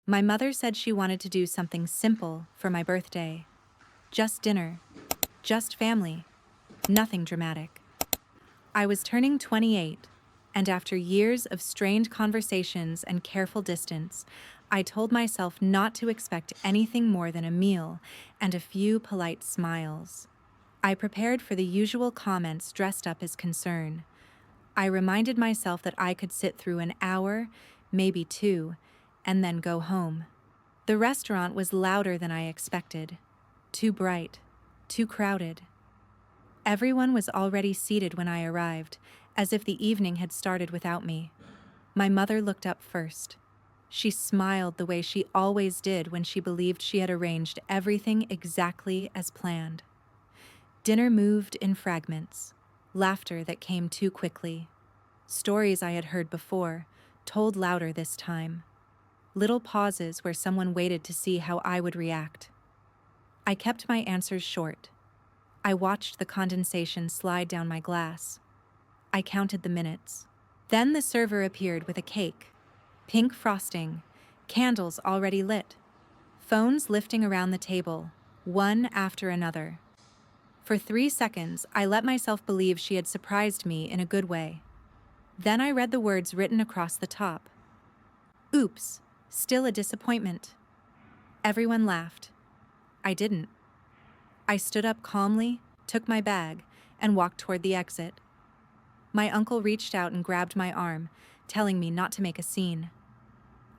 My mother said she wanted to do something simple for my birthday. Just dinner, just family, nothing dramatic. I was turning 28, and after years of strained conversations and careful distance, I told myself not to expect anything more than a meal and a few polite smiles. I prepared for the usual comments dressed up as concern. I reminded myself that I could sit through an hour, maybe two, and then go home. The restaurant was louder than I expected. Too bright, too crowded. Everyone was already seated when I arrived, as if the evening had started without me. My mother looked up first. She smiled the way she always did when she believed she had arranged everything exactly as planned. Dinner moved in fragments, laughter that came too quickly. Stories I had heard before, told louder this time. Little pauses where someone waited to see how I would react. I kept my answers short. I watched the condensation slide down my glass. I counted the minutes. Then the server appeared with a cake. Pink frosting, candles already lit, phones lifting around the table, one after another. For 3 seconds, I let myself believe she had surprised me in a good way. Then I read the words written across the top. Oops, still a disappointment. Everyone laughed. I didn't. I stood up calmly, took my bag, and walked toward the exit. My uncle reached out and grabbed my arm, telling me not to make a scene.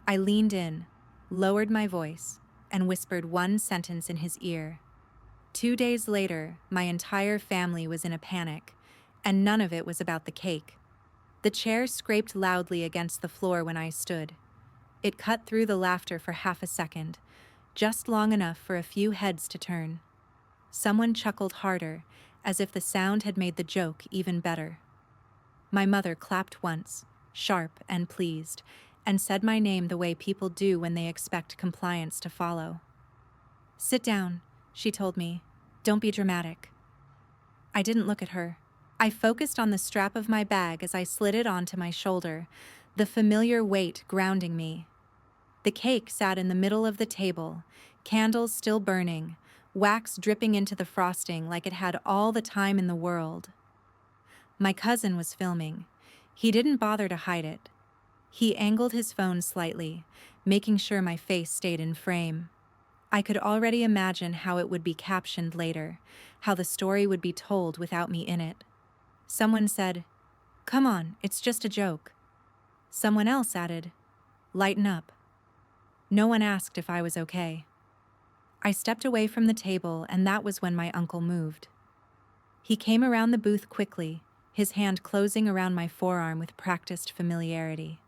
I leaned in, lowered my voice, and whispered one sentence in his ear. 2 days later, my entire family was in a panic, and none of it was about the cake. The chair scraped loudly against the floor when I stood. It cut through the laughter for half a second, just long enough for a few heads to turn. Someone chuckled harder, as if the sound had made the joke even better. My mother clapped once, sharp and pleased, and said my name the way people do when they expect compliance to follow. "Sit down," she told me. "Don't be dramatic." I didn't look at her. I focused on the strap of my bag as I slid it onto my shoulder, the familiar weight grounding me. The cake sat in the middle of the table, candles still burning, wax dripping into the frosting like it had all the time in the world. My cousin was filming. He didn't bother to hide it. He angled his phone slightly, making sure my face stayed in frame. I could already imagine how it would be captioned later, how the story would be told without me in it. Someone said, "Come on, it's just a joke." Someone else added, "Lighten up." No one asked if I was okay. I stepped away from the table, and that was when my uncle moved. He came around the booth quickly, his hand closing around my forearm with practiced familiarity.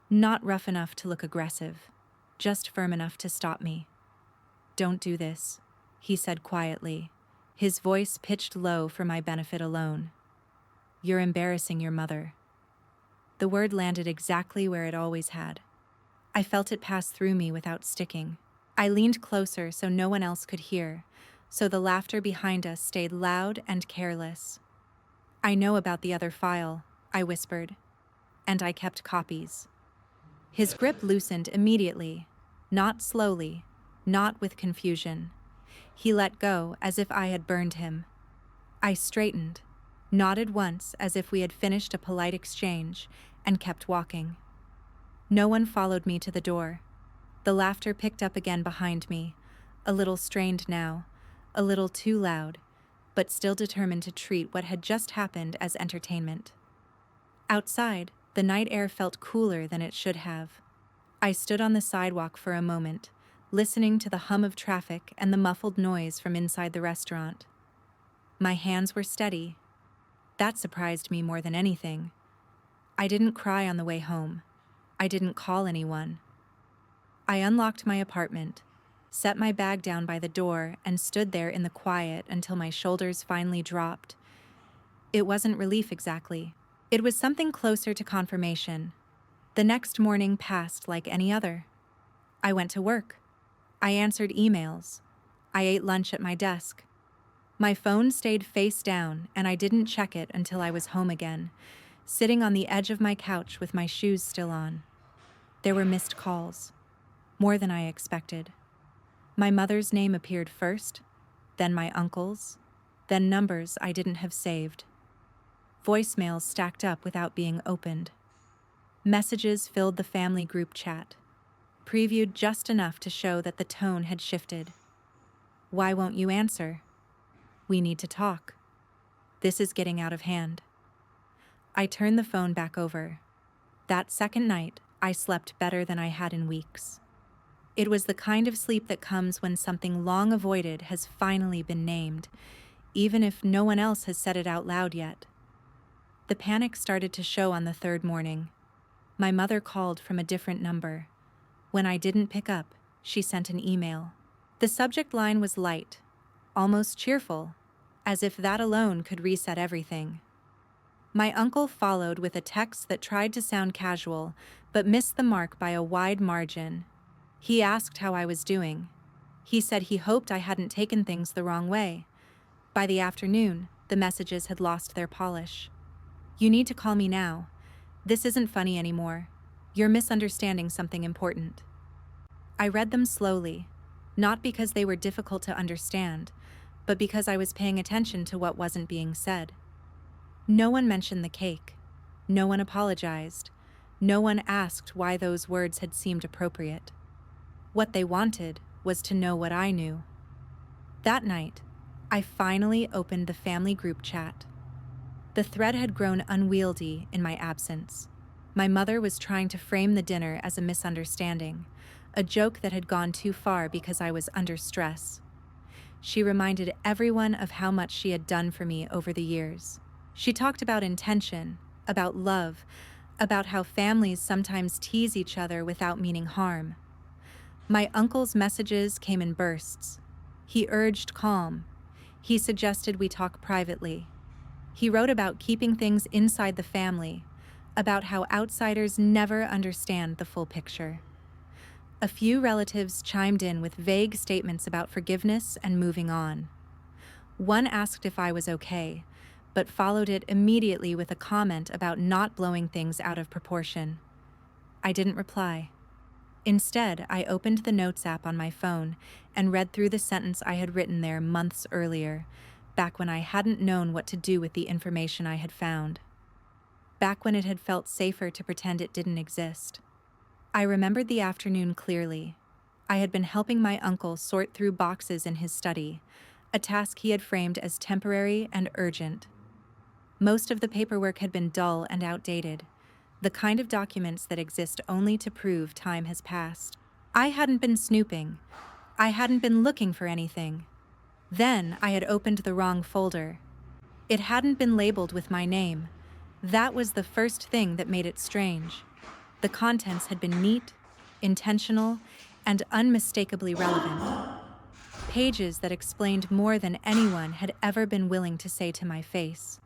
Not rough enough to look aggressive, just firm enough to stop me. "Don't do this," he said quietly, his voice pitched low for my benefit alone. "You're embarrassing your mother." The word landed exactly where it always had. I felt it pass through me without sticking. I leaned closer so no one else could hear, so the laughter behind us stayed loud and careless. "I know about the other file," I whispered, "and I kept copies." His grip loosened immediately, not slowly, not with confusion. He let go as if I had burned him. I straightened, nodded once as if we had finished a polite exchange, and kept walking. No one followed me to the door. The laughter picked up again behind me, a little strained now, a little too loud, but still determined to treat what had just happened as entertainment. Outside, the night air felt cooler than it should have. I stood on the sidewalk for a moment, listening to the hum of traffic and the muffled noise from inside the restaurant. My hands were steady. That surprised me more than anything. I didn't cry on the way home. I didn't call anyone. I unlocked my apartment, set my bag down by the door, and stood there in the quiet until my shoulders finally dropped. It wasn't relief exactly. It was something closer to confirmation. The next morning passed like any other. I went to work. I answered emails. I ate lunch at my desk. My phone stayed face down, and I didn't check it until I was home again, sitting on the edge of my couch with my shoes still on. There were missed calls. more than I expected. My mother's name appeared first, then my uncle's, then numbers I didn't have saved. Voicemails stacked up without being opened. Messages filled the family group chat, previewed just enough to show that the tone had shifted. Why won't you answer? We need to talk. This is getting out of hand. I turned the phone back over. That second night, I slept better than I had in weeks. It was the kind of sleep that comes when something long avoided has finally been named, even if no one else has said it out loud yet. The panic started to show on the third morning. My mother called from a different number. When I didn't pick up, she sent an email. The subject line was light, almost cheerful, as if that alone could reset everything. My uncle followed with a text that tried to sound casual, but missed the mark by a wide margin. He asked how I was doing. He said he hoped I hadn't taken things the wrong way. By the afternoon, the messages had lost their polish. You need to call me now. This isn't funny anymore. You're misunderstanding something important. I read them slowly, not because they were difficult to understand, but because I was paying attention to what wasn't being said. No one mentioned the cake. No one apologized. No one asked why those words had seemed appropriate. What they wanted was to know what I knew. That night, I finally opened the family group chat. The thread had grown unwieldy in my absence. My mother was trying to frame the dinner as a misunderstanding, a joke that had gone too far because I was under stress. She reminded everyone of how much she had done for me over the years. She talked about intention, about love, about how families sometimes tease each other without meaning harm. My uncle's messages came in bursts. He urged calm. He suggested we talk privately. He wrote about keeping things inside the family, about how outsiders never understand the full picture. A few relatives chimed in with vague statements about forgiveness and moving on. One asked if I was okay, but followed it immediately with a comment about not blowing things out of proportion. I didn't reply. Instead, I opened the Notes app on my phone and read through the sentence I had written there months earlier, back when I hadn't known what to do with the information I had found. Back when it had felt safer to pretend it didn't exist. I remembered the afternoon clearly. I had been helping my uncle sort through boxes in his study, a task he had framed as temporary and urgent. Most of the paperwork had been dull and outdated, the kind of documents that exist only to prove time has passed. I hadn't been snooping. I hadn't been looking for anything. Then I had opened the wrong folder. It hadn't been labeled with my name. That was the first thing that made it strange. The contents had been neat, intentional, and unmistakably relevant. Pages that explained more than anyone had ever been willing to say to my face.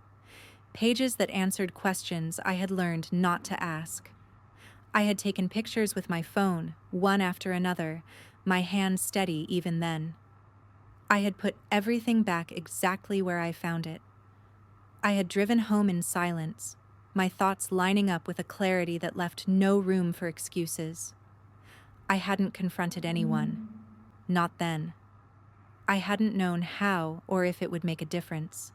Pages that answered questions I had learned not to ask. I had taken pictures with my phone, one after another, my hand steady even then. I had put everything back exactly where I found it. I had driven home in silence, my thoughts lining up with a clarity that left no room for excuses. I hadn't confronted anyone. Not then. I hadn't known how or if it would make a difference.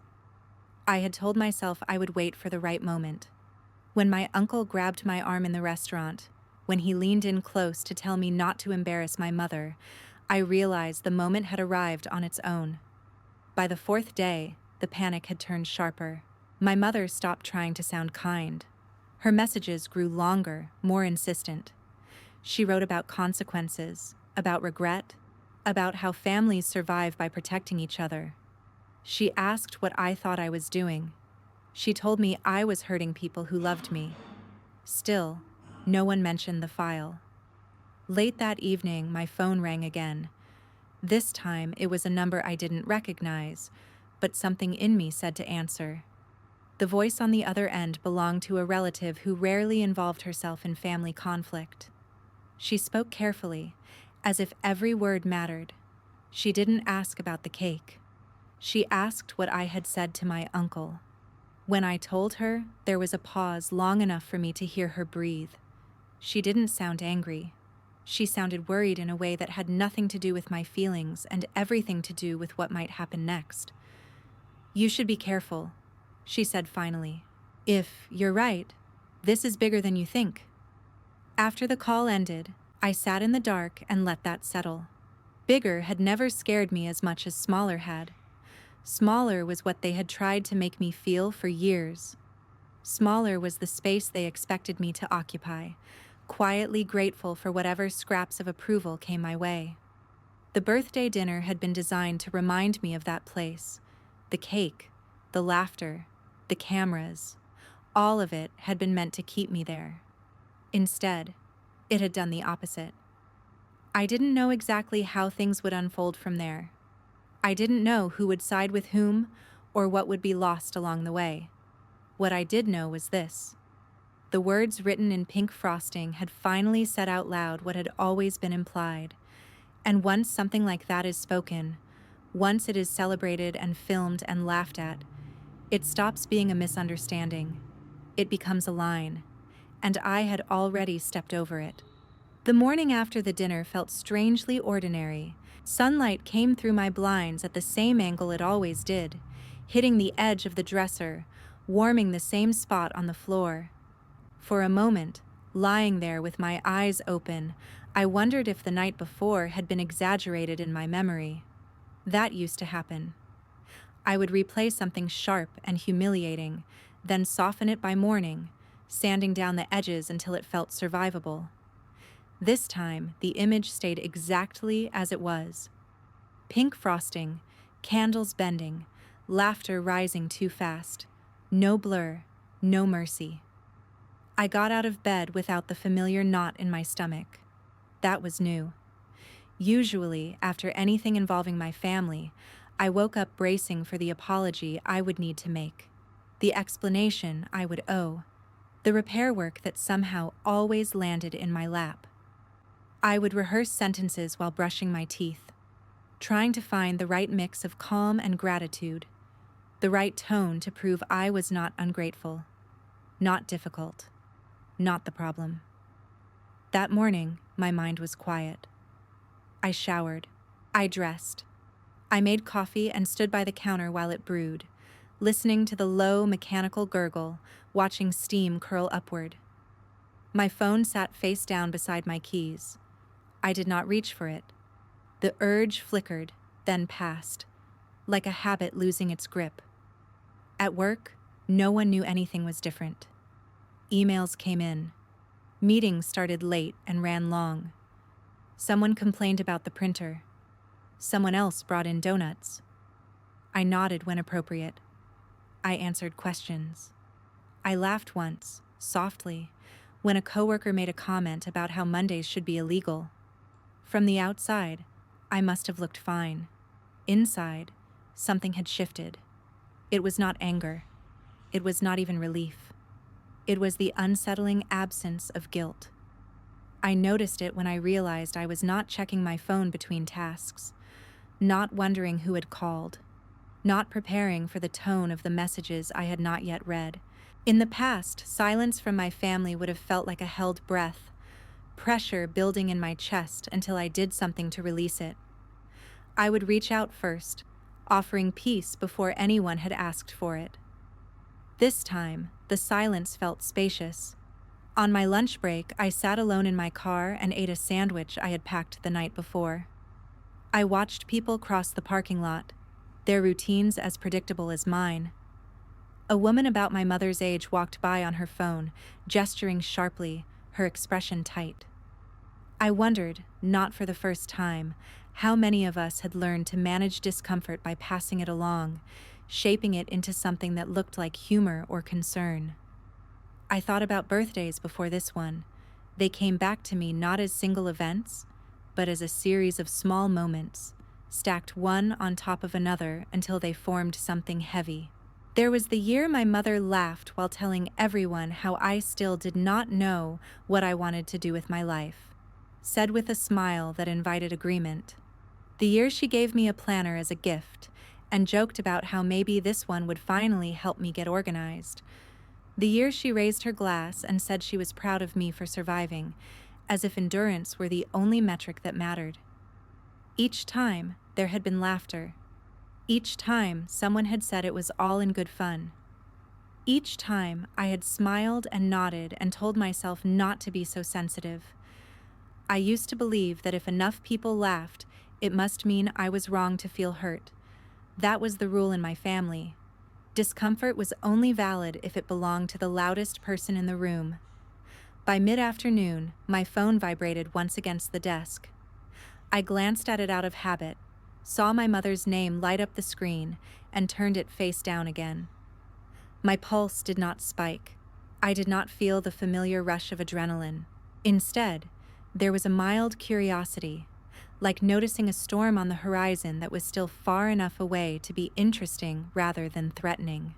I had told myself I would wait for the right moment. When my uncle grabbed my arm in the restaurant, when he leaned in close to tell me not to embarrass my mother, I realized the moment had arrived on its own. By the fourth day, the panic had turned sharper. My mother stopped trying to sound kind. Her messages grew longer, more insistent. She wrote about consequences, about regret, about how families survive by protecting each other. She asked what I thought I was doing. She told me I was hurting people who loved me. Still, no one mentioned the file. Late that evening, my phone rang again. This time, it was a number I didn't recognize, but something in me said to answer. The voice on the other end belonged to a relative who rarely involved herself in family conflict. She spoke carefully, as if every word mattered. She didn't ask about the cake. She asked what I had said to my uncle. When I told her, there was a pause long enough for me to hear her breathe. She didn't sound angry. She sounded worried in a way that had nothing to do with my feelings and everything to do with what might happen next. "You should be careful," she said finally. "If you're right, this is bigger than you think." After the call ended, I sat in the dark and let that settle. Bigger had never scared me as much as smaller had. Smaller was what they had tried to make me feel for years. Smaller was the space they expected me to occupy, quietly grateful for whatever scraps of approval came my way. The birthday dinner had been designed to remind me of that place. The cake, the laughter, the cameras, all of it had been meant to keep me there. Instead, it had done the opposite. I didn't know exactly how things would unfold from there. I didn't know who would side with whom or what would be lost along the way. What I did know was this. The words written in pink frosting had finally said out loud what had always been implied. And once something like that is spoken, once it is celebrated and filmed and laughed at, it stops being a misunderstanding. It becomes a line, and I had already stepped over it. The morning after the dinner felt strangely ordinary. Sunlight came through my blinds at the same angle it always did, hitting the edge of the dresser, warming the same spot on the floor. For a moment, lying there with my eyes open, I wondered if the night before had been exaggerated in my memory. That used to happen. I would replay something sharp and humiliating, then soften it by morning, sanding down the edges until it felt survivable. This time, the image stayed exactly as it was. Pink frosting, candles bending, laughter rising too fast. No blur, no mercy. I got out of bed without the familiar knot in my stomach. That was new. Usually, after anything involving my family, I woke up bracing for the apology I would need to make, the explanation I would owe, the repair work that somehow always landed in my lap. I would rehearse sentences while brushing my teeth, trying to find the right mix of calm and gratitude, the right tone to prove I was not ungrateful, not difficult, not the problem. That morning, my mind was quiet. I showered. I dressed. I made coffee and stood by the counter while it brewed, listening to the low, mechanical gurgle, watching steam curl upward. My phone sat face down beside my keys. I did not reach for it. The urge flickered, then passed, like a habit losing its grip. At work, no one knew anything was different. Emails came in. Meetings started late and ran long. Someone complained about the printer. Someone else brought in donuts. I nodded when appropriate. I answered questions. I laughed once, softly, when a coworker made a comment about how Mondays should be illegal. From the outside, I must have looked fine. Inside, something had shifted. It was not anger. It was not even relief. It was the unsettling absence of guilt. I noticed it when I realized I was not checking my phone between tasks, not wondering who had called, not preparing for the tone of the messages I had not yet read. In the past, silence from my family would have felt like a held breath, pressure building in my chest until I did something to release it. I would reach out first, offering peace before anyone had asked for it. This time, the silence felt spacious. On my lunch break, I sat alone in my car and ate a sandwich I had packed the night before. I watched people cross the parking lot, their routines as predictable as mine. A woman about my mother's age walked by on her phone, gesturing sharply, her expression tight. I wondered, not for the first time, how many of us had learned to manage discomfort by passing it along, shaping it into something that looked like humor or concern. I thought about birthdays before this one. They came back to me not as single events, but as a series of small moments, stacked one on top of another until they formed something heavy. There was the year my mother laughed while telling everyone how I still did not know what I wanted to do with my life, said with a smile that invited agreement. The year she gave me a planner as a gift and joked about how maybe this one would finally help me get organized. The year she raised her glass and said she was proud of me for surviving, as if endurance were the only metric that mattered. Each time, there had been laughter. Each time, someone had said it was all in good fun. Each time, I had smiled and nodded and told myself not to be so sensitive. I used to believe that if enough people laughed, it must mean I was wrong to feel hurt. That was the rule in my family. Discomfort was only valid if it belonged to the loudest person in the room. By mid-afternoon, my phone vibrated once against the desk. I glanced at it out of habit, saw my mother's name light up the screen, and turned it face down again. My pulse did not spike. I did not feel the familiar rush of adrenaline. Instead, there was a mild curiosity, like noticing a storm on the horizon that was still far enough away to be interesting rather than threatening.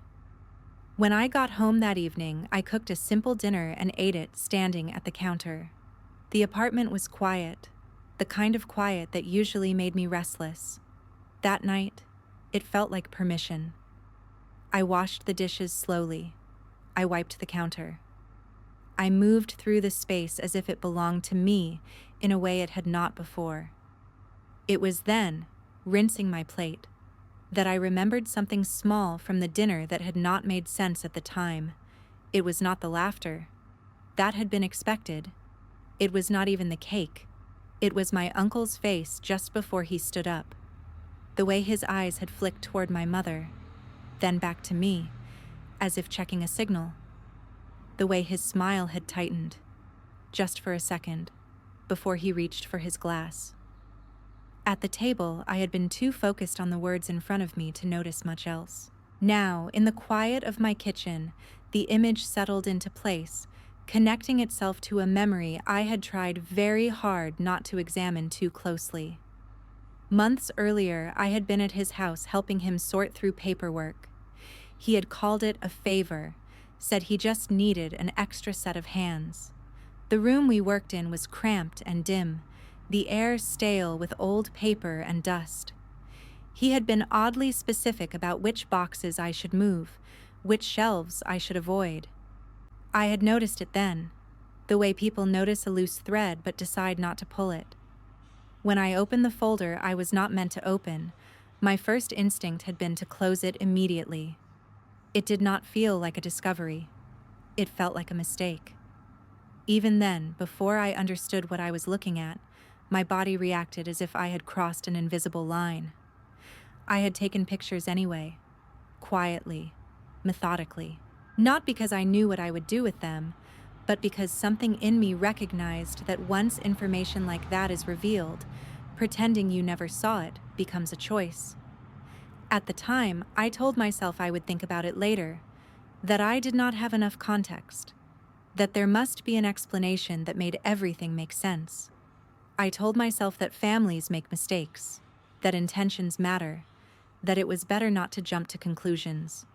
When I got home that evening, I cooked a simple dinner and ate it standing at the counter. The apartment was quiet, the kind of quiet that usually made me restless. That night, it felt like permission. I washed the dishes slowly. I wiped the counter. I moved through the space as if it belonged to me in a way it had not before. It was then, rinsing my plate, that I remembered something small from the dinner that had not made sense at the time. It was not the laughter. That had been expected. It was not even the cake. It was my uncle's face just before he stood up. The way his eyes had flicked toward my mother, then back to me, as if checking a signal. The way his smile had tightened, just for a second, before he reached for his glass. At the table, I had been too focused on the words in front of me to notice much else. Now, in the quiet of my kitchen, the image settled into place, connecting itself to a memory I had tried very hard not to examine too closely. Months earlier, I had been at his house helping him sort through paperwork. He had called it a favor, said he just needed an extra set of hands. The room we worked in was cramped and dim, the air stale with old paper and dust. He had been oddly specific about which boxes I should move, which shelves I should avoid. I had noticed it then, the way people notice a loose thread but decide not to pull it. When I opened the folder I was not meant to open, my first instinct had been to close it immediately. It did not feel like a discovery. It felt like a mistake. Even then, before I understood what I was looking at, my body reacted as if I had crossed an invisible line. I had taken pictures anyway, quietly, methodically. Not because I knew what I would do with them, but because something in me recognized that once information like that is revealed, pretending you never saw it becomes a choice. At the time, I told myself I would think about it later, that I did not have enough context, that there must be an explanation that made everything make sense. I told myself that families make mistakes, that intentions matter, that it was better not to jump to conclusions.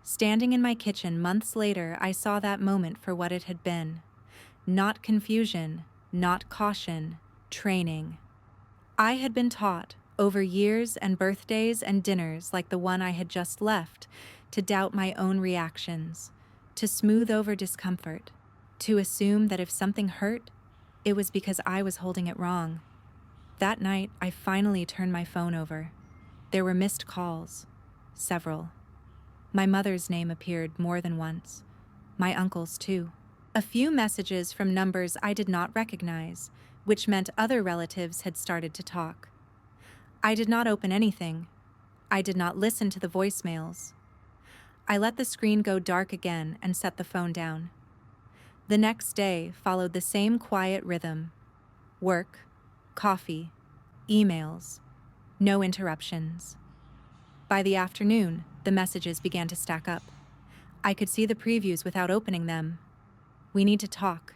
Standing in my kitchen months later, I saw that moment for what it had been. Not confusion, not caution, training. I had been taught, over years and birthdays and dinners like the one I had just left, to doubt my own reactions, to smooth over discomfort, to assume that if something hurt, it was because I was holding it wrong. That night, I finally turned my phone over. There were missed calls, several. My mother's name appeared more than once, my uncle's too. A few messages from numbers I did not recognize, which meant other relatives had started to talk. I did not open anything. I did not listen to the voicemails. I let the screen go dark again and set the phone down. The next day followed the same quiet rhythm. Work, coffee, emails, no interruptions. By the afternoon, the messages began to stack up. I could see the previews without opening them. We need to talk.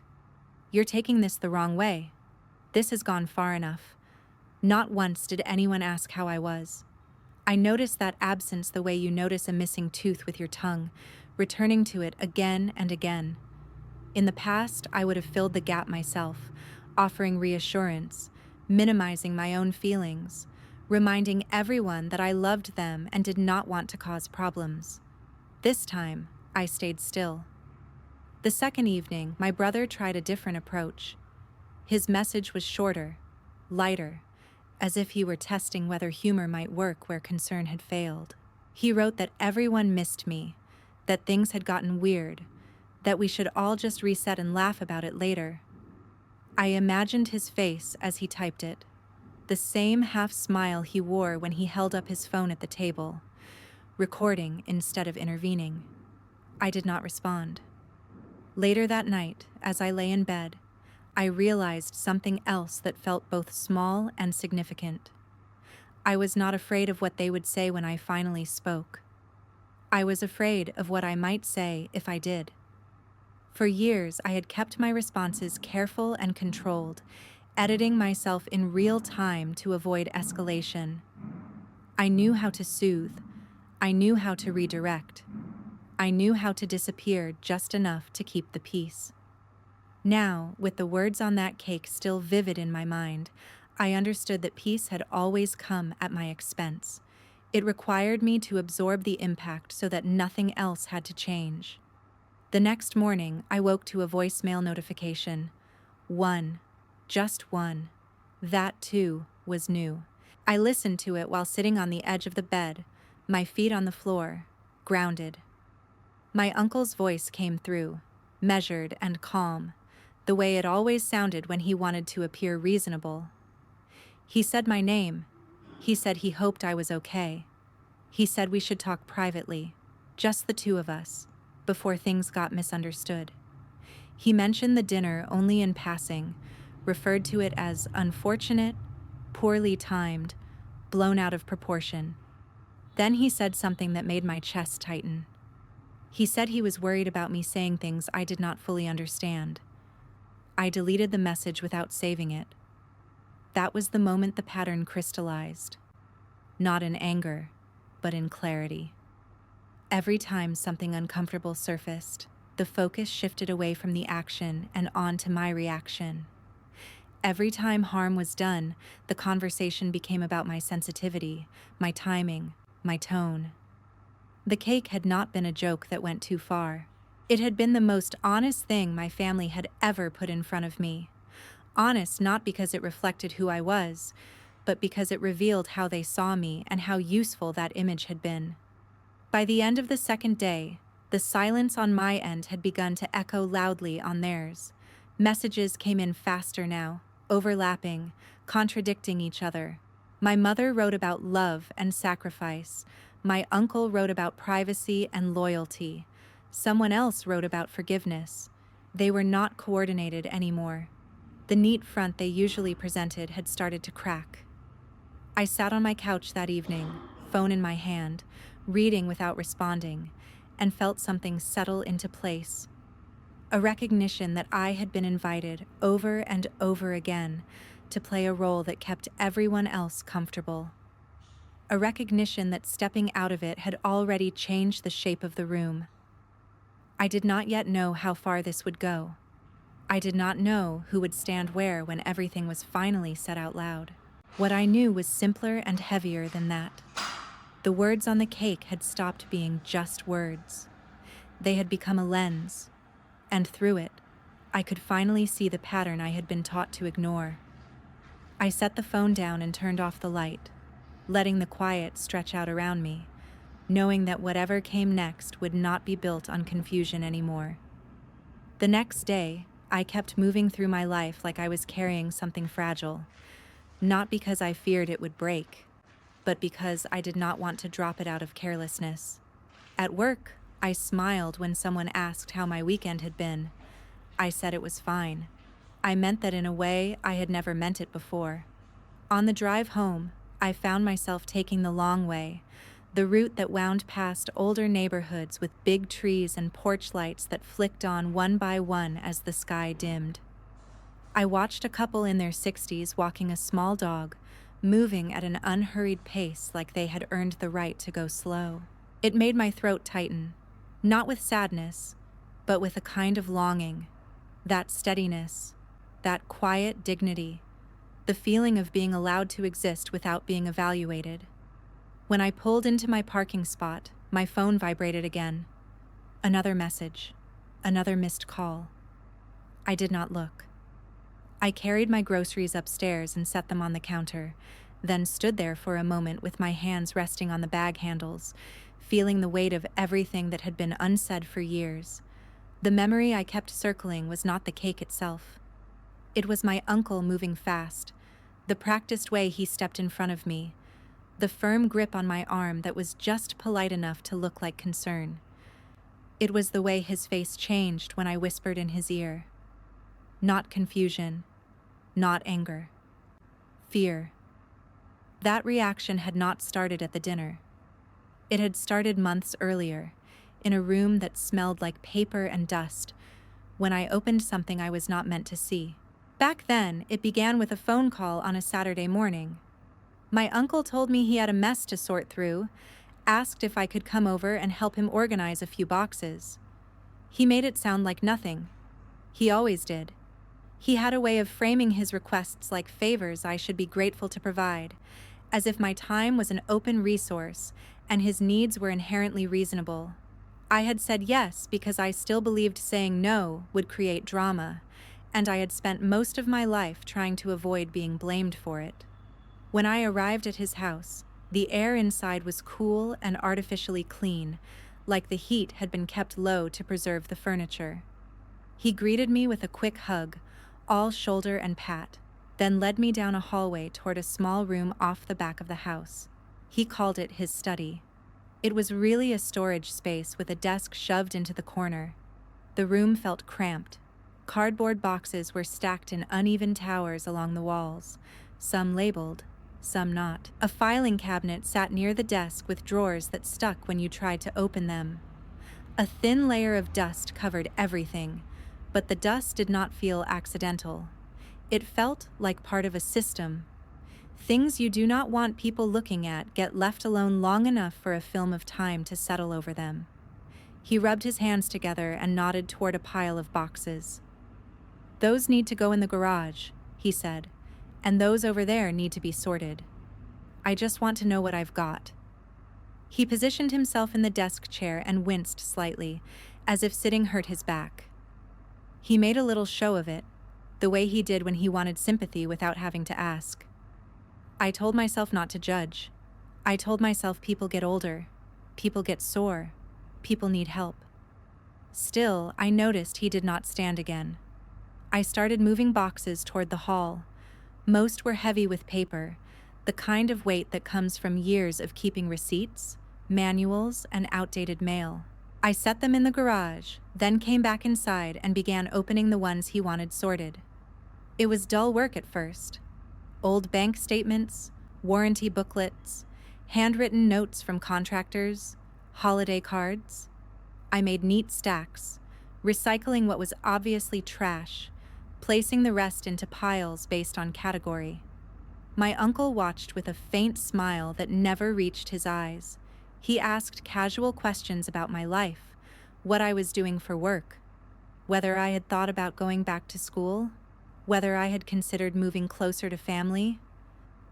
You're taking this the wrong way. This has gone far enough. Not once did anyone ask how I was. I noticed that absence the way you notice a missing tooth with your tongue, returning to it again and again. In the past, I would have filled the gap myself, offering reassurance, minimizing my own feelings, reminding everyone that I loved them and did not want to cause problems. This time, I stayed still. The second evening, my brother tried a different approach. His message was shorter, lighter, as if he were testing whether humor might work where concern had failed. He wrote that everyone missed me, that things had gotten weird, that we should all just reset and laugh about it later. I imagined his face as he typed it, the same half smile he wore when he held up his phone at the table, recording instead of intervening. I did not respond. Later that night, as I lay in bed, I realized something else that felt both small and significant. I was not afraid of what they would say when I finally spoke. I was afraid of what I might say if I did. For years, I had kept my responses careful and controlled, editing myself in real time to avoid escalation. I knew how to soothe. I knew how to redirect. I knew how to disappear just enough to keep the peace. Now, with the words on that cake still vivid in my mind, I understood that peace had always come at my expense. It required me to absorb the impact so that nothing else had to change. The next morning, I woke to a voicemail notification. One, just one. That, too, was new. I listened to it while sitting on the edge of the bed, my feet on the floor, grounded. My uncle's voice came through, measured and calm, the way it always sounded when he wanted to appear reasonable. He said my name. He said he hoped I was okay. He said we should talk privately, just the two of us, before things got misunderstood. He mentioned the dinner only in passing, referred to it as unfortunate, poorly timed, blown out of proportion. Then he said something that made my chest tighten. He said he was worried about me saying things I did not fully understand. I deleted the message without saving it. That was the moment the pattern crystallized. Not in anger, but in clarity. Every time something uncomfortable surfaced, the focus shifted away from the action and onto my reaction. Every time harm was done, the conversation became about my sensitivity, my timing, my tone. The cake had not been a joke that went too far. It had been the most honest thing my family had ever put in front of me. Honest not because it reflected who I was, but because it revealed how they saw me and how useful that image had been. By the end of the second day, the silence on my end had begun to echo loudly on theirs. Messages came in faster now, overlapping, contradicting each other. My mother wrote about love and sacrifice. My uncle wrote about privacy and loyalty. Someone else wrote about forgiveness. They were not coordinated anymore. The neat front they usually presented had started to crack. I sat on my couch that evening, phone in my hand, reading without responding, and felt something settle into place. A recognition that I had been invited over and over again to play a role that kept everyone else comfortable. A recognition that stepping out of it had already changed the shape of the room. I did not yet know how far this would go. I did not know who would stand where when everything was finally said out loud. What I knew was simpler and heavier than that. The words on the cake had stopped being just words. They had become a lens, and through it, I could finally see the pattern I had been taught to ignore. I set the phone down and turned off the light, letting the quiet stretch out around me, knowing that whatever came next would not be built on confusion anymore. The next day, I kept moving through my life like I was carrying something fragile, not because I feared it would break, but because I did not want to drop it out of carelessness. At work, I smiled when someone asked how my weekend had been. I said it was fine. I meant that in a way I had never meant it before. On the drive home, I found myself taking the long way, the route that wound past older neighborhoods with big trees and porch lights that flicked on one by one as the sky dimmed. I watched a couple in their 60s walking a small dog, moving at an unhurried pace like they had earned the right to go slow. It made my throat tighten, not with sadness, but with a kind of longing, that steadiness, that quiet dignity, the feeling of being allowed to exist without being evaluated. When I pulled into my parking spot, my phone vibrated again. Another message, another missed call. I did not look. I carried my groceries upstairs and set them on the counter, then stood there for a moment with my hands resting on the bag handles, feeling the weight of everything that had been unsaid for years. The memory I kept circling was not the cake itself. It was my uncle moving fast, the practiced way he stepped in front of me, the firm grip on my arm that was just polite enough to look like concern. It was the way his face changed when I whispered in his ear. Not confusion, not anger. Fear. That reaction had not started at the dinner. It had started months earlier, in a room that smelled like paper and dust, when I opened something I was not meant to see. Back then, it began with a phone call on a Saturday morning. My uncle told me he had a mess to sort through, asked if I could come over and help him organize a few boxes. He made it sound like nothing. He always did. He had a way of framing his requests like favors I should be grateful to provide, as if my time was an open resource and his needs were inherently reasonable. I had said yes because I still believed saying no would create drama, and I had spent most of my life trying to avoid being blamed for it. When I arrived at his house, the air inside was cool and artificially clean, like the heat had been kept low to preserve the furniture. He greeted me with a quick hug, all shoulder and pat, then led me down a hallway toward a small room off the back of the house. He called it his study. It was really a storage space with a desk shoved into the corner. The room felt cramped. Cardboard boxes were stacked in uneven towers along the walls, some labeled, some not. A filing cabinet sat near the desk with drawers that stuck when you tried to open them. A thin layer of dust covered everything, but the dust did not feel accidental. It felt like part of a system. Things you do not want people looking at get left alone long enough for a film of time to settle over them. He rubbed his hands together and nodded toward a pile of boxes. "Those need to go in the garage," he said, "and those over there need to be sorted. I just want to know what I've got." He positioned himself in the desk chair and winced slightly, as if sitting hurt his back. He made a little show of it, the way he did when he wanted sympathy without having to ask. I told myself not to judge. I told myself people get older, people get sore, people need help. Still, I noticed he did not stand again. I started moving boxes toward the hall. Most were heavy with paper, the kind of weight that comes from years of keeping receipts, manuals, and outdated mail. I set them in the garage, then came back inside and began opening the ones he wanted sorted. It was dull work at first. Old bank statements, warranty booklets, handwritten notes from contractors, holiday cards. I made neat stacks, recycling what was obviously trash, placing the rest into piles based on category. My uncle watched with a faint smile that never reached his eyes. He asked casual questions about my life, what I was doing for work, whether I had thought about going back to school, whether I had considered moving closer to family.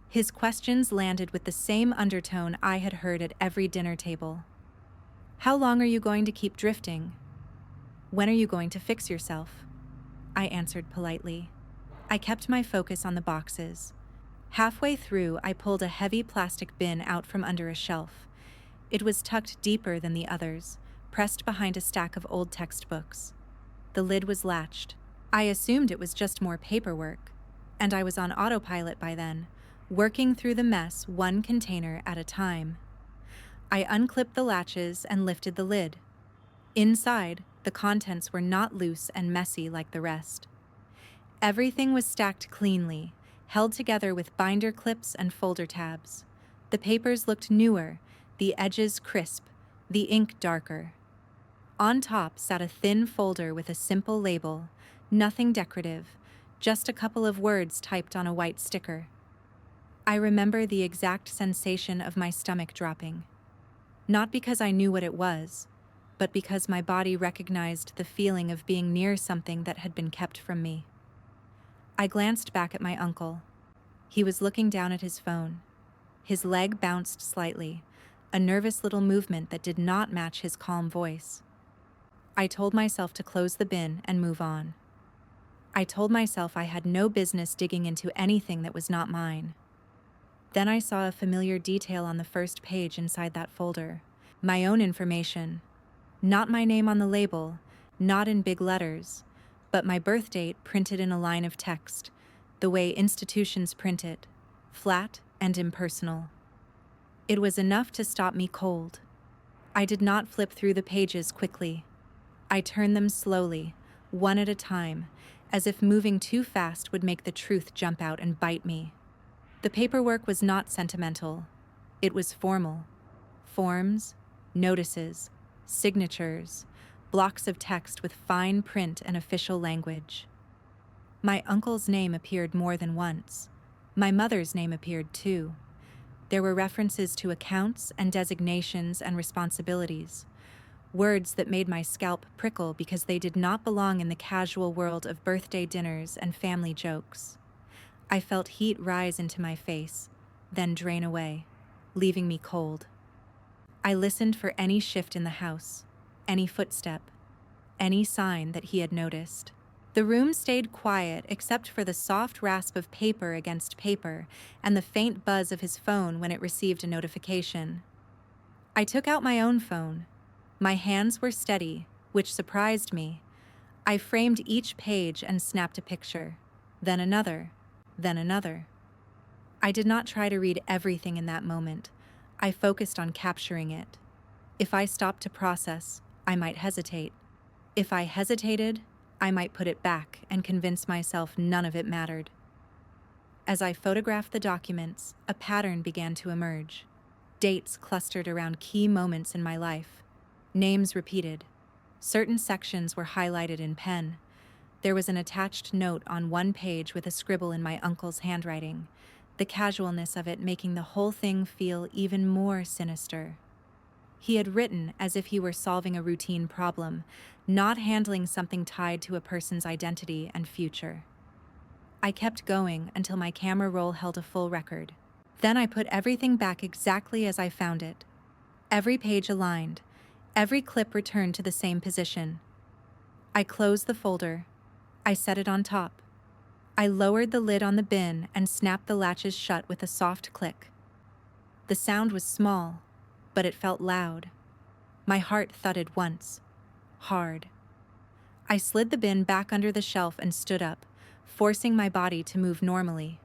His questions landed with the same undertone I had heard at every dinner table. "How long are you going to keep drifting? When are you going to fix yourself?" I answered politely. I kept my focus on the boxes. Halfway through, I pulled a heavy plastic bin out from under a shelf. It was tucked deeper than the others, pressed behind a stack of old textbooks. The lid was latched. I assumed it was just more paperwork, and I was on autopilot by then, working through the mess one container at a time. I unclipped the latches and lifted the lid. Inside, the contents were not loose and messy like the rest. Everything was stacked cleanly, held together with binder clips and folder tabs. The papers looked newer, the edges crisp, the ink darker. On top sat a thin folder with a simple label, nothing decorative, just a couple of words typed on a white sticker. I remember the exact sensation of my stomach dropping. Not because I knew what it was, but because my body recognized the feeling of being near something that had been kept from me. I glanced back at my uncle. He was looking down at his phone. His leg bounced slightly, a nervous little movement that did not match his calm voice. I told myself to close the bin and move on. I told myself I had no business digging into anything that was not mine. Then I saw a familiar detail on the first page inside that folder. My own information. Not my name on the label, not in big letters, but my birth date printed in a line of text, the way institutions print it, flat and impersonal. It was enough to stop me cold. I did not flip through the pages quickly. I turned them slowly, one at a time, as if moving too fast would make the truth jump out and bite me. The paperwork was not sentimental. It was formal. Forms, notices, signatures, blocks of text with fine print and official language. My uncle's name appeared more than once. My mother's name appeared too. There were references to accounts and designations and responsibilities, words that made my scalp prickle because they did not belong in the casual world of birthday dinners and family jokes. I felt heat rise into my face, then drain away, leaving me cold. I listened for any shift in the house, any footstep, any sign that he had noticed. The room stayed quiet except for the soft rasp of paper against paper and the faint buzz of his phone when it received a notification. I took out my own phone. My hands were steady, which surprised me. I framed each page and snapped a picture, then another, then another. I did not try to read everything in that moment. I focused on capturing it. If I stopped to process, I might hesitate. If I hesitated, I might put it back and convince myself none of it mattered. As I photographed the documents, a pattern began to emerge. Dates clustered around key moments in my life. Names repeated. Certain sections were highlighted in pen. There was an attached note on one page with a scribble in my uncle's handwriting, the casualness of it making the whole thing feel even more sinister. He had written as if he were solving a routine problem, not handling something tied to a person's identity and future. I kept going until my camera roll held a full record. Then I put everything back exactly as I found it. Every page aligned, every clip returned to the same position. I closed the folder. I set it on top. I lowered the lid on the bin and snapped the latches shut with a soft click. The sound was small, but it felt loud. My heart thudded once, hard. I slid the bin back under the shelf and stood up, forcing my body to move normally.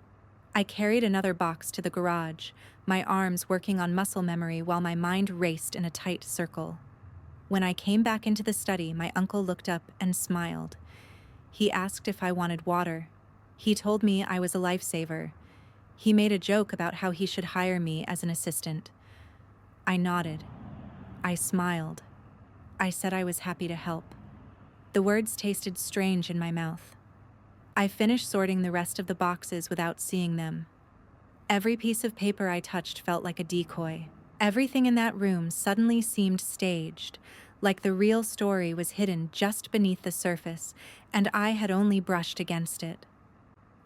I carried another box to the garage, my arms working on muscle memory while my mind raced in a tight circle. When I came back into the study, my uncle looked up and smiled. He asked if I wanted water. He told me I was a lifesaver. He made a joke about how he should hire me as an assistant. I nodded. I smiled. I said I was happy to help. The words tasted strange in my mouth. I finished sorting the rest of the boxes without seeing them. Every piece of paper I touched felt like a decoy. Everything in that room suddenly seemed staged, like the real story was hidden just beneath the surface, and I had only brushed against it.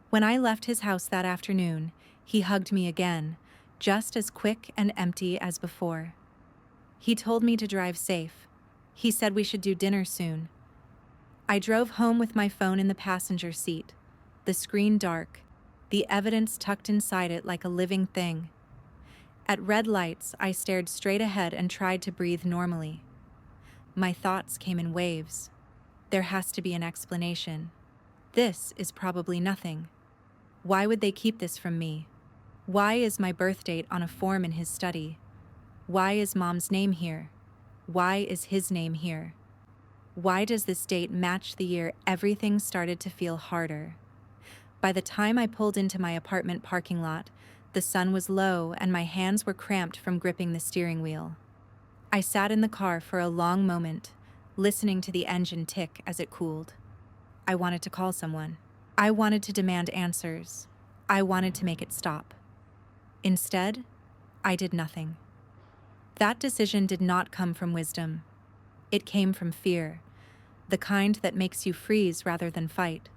When I left his house that afternoon, he hugged me again, just as quick and empty as before. He told me to drive safe. He said we should do dinner soon. I drove home with my phone in the passenger seat, the screen dark, the evidence tucked inside it like a living thing. At red lights, I stared straight ahead and tried to breathe normally. My thoughts came in waves. There has to be an explanation. This is probably nothing. Why would they keep this from me? Why is my birth date on a form in his study? Why is Mom's name here? Why is his name here? Why does this date match the year everything started to feel harder? By the time I pulled into my apartment parking lot, the sun was low and my hands were cramped from gripping the steering wheel. I sat in the car for a long moment, listening to the engine tick as it cooled. I wanted to call someone. I wanted to demand answers. I wanted to make it stop. Instead, I did nothing. That decision did not come from wisdom. It came from fear, the kind that makes you freeze rather than fight.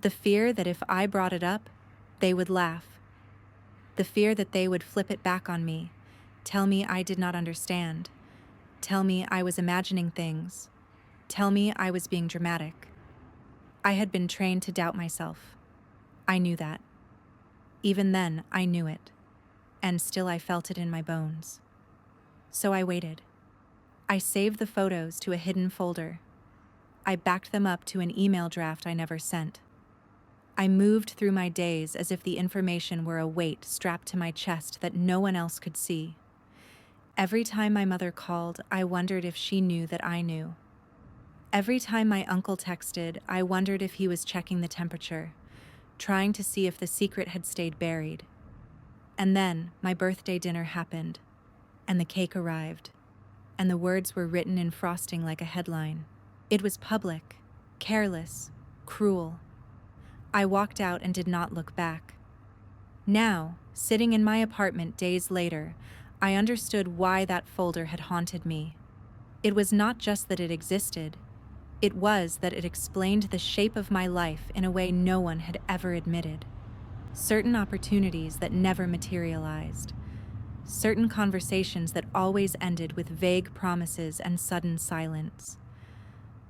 The fear that if I brought it up, they would laugh. The fear that they would flip it back on me, tell me I did not understand, tell me I was imagining things, tell me I was being dramatic. I had been trained to doubt myself. I knew that. Even then, I knew it. And still I felt it in my bones. So I waited. I saved the photos to a hidden folder. I backed them up to an email draft I never sent. I moved through my days as if the information were a weight strapped to my chest that no one else could see. Every time my mother called, I wondered if she knew that I knew. Every time my uncle texted, I wondered if he was checking the temperature, trying to see if the secret had stayed buried. And then my birthday dinner happened, and the cake arrived, and the words were written in frosting like a headline. It was public, careless, cruel. I walked out and did not look back. Now, sitting in my apartment days later, I understood why that folder had haunted me. It was not just that it existed. It was that it explained the shape of my life in a way no one had ever admitted. Certain opportunities that never materialized. Certain conversations that always ended with vague promises and sudden silence.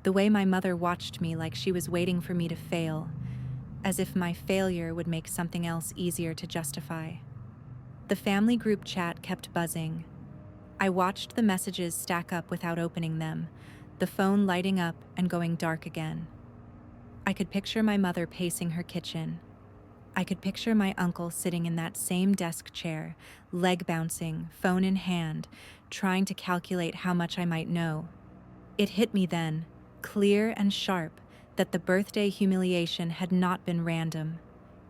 The way my mother watched me like she was waiting for me to fail, as if my failure would make something else easier to justify. The family group chat kept buzzing. I watched the messages stack up without opening them, the phone lighting up and going dark again. I could picture my mother pacing her kitchen. I could picture my uncle sitting in that same desk chair, leg bouncing, phone in hand, trying to calculate how much I might know. It hit me then, clear and sharp, that the birthday humiliation had not been random.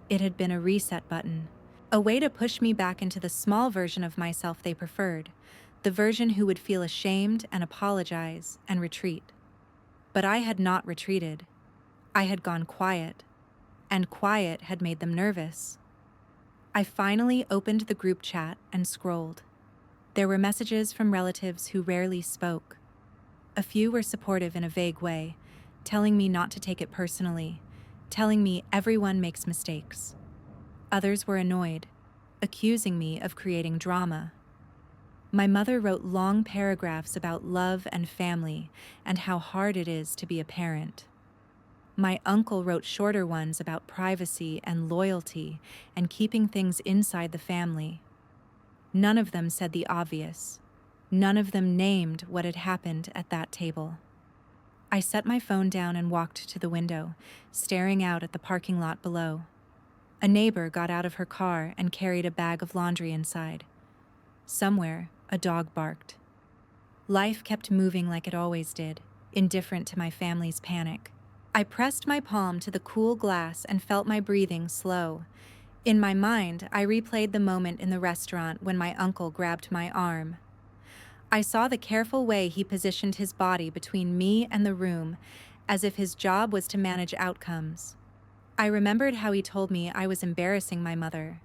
It had been a reset button, a way to push me back into the small version of myself they preferred, the version who would feel ashamed and apologize and retreat. But I had not retreated. I had gone quiet, and quiet had made them nervous. I finally opened the group chat and scrolled. There were messages from relatives who rarely spoke. A few were supportive in a vague way, telling me not to take it personally, telling me everyone makes mistakes. Others were annoyed, accusing me of creating drama. My mother wrote long paragraphs about love and family and how hard it is to be a parent. My uncle wrote shorter ones about privacy and loyalty and keeping things inside the family. None of them said the obvious. None of them named what had happened at that table. I set my phone down and walked to the window, staring out at the parking lot below. A neighbor got out of her car and carried a bag of laundry inside. Somewhere, a dog barked. Life kept moving like it always did, indifferent to my family's panic. I pressed my palm to the cool glass and felt my breathing slow. In my mind, I replayed the moment in the restaurant when my uncle grabbed my arm. I saw the careful way he positioned his body between me and the room, as if his job was to manage outcomes. I remembered how he told me I was embarrassing my mother.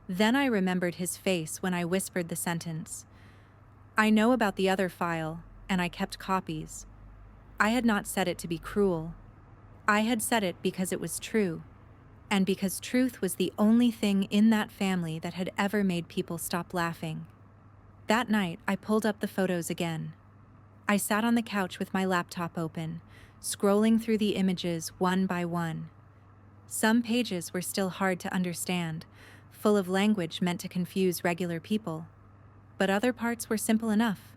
Then I remembered his face when I whispered the sentence. I know about the other file, and I kept copies. I had not said it to be cruel. I had said it because it was true, and because truth was the only thing in that family that had ever made people stop laughing. That night, I pulled up the photos again. I sat on the couch with my laptop open, scrolling through the images one by one. Some pages were still hard to understand, full of language meant to confuse regular people. But other parts were simple enough.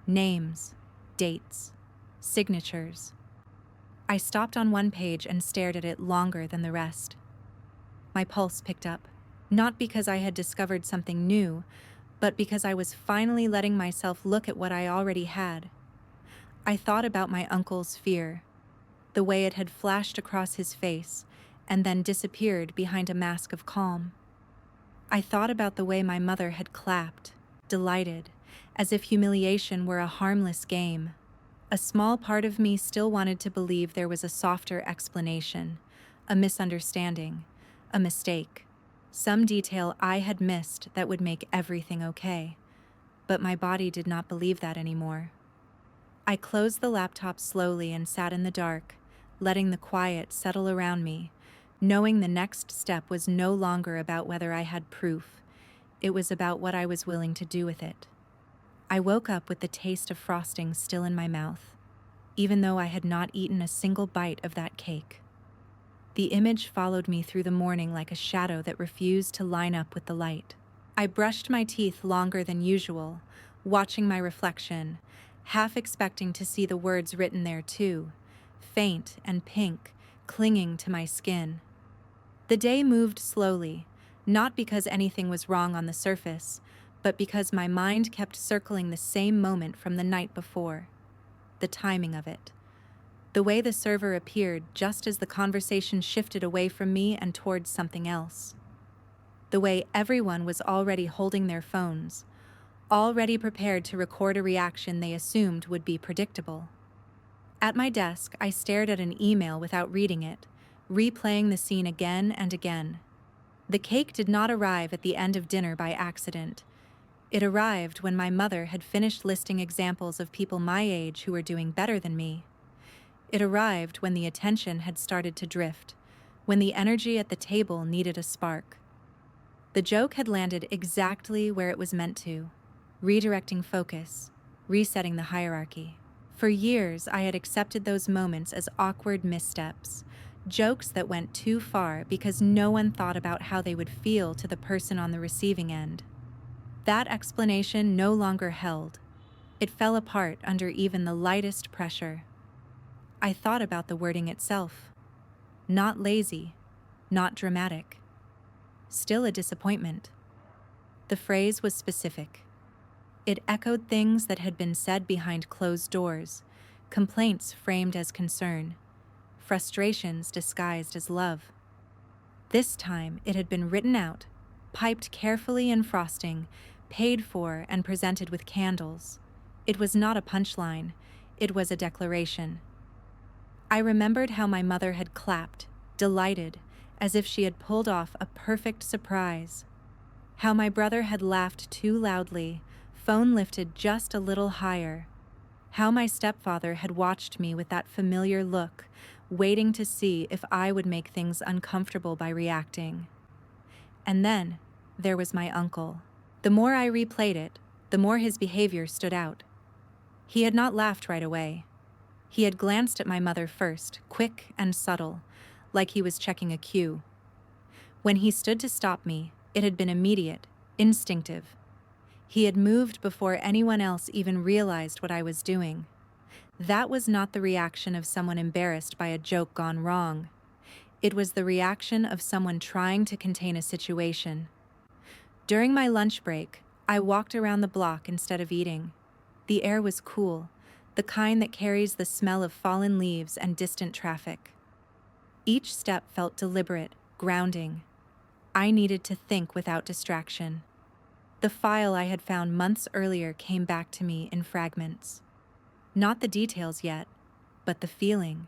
Names, dates, signatures. I stopped on one page and stared at it longer than the rest. My pulse picked up, not because I had discovered something new, but because I was finally letting myself look at what I already had. I thought about my uncle's fear, the way it had flashed across his face and then disappeared behind a mask of calm. I thought about the way my mother had clapped, delighted, as if humiliation were a harmless game. A small part of me still wanted to believe there was a softer explanation, a misunderstanding, a mistake. Some detail I had missed that would make everything okay, but my body did not believe that anymore. I closed the laptop slowly and sat in the dark, letting the quiet settle around me, knowing the next step was no longer about whether I had proof. It was about what I was willing to do with it. I woke up with the taste of frosting still in my mouth, even though I had not eaten a single bite of that cake. The image followed me through the morning like a shadow that refused to line up with the light. I brushed my teeth longer than usual, watching my reflection, half expecting to see the words written there too, faint and pink, clinging to my skin. The day moved slowly, not because anything was wrong on the surface, but because my mind kept circling the same moment from the night before. The timing of it. The way the server appeared just as the conversation shifted away from me and towards something else. The way everyone was already holding their phones, already prepared to record a reaction they assumed would be predictable. At my desk, I stared at an email without reading it, replaying the scene again and again. The cake did not arrive at the end of dinner by accident. It arrived when my mother had finished listing examples of people my age who were doing better than me. It arrived when the attention had started to drift, when the energy at the table needed a spark. The joke had landed exactly where it was meant to, redirecting focus, resetting the hierarchy. For years, I had accepted those moments as awkward missteps, jokes that went too far because no one thought about how they would feel to the person on the receiving end. That explanation no longer held. It fell apart under even the lightest pressure. I thought about the wording itself. Not lazy, not dramatic. Still a disappointment. The phrase was specific. It echoed things that had been said behind closed doors, complaints framed as concern, frustrations disguised as love. This time it had been written out, piped carefully in frosting, paid for and presented with candles. It was not a punchline, it was a declaration. I remembered how my mother had clapped, delighted, as if she had pulled off a perfect surprise. How my brother had laughed too loudly, phone lifted just a little higher. How my stepfather had watched me with that familiar look, waiting to see if I would make things uncomfortable by reacting. And then, there was my uncle. The more I replayed it, the more his behavior stood out. He had not laughed right away. He had glanced at my mother first, quick and subtle, like he was checking a cue. When he stood to stop me, it had been immediate, instinctive. He had moved before anyone else even realized what I was doing. That was not the reaction of someone embarrassed by a joke gone wrong. It was the reaction of someone trying to contain a situation. During my lunch break, I walked around the block instead of eating. The air was cool, the kind that carries the smell of fallen leaves and distant traffic. Each step felt deliberate, grounding. I needed to think without distraction. The file I had found months earlier came back to me in fragments. Not the details yet, but the feeling.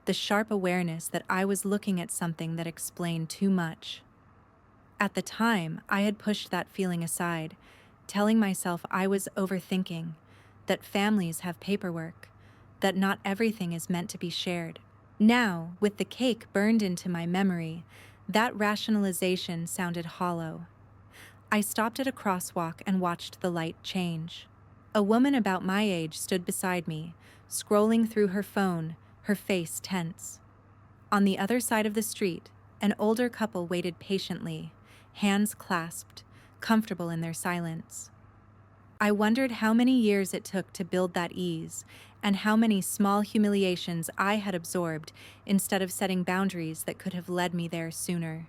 The sharp awareness that I was looking at something that explained too much. At the time, I had pushed that feeling aside, telling myself I was overthinking, that families have paperwork, that not everything is meant to be shared. Now, with the cake burned into my memory, that rationalization sounded hollow. I stopped at a crosswalk and watched the light change. A woman about my age stood beside me, scrolling through her phone, her face tense. On the other side of the street, an older couple waited patiently, hands clasped, comfortable in their silence. I wondered how many years it took to build that ease, and how many small humiliations I had absorbed instead of setting boundaries that could have led me there sooner.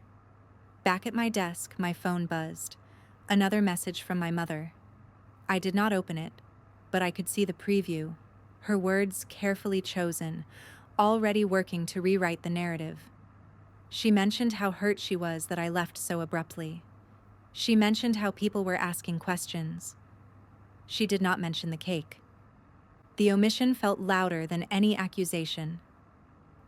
Back at my desk, my phone buzzed. Another message from my mother. I did not open it, but I could see the preview, her words carefully chosen, already working to rewrite the narrative. She mentioned how hurt she was that I left so abruptly. She mentioned how people were asking questions. She did not mention the cake. The omission felt louder than any accusation.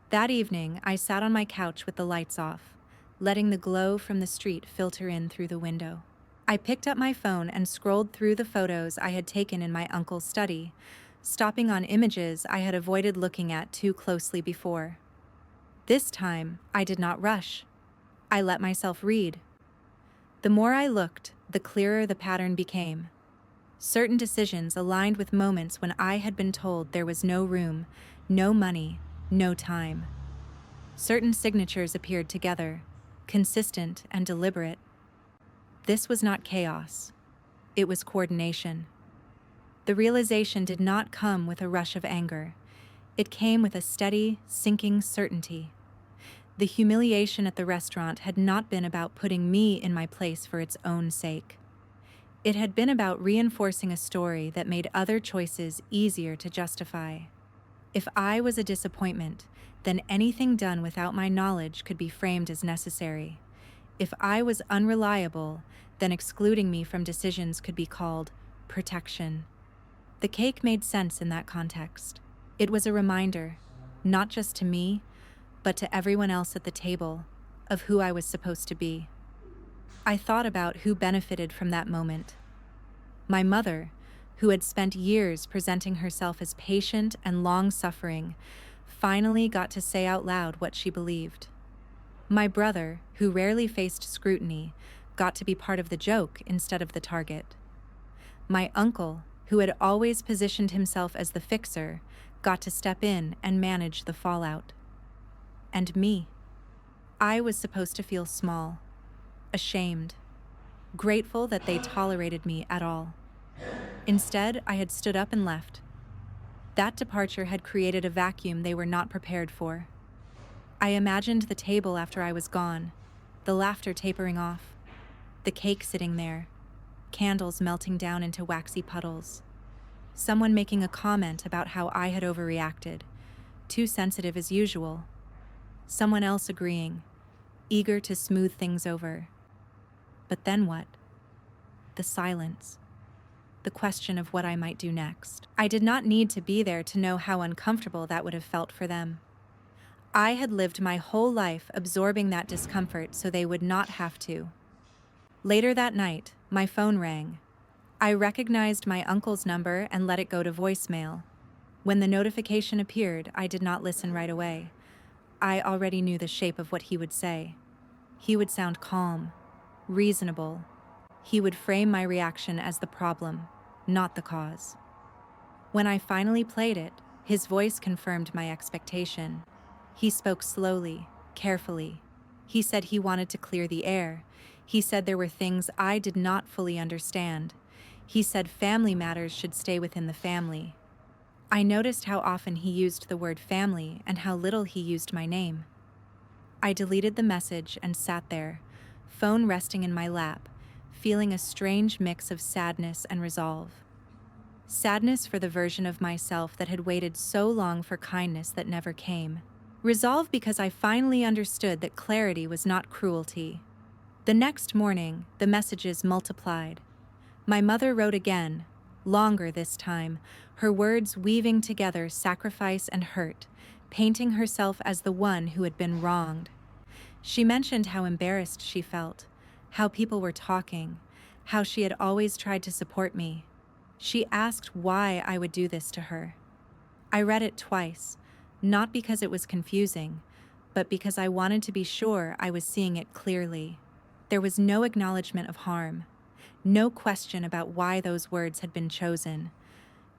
That evening, I sat on my couch with the lights off, letting the glow from the street filter in through the window. I picked up my phone and scrolled through the photos I had taken in my uncle's study, stopping on images I had avoided looking at too closely before. This time, I did not rush. I let myself read. The more I looked, the clearer the pattern became. Certain decisions aligned with moments when I had been told there was no room, no money, no time. Certain signatures appeared together, consistent and deliberate. This was not chaos. It was coordination. The realization did not come with a rush of anger. It came with a steady, sinking certainty. The humiliation at the restaurant had not been about putting me in my place for its own sake. It had been about reinforcing a story that made other choices easier to justify. If I was a disappointment, then anything done without my knowledge could be framed as necessary. If I was unreliable, then excluding me from decisions could be called protection. The cake made sense in that context. It was a reminder, not just to me, but to everyone else at the table, of who I was supposed to be. I thought about who benefited from that moment. My mother, who had spent years presenting herself as patient and long-suffering, finally got to say out loud what she believed. My brother, who rarely faced scrutiny, got to be part of the joke instead of the target. My uncle, who had always positioned himself as the fixer, got to step in and manage the fallout. And me. I was supposed to feel small, ashamed, grateful that they tolerated me at all. Instead, I had stood up and left. That departure had created a vacuum they were not prepared for. I imagined the table after I was gone, the laughter tapering off, the cake sitting there, candles melting down into waxy puddles, someone making a comment about how I had overreacted, too sensitive as usual, someone else agreeing, eager to smooth things over. But then what? The silence. The question of what I might do next. I did not need to be there to know how uncomfortable that would have felt for them. I had lived my whole life absorbing that discomfort so they would not have to. Later that night, my phone rang. I recognized my uncle's number and let it go to voicemail. When the notification appeared, I did not listen right away. I already knew the shape of what he would say. He would sound calm, reasonable. He would frame my reaction as the problem, not the cause. When I finally played it, his voice confirmed my expectation. He spoke slowly, carefully. He said he wanted to clear the air. He said there were things I did not fully understand. He said family matters should stay within the family. I noticed how often he used the word family and how little he used my name. I deleted the message and sat there, phone resting in my lap, feeling a strange mix of sadness and resolve. Sadness for the version of myself that had waited so long for kindness that never came. Resolve because I finally understood that clarity was not cruelty. The next morning, the messages multiplied. My mother wrote again, longer this time, her words weaving together sacrifice and hurt, painting herself as the one who had been wronged. She mentioned how embarrassed she felt, how people were talking, how she had always tried to support me. She asked why I would do this to her. I read it twice, not because it was confusing, but because I wanted to be sure I was seeing it clearly. There was no acknowledgement of harm, no question about why those words had been chosen,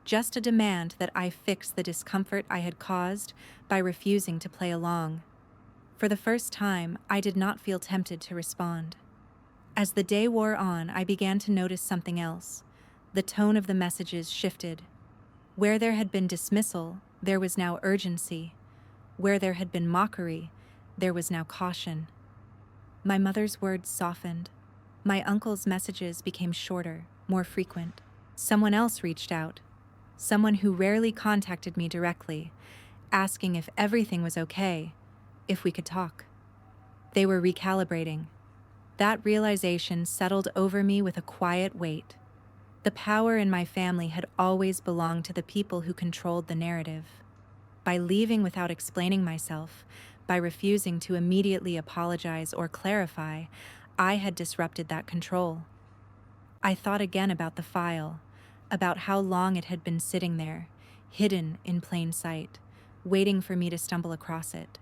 just a demand that I fix the discomfort I had caused by refusing to play along. For the first time, I did not feel tempted to respond. As the day wore on, I began to notice something else. The tone of the messages shifted. Where there had been dismissal, there was now urgency. Where there had been mockery, there was now caution. My mother's words softened. My uncle's messages became shorter, more frequent. Someone else reached out. Someone who rarely contacted me directly, asking if everything was okay, if we could talk. They were recalibrating. That realization settled over me with a quiet weight. The power in my family had always belonged to the people who controlled the narrative. By leaving without explaining myself, by refusing to immediately apologize or clarify, I had disrupted that control. I thought again about the file, about how long it had been sitting there, hidden in plain sight, waiting for me to stumble across it.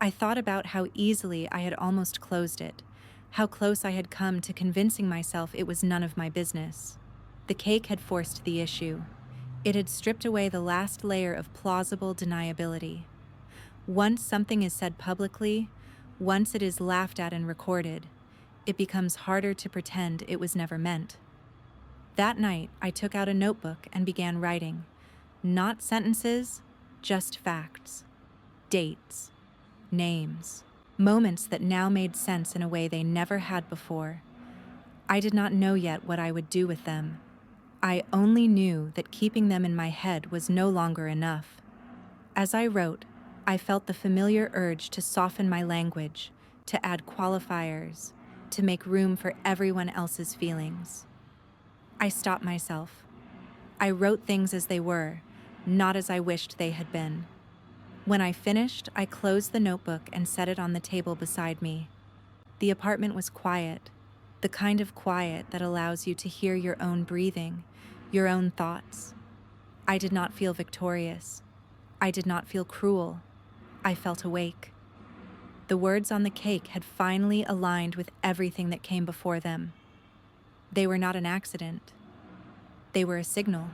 I thought about how easily I had almost closed it, how close I had come to convincing myself it was none of my business. The cake had forced the issue. It had stripped away the last layer of plausible deniability. Once something is said publicly, once it is laughed at and recorded, it becomes harder to pretend it was never meant. That night, I took out a notebook and began writing. Not sentences, just facts. Dates. Names. Moments that now made sense in a way they never had before. I did not know yet what I would do with them. I only knew that keeping them in my head was no longer enough. As I wrote, I felt the familiar urge to soften my language, to add qualifiers, to make room for everyone else's feelings. I stopped myself. I wrote things as they were, not as I wished they had been. When I finished, I closed the notebook and set it on the table beside me. The apartment was quiet, the kind of quiet that allows you to hear your own breathing, your own thoughts. I did not feel victorious. I did not feel cruel. I felt awake. The words on the cake had finally aligned with everything that came before them. They were not an accident. They were a signal.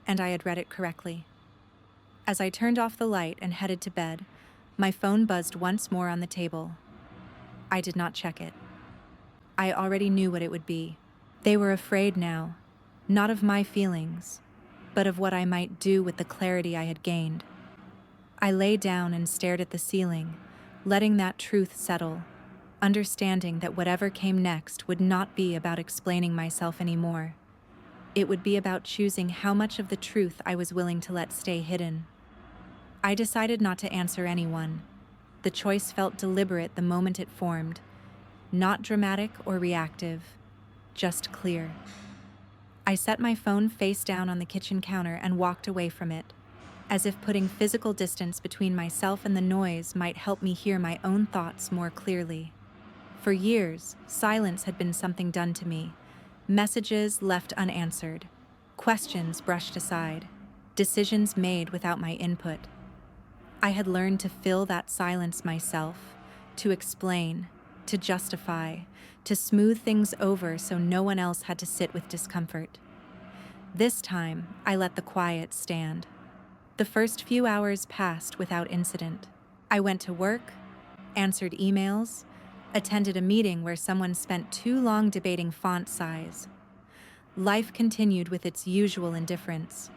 And I had read it correctly. As I turned off the light and headed to bed, my phone buzzed once more on the table. I did not check it. I already knew what it would be. They were afraid now, not of my feelings, but of what I might do with the clarity I had gained. I lay down and stared at the ceiling, letting that truth settle, understanding that whatever came next would not be about explaining myself anymore. It would be about choosing how much of the truth I was willing to let stay hidden. I decided not to answer anyone. The choice felt deliberate the moment it formed, not dramatic or reactive, just clear. I set my phone face down on the kitchen counter and walked away from it, as if putting physical distance between myself and the noise might help me hear my own thoughts more clearly. For years, silence had been something done to me. Messages left unanswered, questions brushed aside, decisions made without my input. I had learned to fill that silence myself, to explain, to justify, to smooth things over so no one else had to sit with discomfort. This time, I let the quiet stand. The first few hours passed without incident. I went to work, answered emails, attended a meeting where someone spent too long debating font size. Life continued with its usual indifference.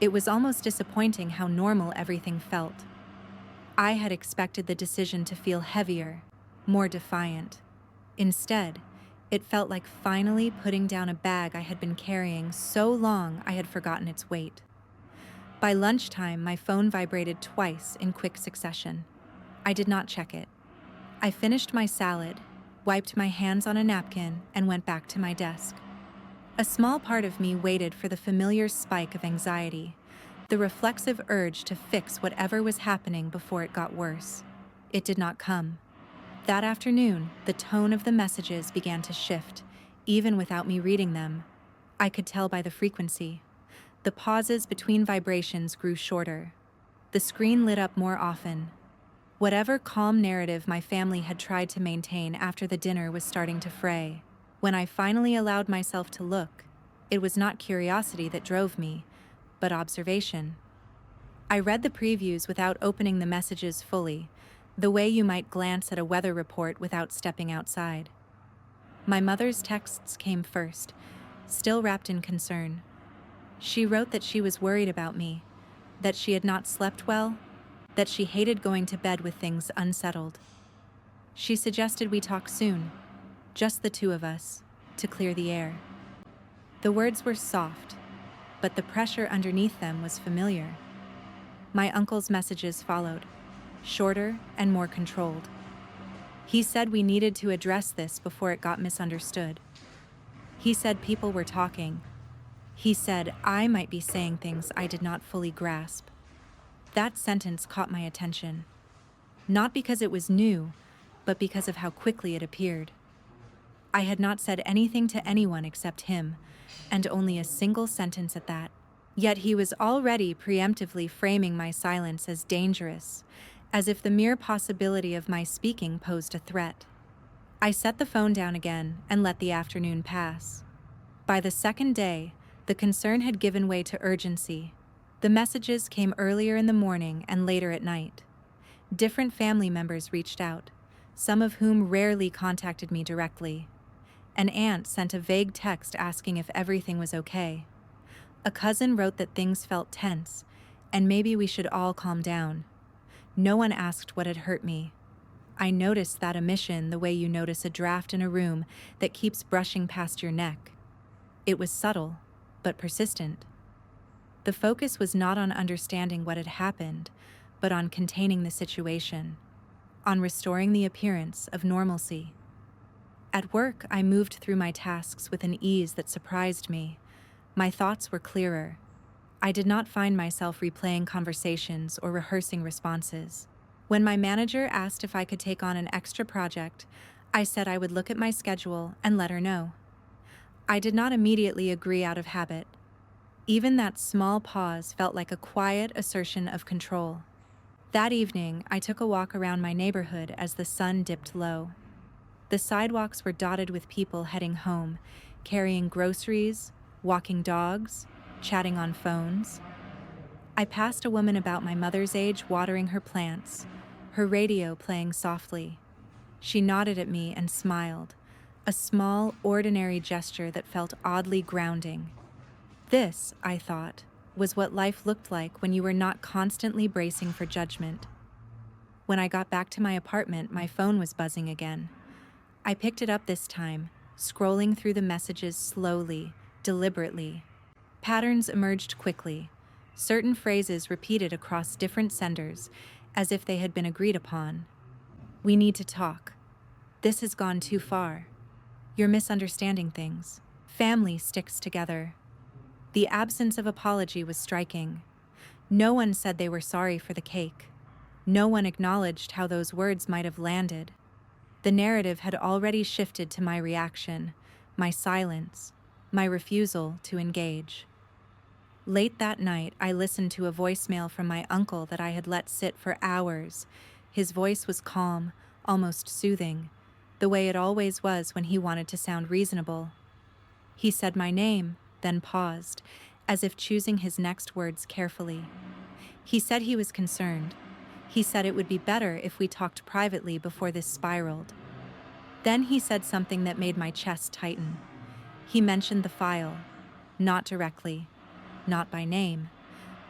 It was almost disappointing how normal everything felt. I had expected the decision to feel heavier, more defiant. Instead, it felt like finally putting down a bag I had been carrying so long I had forgotten its weight. By lunchtime, my phone vibrated twice in quick succession. I did not check it. I finished my salad, wiped my hands on a napkin, and went back to my desk. A small part of me waited for the familiar spike of anxiety, the reflexive urge to fix whatever was happening before it got worse. It did not come. That afternoon, the tone of the messages began to shift, even without me reading them. I could tell by the frequency. The pauses between vibrations grew shorter. The screen lit up more often. Whatever calm narrative my family had tried to maintain after the dinner was starting to fray. When I finally allowed myself to look, it was not curiosity that drove me, but observation. I read the previews without opening the messages fully, the way you might glance at a weather report without stepping outside. My mother's texts came first, still wrapped in concern. She wrote that she was worried about me, that she had not slept well, that she hated going to bed with things unsettled. She suggested we talk soon, just the two of us, to clear the air. The words were soft, but the pressure underneath them was familiar. My uncle's messages followed, shorter and more controlled. He said we needed to address this before it got misunderstood. He said people were talking. He said I might be saying things I did not fully grasp. That sentence caught my attention, not because it was new, but because of how quickly it appeared. I had not said anything to anyone except him, and only a single sentence at that. Yet he was already preemptively framing my silence as dangerous, as if the mere possibility of my speaking posed a threat. I set the phone down again and let the afternoon pass. By the second day, the concern had given way to urgency. The messages came earlier in the morning and later at night. Different family members reached out, some of whom rarely contacted me directly. An aunt sent a vague text asking if everything was okay. A cousin wrote that things felt tense, and maybe we should all calm down. No one asked what had hurt me. I noticed that omission the way you notice a draft in a room that keeps brushing past your neck. It was subtle, but persistent. The focus was not on understanding what had happened, but on containing the situation, on restoring the appearance of normalcy. At work, I moved through my tasks with an ease that surprised me. My thoughts were clearer. I did not find myself replaying conversations or rehearsing responses. When my manager asked if I could take on an extra project, I said I would look at my schedule and let her know. I did not immediately agree out of habit. Even that small pause felt like a quiet assertion of control. That evening, I took a walk around my neighborhood as the sun dipped low. The sidewalks were dotted with people heading home, carrying groceries, walking dogs, chatting on phones. I passed a woman about my mother's age watering her plants, her radio playing softly. She nodded at me and smiled, a small, ordinary gesture that felt oddly grounding. This, I thought, was what life looked like when you were not constantly bracing for judgment. When I got back to my apartment, my phone was buzzing again. I picked it up this time, scrolling through the messages slowly, deliberately. Patterns emerged quickly, certain phrases repeated across different senders, as if they had been agreed upon. We need to talk. This has gone too far. You're misunderstanding things. Family sticks together. The absence of apology was striking. No one said they were sorry for the cake. No one acknowledged how those words might have landed. The narrative had already shifted to my reaction, my silence, my refusal to engage. Late that night, I listened to a voicemail from my uncle that I had let sit for hours. His voice was calm, almost soothing, the way it always was when he wanted to sound reasonable. He said my name, then paused, as if choosing his next words carefully. He said he was concerned. He said it would be better if we talked privately before this spiraled. Then he said something that made my chest tighten. He mentioned the file, not directly, not by name,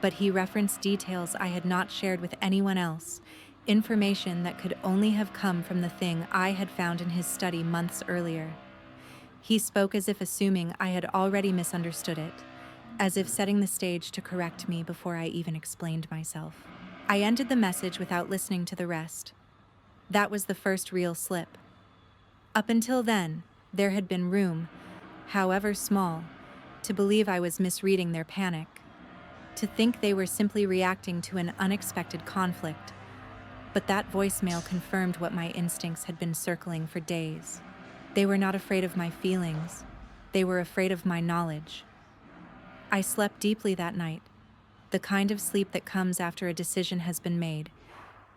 but he referenced details I had not shared with anyone else, information that could only have come from the thing I had found in his study months earlier. He spoke as if assuming I had already misunderstood it, as if setting the stage to correct me before I even explained myself. I ended the message without listening to the rest. That was the first real slip. Up until then, there had been room, however small, to believe I was misreading their panic, to think they were simply reacting to an unexpected conflict. But that voicemail confirmed what my instincts had been circling for days. They were not afraid of my feelings. They were afraid of my knowledge. I slept deeply that night, the kind of sleep that comes after a decision has been made,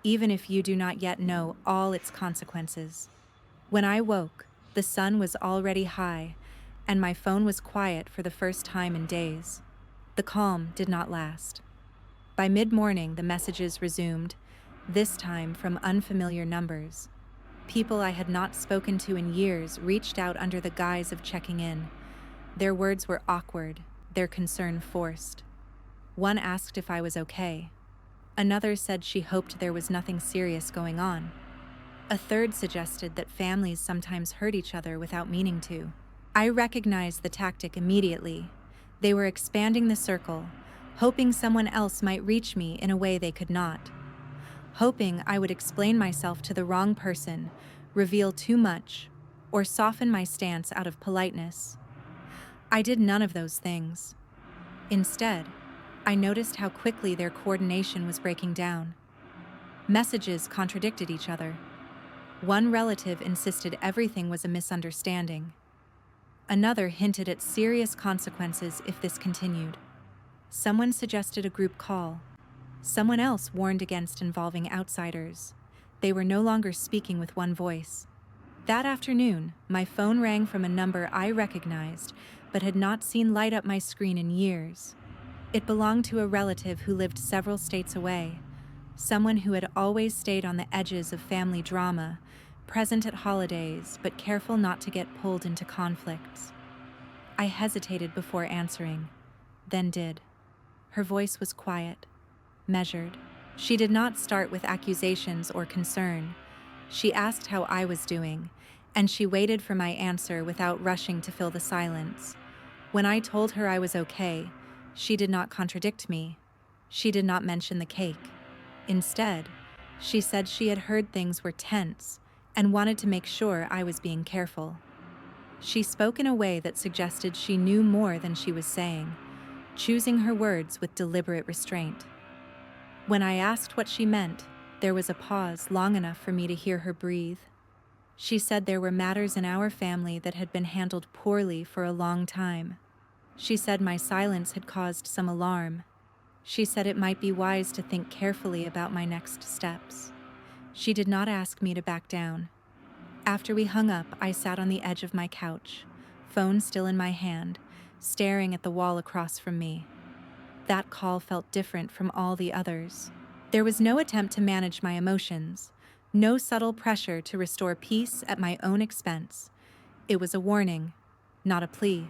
even if you do not yet know all its consequences. When I woke, the sun was already high, and my phone was quiet for the first time in days. The calm did not last. By mid-morning, the messages resumed, this time from unfamiliar numbers. People I had not spoken to in years reached out under the guise of checking in. Their words were awkward, their concern forced. One asked if I was okay. Another said she hoped there was nothing serious going on. A third suggested that families sometimes hurt each other without meaning to. I recognized the tactic immediately. They were expanding the circle, hoping someone else might reach me in a way they could not. Hoping I would explain myself to the wrong person, reveal too much, or soften my stance out of politeness. I did none of those things. Instead, I noticed how quickly their coordination was breaking down. Messages contradicted each other. One relative insisted everything was a misunderstanding. Another hinted at serious consequences if this continued. Someone suggested a group call. Someone else warned against involving outsiders. They were no longer speaking with one voice. That afternoon, my phone rang from a number I recognized, but had not seen light up my screen in years. It belonged to a relative who lived several states away, someone who had always stayed on the edges of family drama, present at holidays but careful not to get pulled into conflicts. I hesitated before answering, then did. Her voice was quiet, measured. She did not start with accusations or concern. She asked how I was doing, and she waited for my answer without rushing to fill the silence. When I told her I was okay, she did not contradict me. She did not mention the cake. Instead, she said she had heard things were tense and wanted to make sure I was being careful. She spoke in a way that suggested she knew more than she was saying, choosing her words with deliberate restraint. When I asked what she meant, there was a pause long enough for me to hear her breathe. She said there were matters in our family that had been handled poorly for a long time. She said my silence had caused some alarm. She said it might be wise to think carefully about my next steps. She did not ask me to back down. After we hung up, I sat on the edge of my couch, phone still in my hand, staring at the wall across from me. That call felt different from all the others. There was no attempt to manage my emotions, no subtle pressure to restore peace at my own expense. It was a warning, not a plea.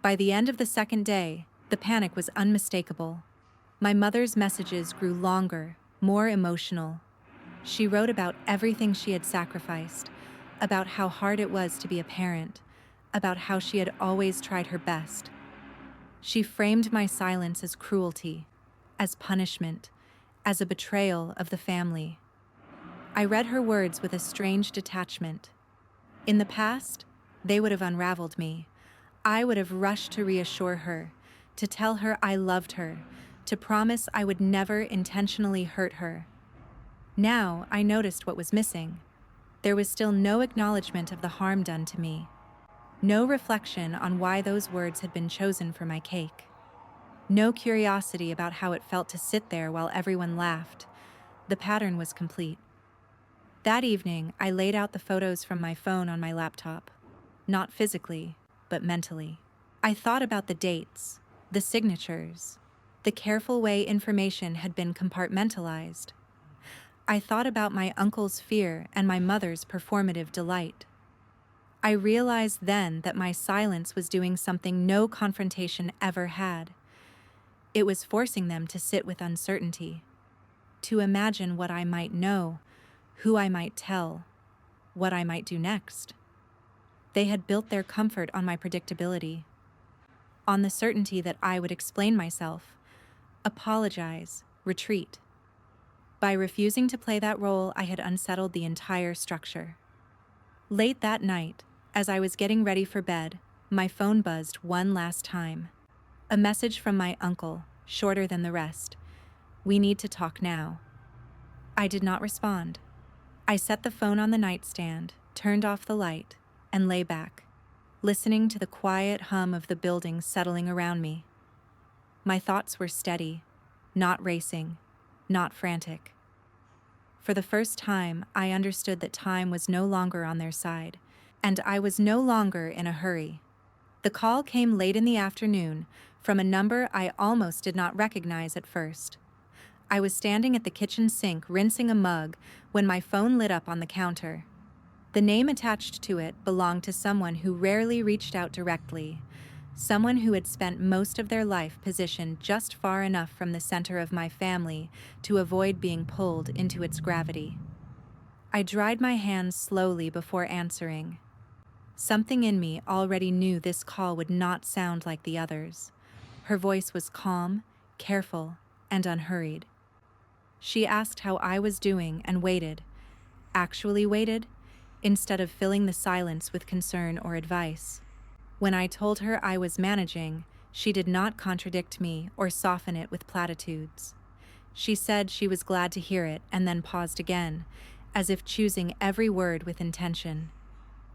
By the end of the second day, the panic was unmistakable. My mother's messages grew longer, more emotional. She wrote about everything she had sacrificed, about how hard it was to be a parent, about how she had always tried her best. She framed my silence as cruelty, as punishment, as a betrayal of the family. I read her words with a strange detachment. In the past, they would have unraveled me. I would have rushed to reassure her, to tell her I loved her, to promise I would never intentionally hurt her. Now I noticed what was missing. There was still no acknowledgement of the harm done to me. No reflection on why those words had been chosen for my cake. No curiosity about how it felt to sit there while everyone laughed. The pattern was complete. That evening, I laid out the photos from my phone on my laptop. Not physically, but mentally. I thought about the dates, the signatures, the careful way information had been compartmentalized. I thought about my uncle's fear and my mother's performative delight. I realized then that my silence was doing something no confrontation ever had. It was forcing them to sit with uncertainty, to imagine what I might know, who I might tell, what I might do next. They had built their comfort on my predictability, on the certainty that I would explain myself, apologize, retreat. By refusing to play that role, I had unsettled the entire structure. Late that night, as I was getting ready for bed, my phone buzzed one last time. A message from my uncle, shorter than the rest. "We need to talk now." I did not respond. I set the phone on the nightstand, turned off the light, and lay back, listening to the quiet hum of the building settling around me. My thoughts were steady, not racing, not frantic. For the first time, I understood that time was no longer on their side, and I was no longer in a hurry. The call came late in the afternoon from a number I almost did not recognize at first. I was standing at the kitchen sink rinsing a mug when my phone lit up on the counter. The name attached to it belonged to someone who rarely reached out directly, someone who had spent most of their life positioned just far enough from the center of my family to avoid being pulled into its gravity. I dried my hands slowly before answering. Something in me already knew this call would not sound like the others. Her voice was calm, careful, and unhurried. She asked how I was doing and waited, actually waited, instead of filling the silence with concern or advice. When I told her I was managing, she did not contradict me or soften it with platitudes. She said she was glad to hear it and then paused again, as if choosing every word with intention.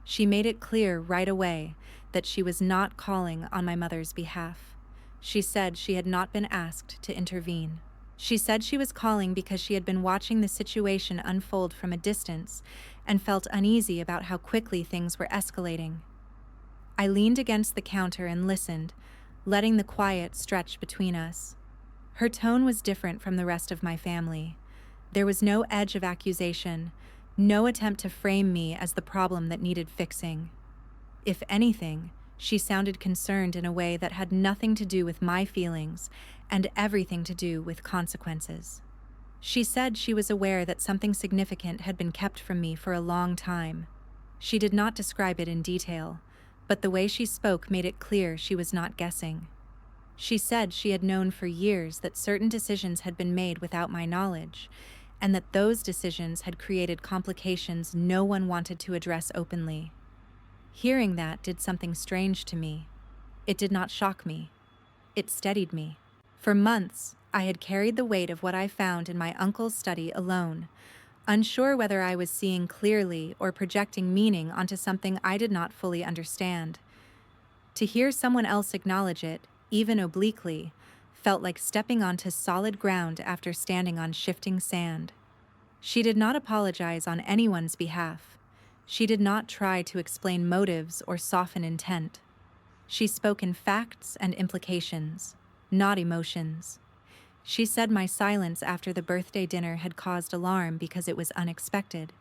She made it clear right away that she was not calling on my mother's behalf. She said she had not been asked to intervene. She said she was calling because she had been watching the situation unfold from a distance and felt uneasy about how quickly things were escalating. I leaned against the counter and listened, letting the quiet stretch between us. Her tone was different from the rest of my family, There was no edge of accusation, no attempt to frame me as the problem that needed fixing. If anything, she sounded concerned in a way that had nothing to do with my feelings and everything to do with consequences. She said she was aware that something significant had been kept from me for a long time. She did not describe it in detail, but the way she spoke made it clear she was not guessing. She said she had known for years that certain decisions had been made without my knowledge, and that those decisions had created complications no one wanted to address openly. Hearing that did something strange to me. It did not shock me. It steadied me. For months, I had carried the weight of what I found in my uncle's study alone, unsure whether I was seeing clearly or projecting meaning onto something I did not fully understand. To hear someone else acknowledge it, even obliquely, felt like stepping onto solid ground after standing on shifting sand. She did not apologize on anyone's behalf. She did not try to explain motives or soften intent. She spoke in facts and implications, not emotions. She said my silence after the birthday dinner had caused alarm because it was unexpected.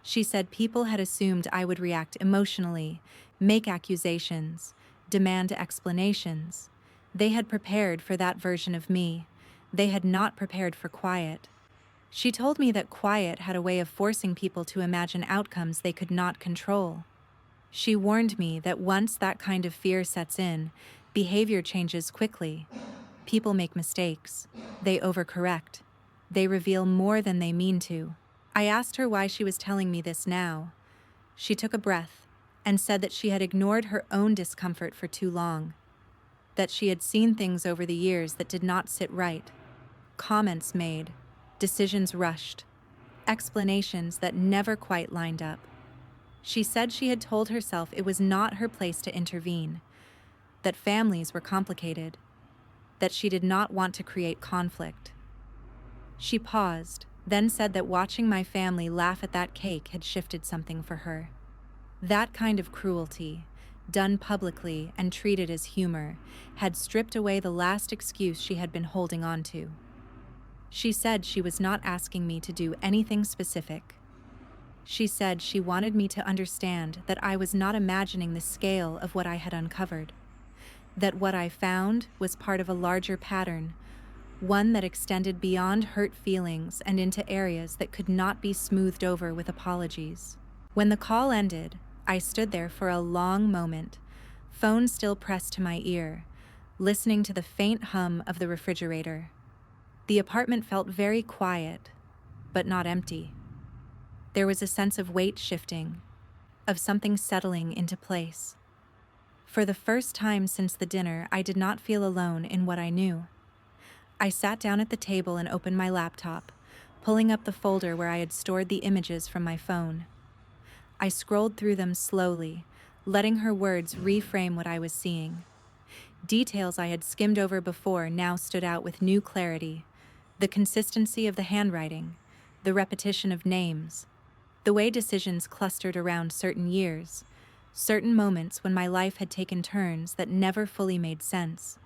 She said people had assumed I would react emotionally, make accusations, demand explanations. They had prepared for that version of me. They had not prepared for quiet. She told me that quiet had a way of forcing people to imagine outcomes they could not control. She warned me that once that kind of fear sets in, behavior changes quickly. People make mistakes. They overcorrect. They reveal more than they mean to. I asked her why she was telling me this now. She took a breath and said that she had ignored her own discomfort for too long, that she had seen things over the years that did not sit right. Comments made, decisions rushed, explanations that never quite lined up. She said she had told herself it was not her place to intervene, that families were complicated, that she did not want to create conflict. She paused, then said that watching my family laugh at that cake had shifted something for her. That kind of cruelty, done publicly and treated as humor, had stripped away the last excuse she had been holding on to. She said she was not asking me to do anything specific. She said she wanted me to understand that I was not imagining the scale of what I had uncovered, that what I found was part of a larger pattern, one that extended beyond hurt feelings and into areas that could not be smoothed over with apologies. When the call ended, I stood there for a long moment, phone still pressed to my ear, listening to the faint hum of the refrigerator. The apartment felt very quiet, but not empty. There was a sense of weight shifting, of something settling into place. For the first time since the dinner, I did not feel alone in what I knew. I sat down at the table and opened my laptop, pulling up the folder where I had stored the images from my phone. I scrolled through them slowly, letting her words reframe what I was seeing. Details I had skimmed over before now stood out with new clarity. The consistency of the handwriting, the repetition of names, the way decisions clustered around certain years, certain moments when my life had taken turns that never fully made sense.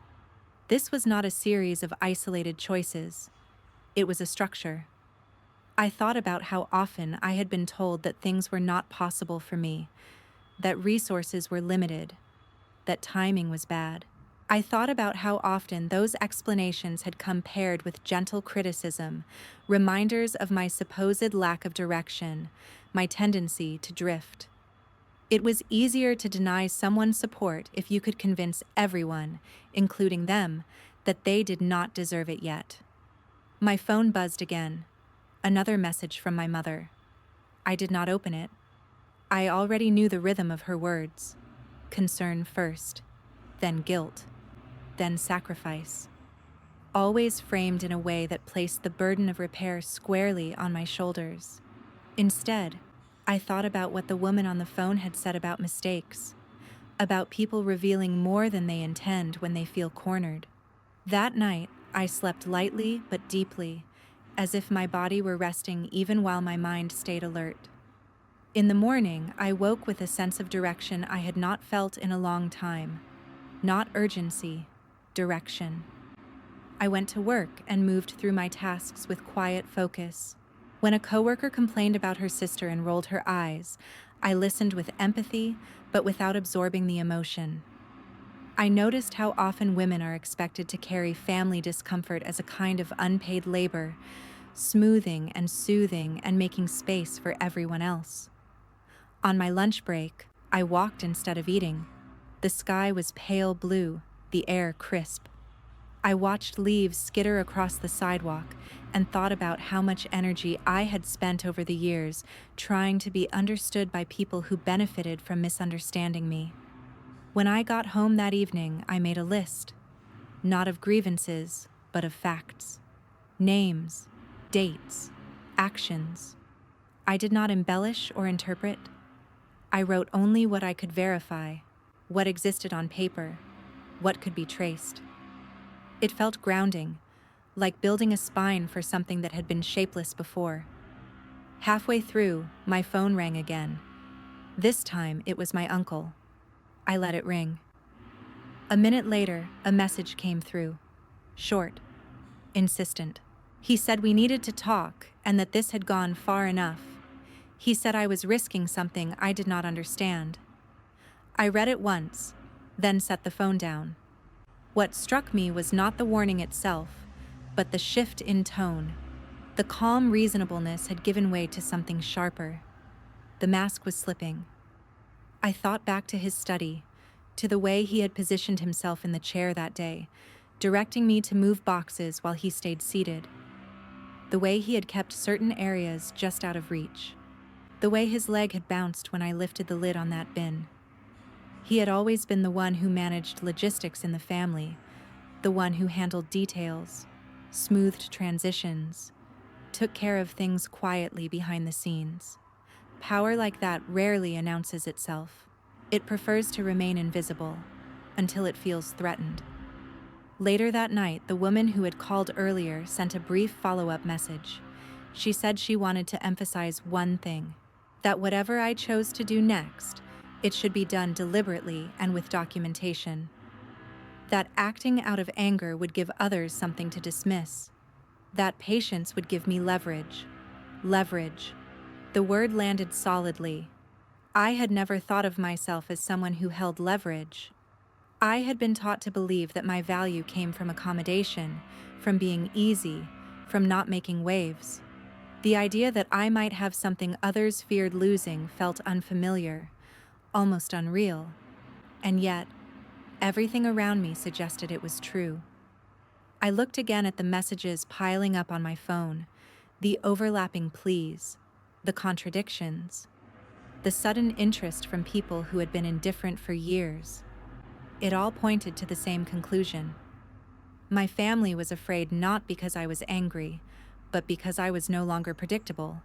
This was not a series of isolated choices. It was a structure. I thought about how often I had been told that things were not possible for me, that resources were limited, that timing was bad. I thought about how often those explanations had come paired with gentle criticism, reminders of my supposed lack of direction, my tendency to drift. It was easier to deny someone support if you could convince everyone, including them, that they did not deserve it yet. My phone buzzed again. Another message from my mother. I did not open it. I already knew the rhythm of her words. Concern first, then guilt, then sacrifice. Always framed in a way that placed the burden of repair squarely on my shoulders. Instead, I thought about what the woman on the phone had said about mistakes, about people revealing more than they intend when they feel cornered. That night, I slept lightly but deeply, as if my body were resting even while my mind stayed alert. In the morning, I woke with a sense of direction I had not felt in a long time. Not urgency, direction. I went to work and moved through my tasks with quiet focus. When a coworker complained about her sister and rolled her eyes, I listened with empathy, but without absorbing the emotion. I noticed how often women are expected to carry family discomfort as a kind of unpaid labor, smoothing and soothing and making space for everyone else. On my lunch break, I walked instead of eating. The sky was pale blue, the air crisp. I watched leaves skitter across the sidewalk and thought about how much energy I had spent over the years trying to be understood by people who benefited from misunderstanding me. When I got home that evening, I made a list, not of grievances, but of facts. Names, dates, actions. I did not embellish or interpret. I wrote only what I could verify, what existed on paper, what could be traced. It felt grounding, like building a spine for something that had been shapeless before. Halfway through, my phone rang again. This time, it was my uncle. I let it ring. A minute later, a message came through. Short, insistent. He said we needed to talk and that this had gone far enough. He said I was risking something I did not understand. I read it once, then set the phone down. What struck me was not the warning itself, but the shift in tone. The calm reasonableness had given way to something sharper. The mask was slipping. I thought back to his study, to the way he had positioned himself in the chair that day, directing me to move boxes while he stayed seated. The way he had kept certain areas just out of reach. The way his leg had bounced when I lifted the lid on that bin. He had always been the one who managed logistics in the family, the one who handled details, smoothed transitions, took care of things quietly behind the scenes. Power like that rarely announces itself. It prefers to remain invisible until it feels threatened. Later that night, the woman who had called earlier sent a brief follow-up message. She said she wanted to emphasize one thing, that whatever I chose to do next, it should be done deliberately and with documentation. That acting out of anger would give others something to dismiss. That patience would give me leverage. Leverage. The word landed solidly. I had never thought of myself as someone who held leverage. I had been taught to believe that my value came from accommodation, from being easy, from not making waves. The idea that I might have something others feared losing felt unfamiliar, almost unreal. And yet, everything around me suggested it was true. I looked again at the messages piling up on my phone, the overlapping pleas, the contradictions, the sudden interest from people who had been indifferent for years. It all pointed to the same conclusion. My family was afraid not because I was angry, but because I was no longer predictable.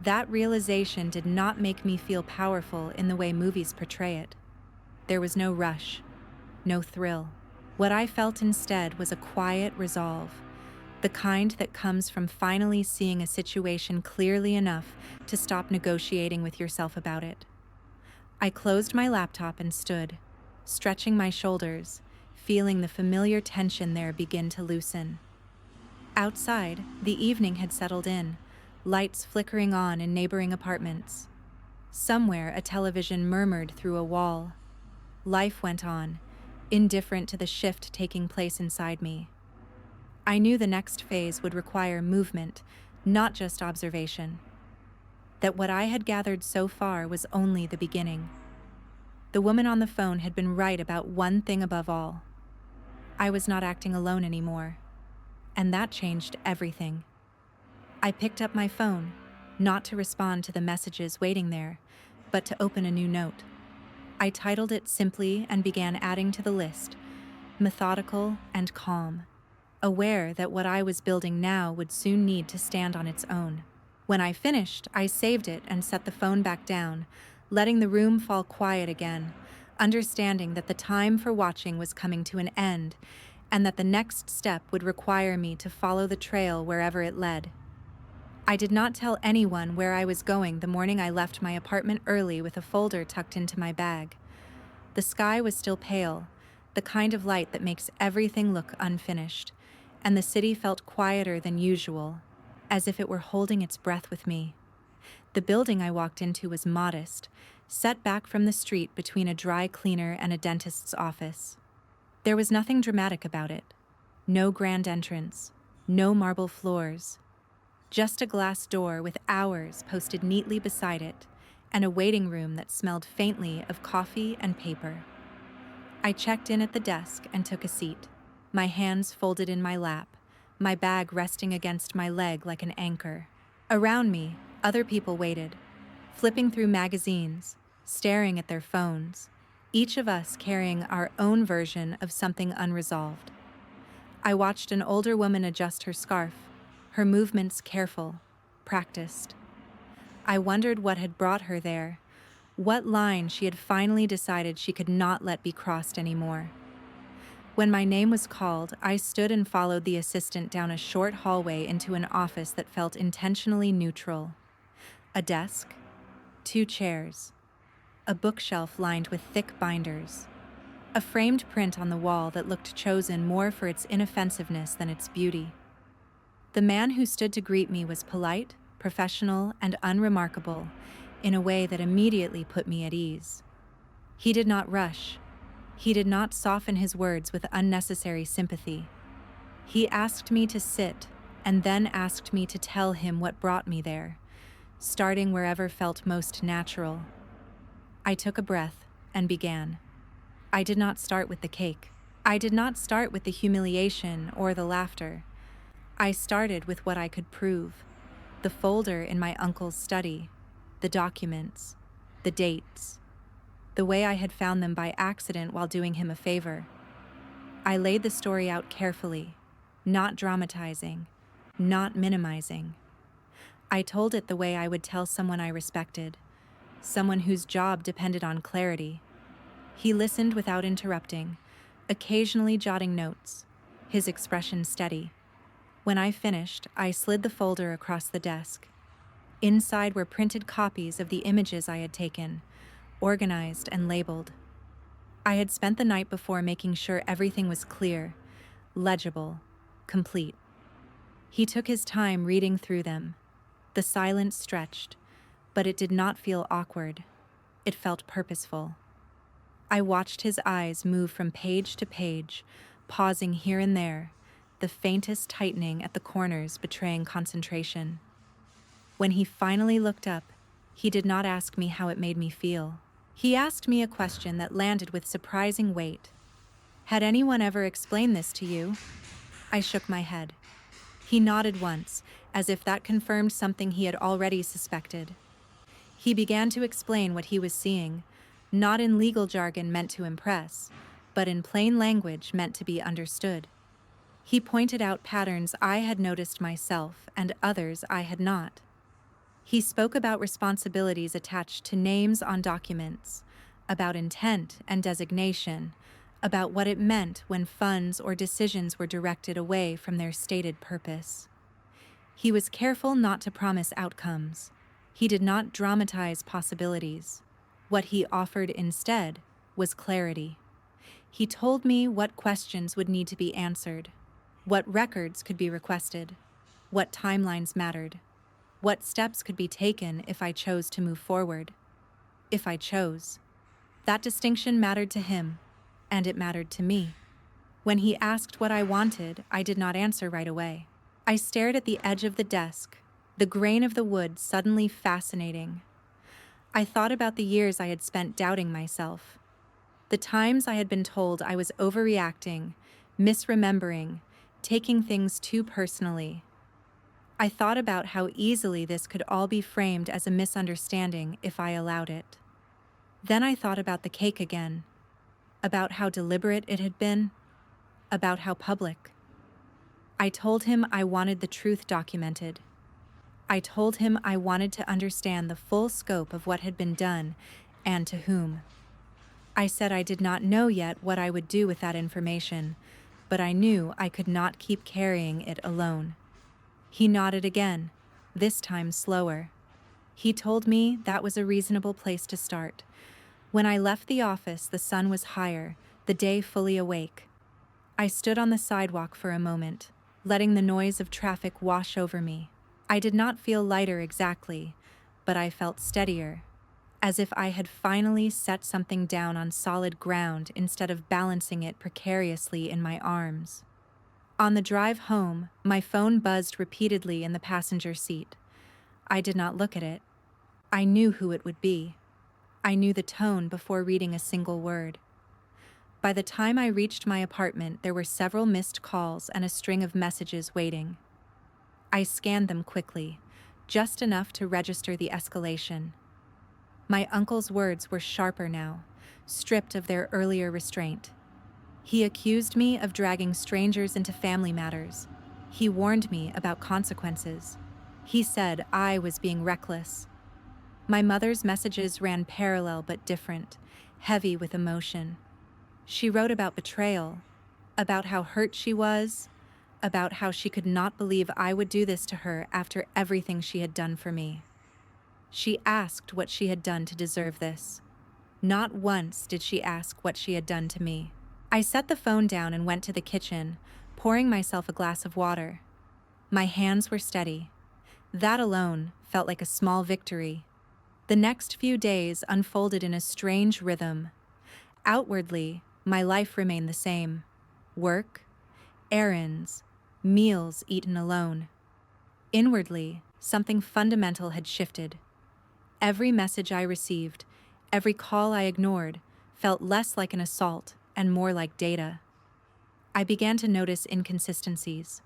That realization did not make me feel powerful in the way movies portray it. There was no rush, no thrill. What I felt instead was a quiet resolve, the kind that comes from finally seeing a situation clearly enough to stop negotiating with yourself about it. I closed my laptop and stood, stretching my shoulders, feeling the familiar tension there begin to loosen. Outside, the evening had settled in, lights flickering on in neighboring apartments. Somewhere, a television murmured through a wall. Life went on, indifferent to the shift taking place inside me. I knew the next phase would require movement, not just observation. That what I had gathered so far was only the beginning. The woman on the phone had been right about one thing above all. I was not acting alone anymore, and that changed everything. I picked up my phone, not to respond to the messages waiting there, but to open a new note. I titled it simply and began adding to the list, methodical and calm, aware that what I was building now would soon need to stand on its own. When I finished, I saved it and set the phone back down, letting the room fall quiet again, understanding that the time for watching was coming to an end, and that the next step would require me to follow the trail wherever it led. I did not tell anyone where I was going the morning I left my apartment early with a folder tucked into my bag. The sky was still pale, the kind of light that makes everything look unfinished, and the city felt quieter than usual, as if it were holding its breath with me. The building I walked into was modest, set back from the street between a dry cleaner and a dentist's office. There was nothing dramatic about it. No grand entrance, no marble floors, just a glass door with hours posted neatly beside it, and a waiting room that smelled faintly of coffee and paper. I checked in at the desk and took a seat, my hands folded in my lap, my bag resting against my leg like an anchor. Around me, other people waited, flipping through magazines, staring at their phones, each of us carrying our own version of something unresolved. I watched an older woman adjust her scarf, her movements careful, practiced. I wondered what had brought her there, what line she had finally decided she could not let be crossed anymore. When my name was called, I stood and followed the assistant down a short hallway into an office that felt intentionally neutral. A desk, 2 chairs, a bookshelf lined with thick binders, a framed print on the wall that looked chosen more for its inoffensiveness than its beauty. The man who stood to greet me was polite, professional, and unremarkable in a way that immediately put me at ease. He did not rush. He did not soften his words with unnecessary sympathy. He asked me to sit and then asked me to tell him what brought me there, starting wherever felt most natural. I took a breath and began. I did not start with the cake. I did not start with the humiliation or the laughter. I started with what I could prove: the folder in my uncle's study, the documents, the dates, the way I had found them by accident while doing him a favor. I laid the story out carefully, not dramatizing, not minimizing. I told it the way I would tell someone I respected, someone whose job depended on clarity. He listened without interrupting, occasionally jotting notes, his expression steady. When I finished, I slid the folder across the desk. Inside were printed copies of the images I had taken, organized and labeled. I had spent the night before making sure everything was clear, legible, complete. He took his time reading through them. The silence stretched, but it did not feel awkward. It felt purposeful. I watched his eyes move from page to page, pausing here and there, the faintest tightening at the corners betraying concentration. When he finally looked up, he did not ask me how it made me feel. He asked me a question that landed with surprising weight. "Had anyone ever explained this to you?" I shook my head. He nodded once, as if that confirmed something he had already suspected. He began to explain what he was seeing, not in legal jargon meant to impress, but in plain language meant to be understood. He pointed out patterns I had noticed myself and others I had not. He spoke about responsibilities attached to names on documents, about intent and designation, about what it meant when funds or decisions were directed away from their stated purpose. He was careful not to promise outcomes. He did not dramatize possibilities. What he offered instead was clarity. He told me what questions would need to be answered, what records could be requested, what timelines mattered, what steps could be taken if I chose to move forward. If I chose. That distinction mattered to him, and it mattered to me. When he asked what I wanted, I did not answer right away. I stared at the edge of the desk, the grain of the wood suddenly fascinating. I thought about the years I had spent doubting myself, the times I had been told I was overreacting, misremembering, taking things too personally. I thought about how easily this could all be framed as a misunderstanding if I allowed it. Then I thought about the cake again, about how deliberate it had been, about how public. I told him I wanted the truth documented. I told him I wanted to understand the full scope of what had been done and to whom. I said I did not know yet what I would do with that information, but I knew I could not keep carrying it alone. He nodded again, this time slower. He told me that was a reasonable place to start. When I left the office, the sun was higher, the day fully awake. I stood on the sidewalk for a moment, letting the noise of traffic wash over me. I did not feel lighter exactly, but I felt steadier, as if I had finally set something down on solid ground instead of balancing it precariously in my arms. On the drive home, my phone buzzed repeatedly in the passenger seat. I did not look at it. I knew who it would be. I knew the tone before reading a single word. By the time I reached my apartment, there were several missed calls and a string of messages waiting. I scanned them quickly, just enough to register the escalation. My uncle's words were sharper now, stripped of their earlier restraint. He accused me of dragging strangers into family matters. He warned me about consequences. He said I was being reckless. My mother's messages ran parallel but different, heavy with emotion. She wrote about betrayal, about how hurt she was, about how she could not believe I would do this to her after everything she had done for me. She asked what she had done to deserve this. Not once did she ask what she had done to me. I set the phone down and went to the kitchen, pouring myself a glass of water. My hands were steady. That alone felt like a small victory. The next few days unfolded in a strange rhythm. Outwardly, my life remained the same. Work, errands, meals eaten alone. Inwardly, something fundamental had shifted. Every message I received, every call I ignored, felt less like an assault and more like data. I began to notice inconsistencies,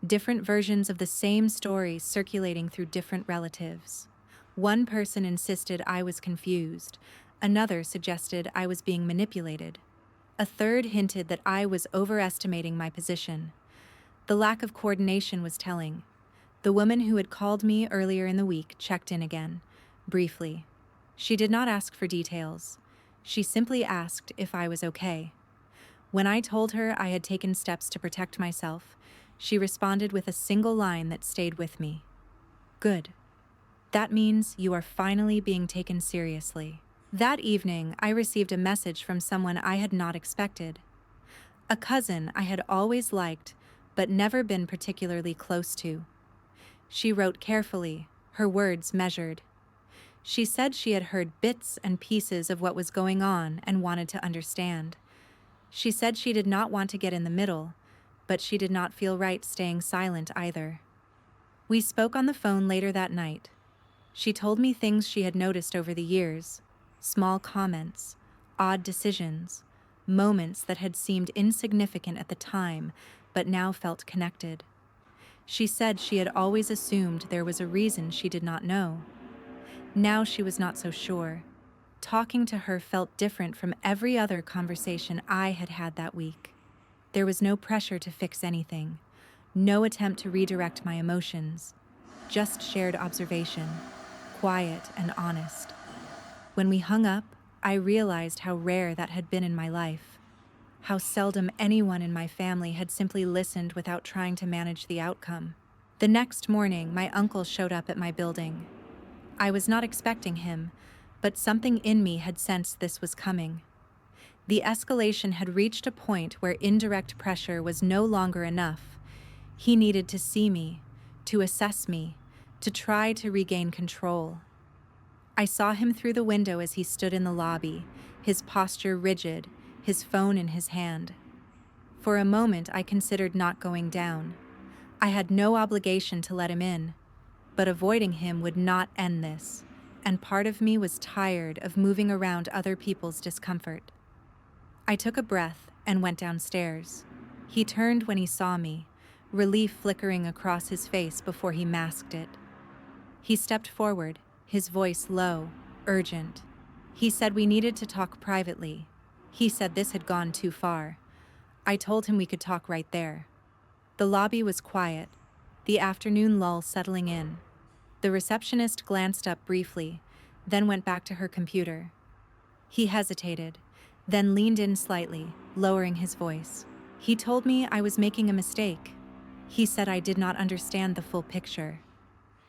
different versions of the same story circulating through different relatives. One person insisted I was confused, another suggested I was being manipulated. A third hinted that I was overestimating my position. The lack of coordination was telling. The woman who had called me earlier in the week checked in again, briefly. She did not ask for details. She simply asked if I was okay. When I told her I had taken steps to protect myself, she responded with a single line that stayed with me. Good. That means you are finally being taken seriously. That evening, I received a message from someone I had not expected. A cousin I had always liked, but never been particularly close to. She wrote carefully, her words measured. She said she had heard bits and pieces of what was going on and wanted to understand. She said she did not want to get in the middle, but she did not feel right staying silent either. We spoke on the phone later that night. She told me things she had noticed over the years, small comments, odd decisions, moments that had seemed insignificant at the time, but now felt connected. She said she had always assumed there was a reason she did not know. Now she was not so sure. Talking to her felt different from every other conversation I had had that week. There was no pressure to fix anything, no attempt to redirect my emotions, just shared observation, quiet and honest. When we hung up, I realized how rare that had been in my life, how seldom anyone in my family had simply listened without trying to manage the outcome. The next morning, my uncle showed up at my building. I was not expecting him, but something in me had sensed this was coming. The escalation had reached a point where indirect pressure was no longer enough. He needed to see me, to assess me, to try to regain control. I saw him through the window as he stood in the lobby, his posture rigid, his phone in his hand. For a moment, I considered not going down. I had no obligation to let him in, but avoiding him would not end this, and part of me was tired of moving around other people's discomfort. I took a breath and went downstairs. He turned when he saw me, relief flickering across his face before he masked it. He stepped forward, his voice low, urgent. He said we needed to talk privately. He said this had gone too far. I told him we could talk right there. The lobby was quiet, the afternoon lull settling in. The receptionist glanced up briefly, then went back to her computer. He hesitated, then leaned in slightly, lowering his voice. He told me I was making a mistake. He said I did not understand the full picture.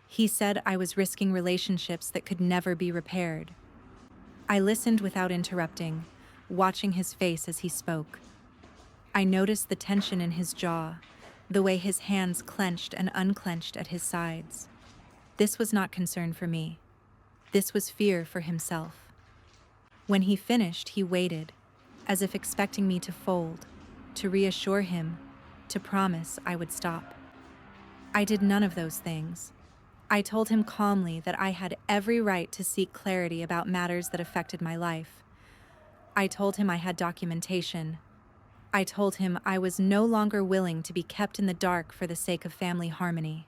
He said I was risking relationships that could never be repaired. I listened without interrupting, watching his face as he spoke. I noticed the tension in his jaw, the way his hands clenched and unclenched at his sides. This was not concern for me. This was fear for himself. When he finished, he waited, as if expecting me to fold, to reassure him, to promise I would stop. I did none of those things. I told him calmly that I had every right to seek clarity about matters that affected my life. I told him I had documentation. I told him I was no longer willing to be kept in the dark for the sake of family harmony.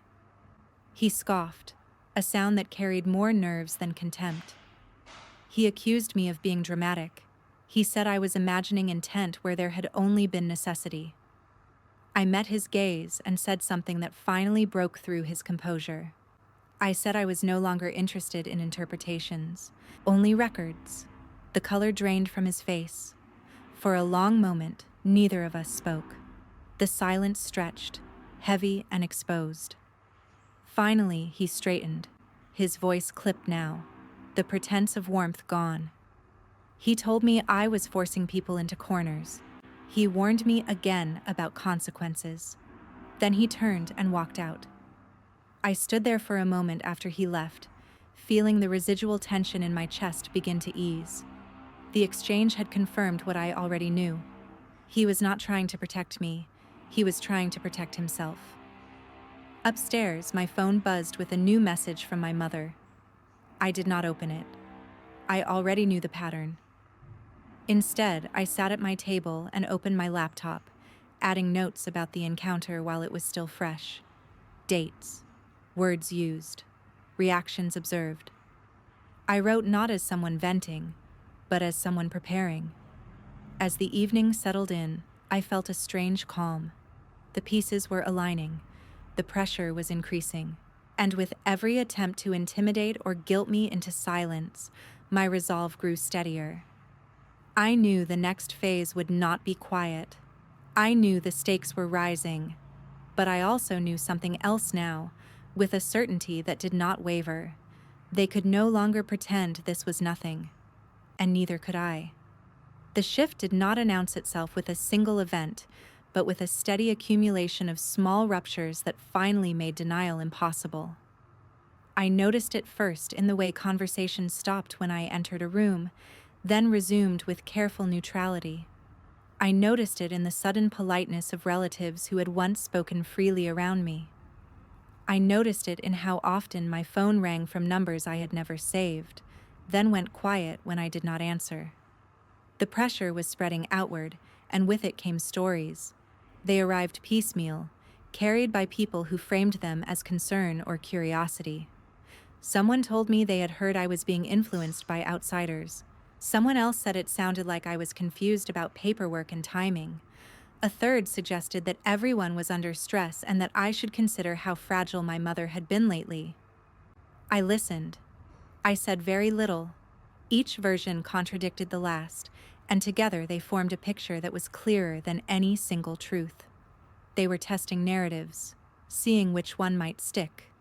He scoffed, a sound that carried more nerves than contempt. He accused me of being dramatic. He said I was imagining intent where there had only been necessity. I met his gaze and said something that finally broke through his composure. I said I was no longer interested in interpretations, only records. The color drained from his face. For a long moment, neither of us spoke. The silence stretched, heavy and exposed. Finally, he straightened, his voice clipped now, the pretense of warmth gone. He told me I was forcing people into corners. He warned me again about consequences. Then he turned and walked out. I stood there for a moment after he left, feeling the residual tension in my chest begin to ease. The exchange had confirmed what I already knew. He was not trying to protect me. He was trying to protect himself. Upstairs, my phone buzzed with a new message from my mother. I did not open it. I already knew the pattern. Instead, I sat at my table and opened my laptop, adding notes about the encounter while it was still fresh. Dates, words used, reactions observed. I wrote not as someone venting, but as someone preparing. As the evening settled in, I felt a strange calm. The pieces were aligning. The pressure was increasing. And with every attempt to intimidate or guilt me into silence, my resolve grew steadier. I knew the next phase would not be quiet. I knew the stakes were rising. But I also knew something else now, with a certainty that did not waver. They could no longer pretend this was nothing. And neither could I. The shift did not announce itself with a single event, but with a steady accumulation of small ruptures that finally made denial impossible. I noticed it first in the way conversation stopped when I entered a room, then resumed with careful neutrality. I noticed it in the sudden politeness of relatives who had once spoken freely around me. I noticed it in how often my phone rang from numbers I had never saved, then went quiet when I did not answer. The pressure was spreading outward, and with it came stories. They arrived piecemeal, carried by people who framed them as concern or curiosity. Someone told me they had heard I was being influenced by outsiders. Someone else said it sounded like I was confused about paperwork and timing. A third suggested that everyone was under stress and that I should consider how fragile my mother had been lately. I listened. I said very little. Each version contradicted the last, and together they formed a picture that was clearer than any single truth. They were testing narratives, seeing which one might stick,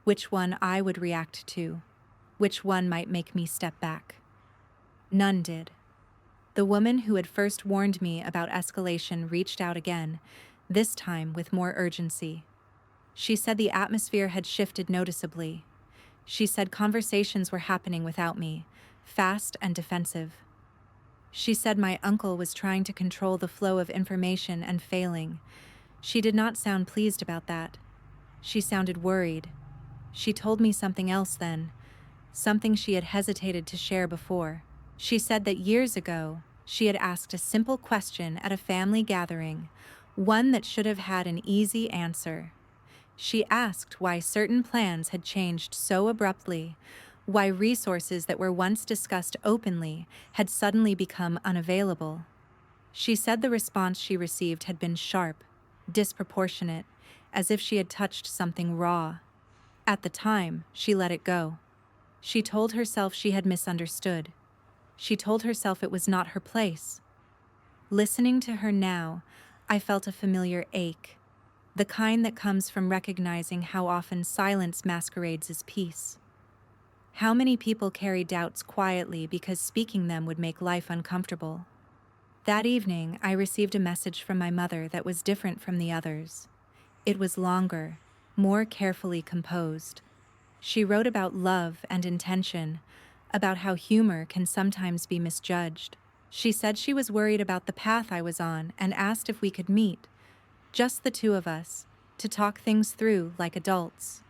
which one I would react to, which one might make me step back. None did. The woman who had first warned me about escalation reached out again, this time with more urgency. She said the atmosphere had shifted noticeably. She said conversations were happening without me, fast and defensive. She said my uncle was trying to control the flow of information and failing. She did not sound pleased about that. She sounded worried. She told me something else then, something she had hesitated to share before. She said that years ago, she had asked a simple question at a family gathering, one that should have had an easy answer. She asked why certain plans had changed so abruptly, why resources that were once discussed openly had suddenly become unavailable. She said the response she received had been sharp, disproportionate, as if she had touched something raw. At the time, she let it go. She told herself she had misunderstood. She told herself it was not her place. Listening to her now, I felt a familiar ache, the kind that comes from recognizing how often silence masquerades as peace. How many people carry doubts quietly because speaking them would make life uncomfortable? That evening, I received a message from my mother that was different from the others. It was longer, more carefully composed. She wrote about love and intention, about how humor can sometimes be misjudged. She said she was worried about the path I was on and asked if we could meet, just the two of us, to talk things through like adults.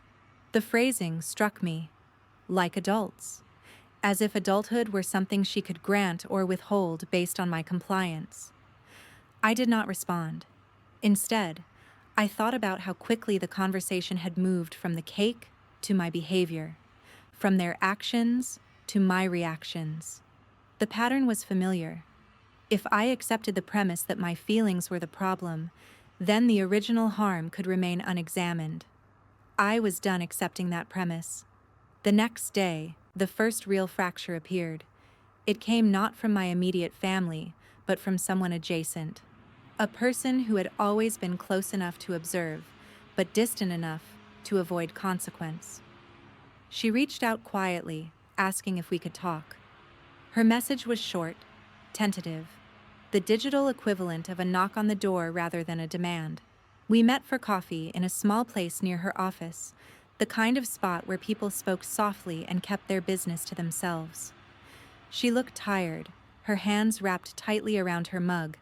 The phrasing struck me, like adults, as if adulthood were something she could grant or withhold based on my compliance. I did not respond. Instead, I thought about how quickly the conversation had moved from the cake to my behavior, from their actions to my reactions. The pattern was familiar. If I accepted the premise that my feelings were the problem, then the original harm could remain unexamined. I was done accepting that premise. The next day, the first real fracture appeared. It came not from my immediate family, but from someone adjacent. A person who had always been close enough to observe, but distant enough to avoid consequence. She reached out quietly, asking if we could talk. Her message was short, tentative, the digital equivalent of a knock on the door rather than a demand. We met for coffee in a small place near her office, the kind of spot where people spoke softly and kept their business to themselves. She looked tired, her hands wrapped tightly around her mug,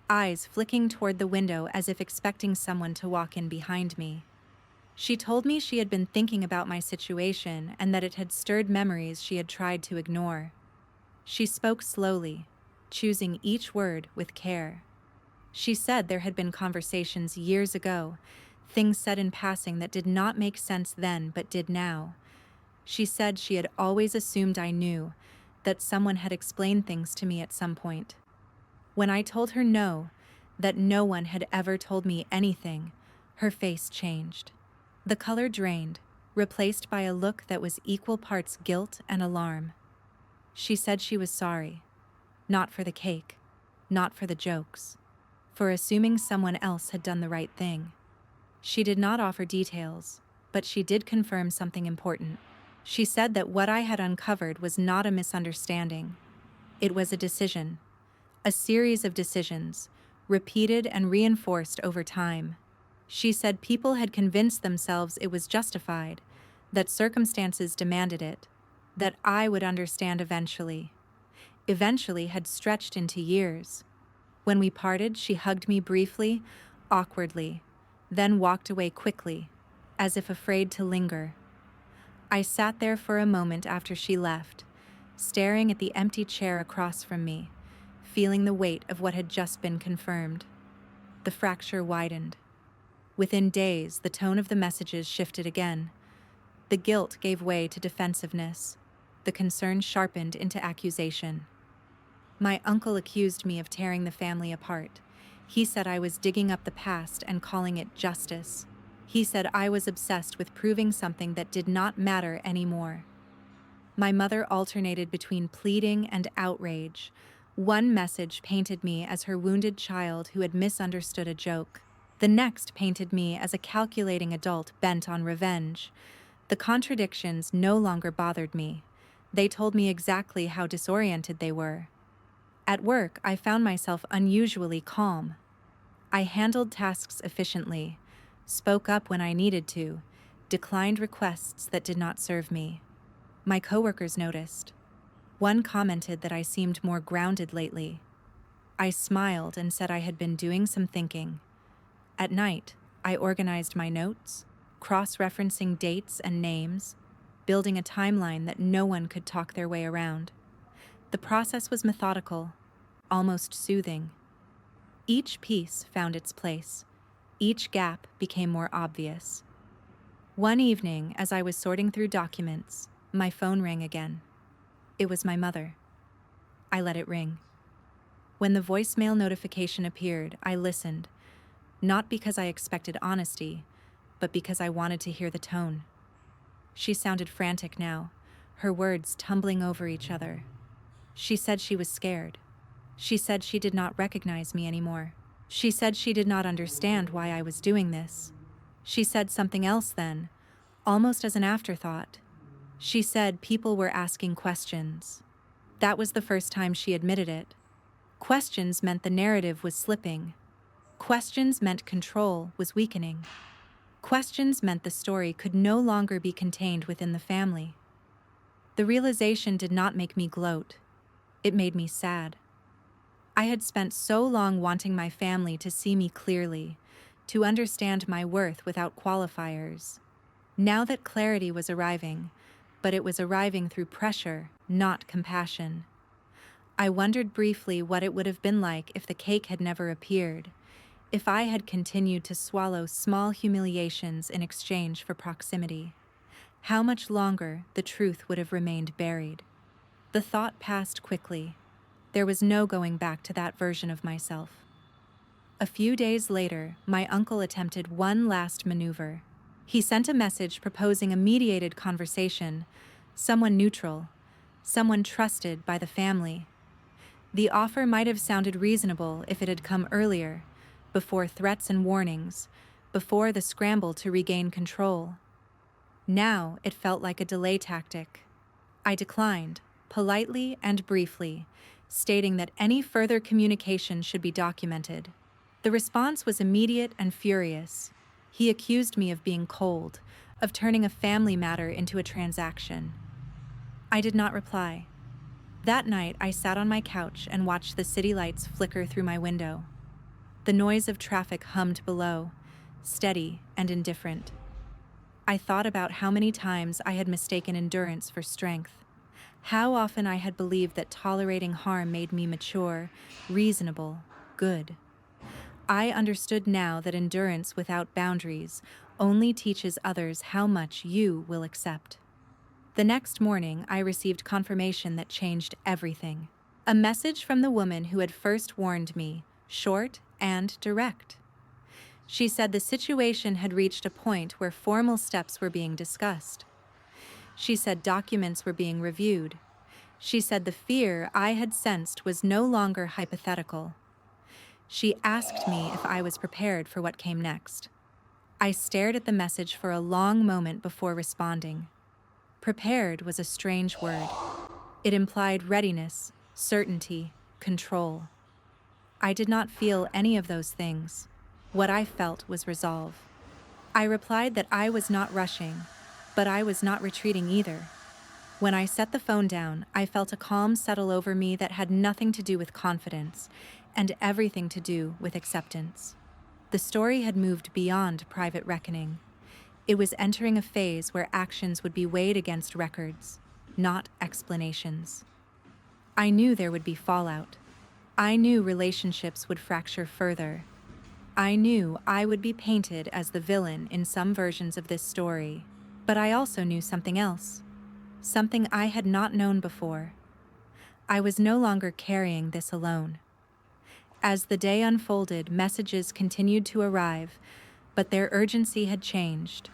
eyes flicking toward the window as if expecting someone to walk in behind me. She told me she had been thinking about my situation and that it had stirred memories she had tried to ignore. She spoke slowly, choosing each word with care. She said there had been conversations years ago, things said in passing that did not make sense then but did now. She said she had always assumed I knew, that someone had explained things to me at some point. When I told her no, that no one had ever told me anything, her face changed. The color drained, replaced by a look that was equal parts guilt and alarm. She said she was sorry, not for the cake, not for the jokes, for assuming someone else had done the right thing. She did not offer details, but she did confirm something important. She said that what I had uncovered was not a misunderstanding. It was a decision, a series of decisions, repeated and reinforced over time. She said people had convinced themselves it was justified, that circumstances demanded it, that I would understand eventually. Eventually had stretched into years. When we parted, she hugged me briefly, awkwardly, then walked away quickly, as if afraid to linger. I sat there for a moment after she left, staring at the empty chair across from me, feeling the weight of what had just been confirmed. The fracture widened. Within days, the tone of the messages shifted again. The guilt gave way to defensiveness. The concern sharpened into accusation. My uncle accused me of tearing the family apart. He said I was digging up the past and calling it justice. He said I was obsessed with proving something that did not matter anymore. My mother alternated between pleading and outrage. One message painted me as her wounded child who had misunderstood a joke. The next painted me as a calculating adult bent on revenge. The contradictions no longer bothered me. They told me exactly how disoriented they were. At work, I found myself unusually calm. I handled tasks efficiently, spoke up when I needed to, declined requests that did not serve me. My coworkers noticed. One commented that I seemed more grounded lately. I smiled and said I had been doing some thinking. At night, I organized my notes, cross-referencing dates and names, building a timeline that no one could talk their way around. The process was methodical, almost soothing. Each piece found its place. Each gap became more obvious. One evening, as I was sorting through documents, my phone rang again. It was my mother. I let it ring. When the voicemail notification appeared, I listened, not because I expected honesty, but because I wanted to hear the tone. She sounded frantic now, her words tumbling over each other. She said she was scared. She said she did not recognize me anymore. She said she did not understand why I was doing this. She said something else then, almost as an afterthought. She said people were asking questions. That was the first time she admitted it. Questions meant the narrative was slipping. Questions meant control was weakening. Questions meant the story could no longer be contained within the family. The realization did not make me gloat. It made me sad. I had spent so long wanting my family to see me clearly, to understand my worth without qualifiers. Now that clarity was arriving, but it was arriving through pressure, not compassion. I wondered briefly what it would have been like if the cake had never appeared, if I had continued to swallow small humiliations in exchange for proximity. How much longer the truth would have remained buried. The thought passed quickly. There was no going back to that version of myself. A few days later, my uncle attempted one last maneuver. He sent a message proposing a mediated conversation, someone neutral, someone trusted by the family. The offer might have sounded reasonable if it had come earlier, before threats and warnings, before the scramble to regain control. Now it felt like a delay tactic. I declined, politely and briefly, stating that any further communication should be documented. The response was immediate and furious. He accused me of being cold, of turning a family matter into a transaction. I did not reply. That night, I sat on my couch and watched the city lights flicker through my window. The noise of traffic hummed below, steady and indifferent. I thought about how many times I had mistaken endurance for strength, how often I had believed that tolerating harm made me mature, reasonable, good. I understood now that endurance without boundaries only teaches others how much you will accept. The next morning, I received confirmation that changed everything. A message from the woman who had first warned me, short and direct. She said the situation had reached a point where formal steps were being discussed. She said documents were being reviewed. She said the fear I had sensed was no longer hypothetical. She asked me if I was prepared for what came next. I stared at the message for a long moment before responding. Prepared was a strange word. It implied readiness, certainty, control. I did not feel any of those things. What I felt was resolve. I replied that I was not rushing, but I was not retreating either. When I set the phone down, I felt a calm settle over me that had nothing to do with confidence and everything to do with acceptance. The story had moved beyond private reckoning. It was entering a phase where actions would be weighed against records, not explanations. I knew there would be fallout. I knew relationships would fracture further. I knew I would be painted as the villain in some versions of this story. But I also knew something else. Something I had not known before. I was no longer carrying this alone. As the day unfolded, messages continued to arrive, but their urgency had changed.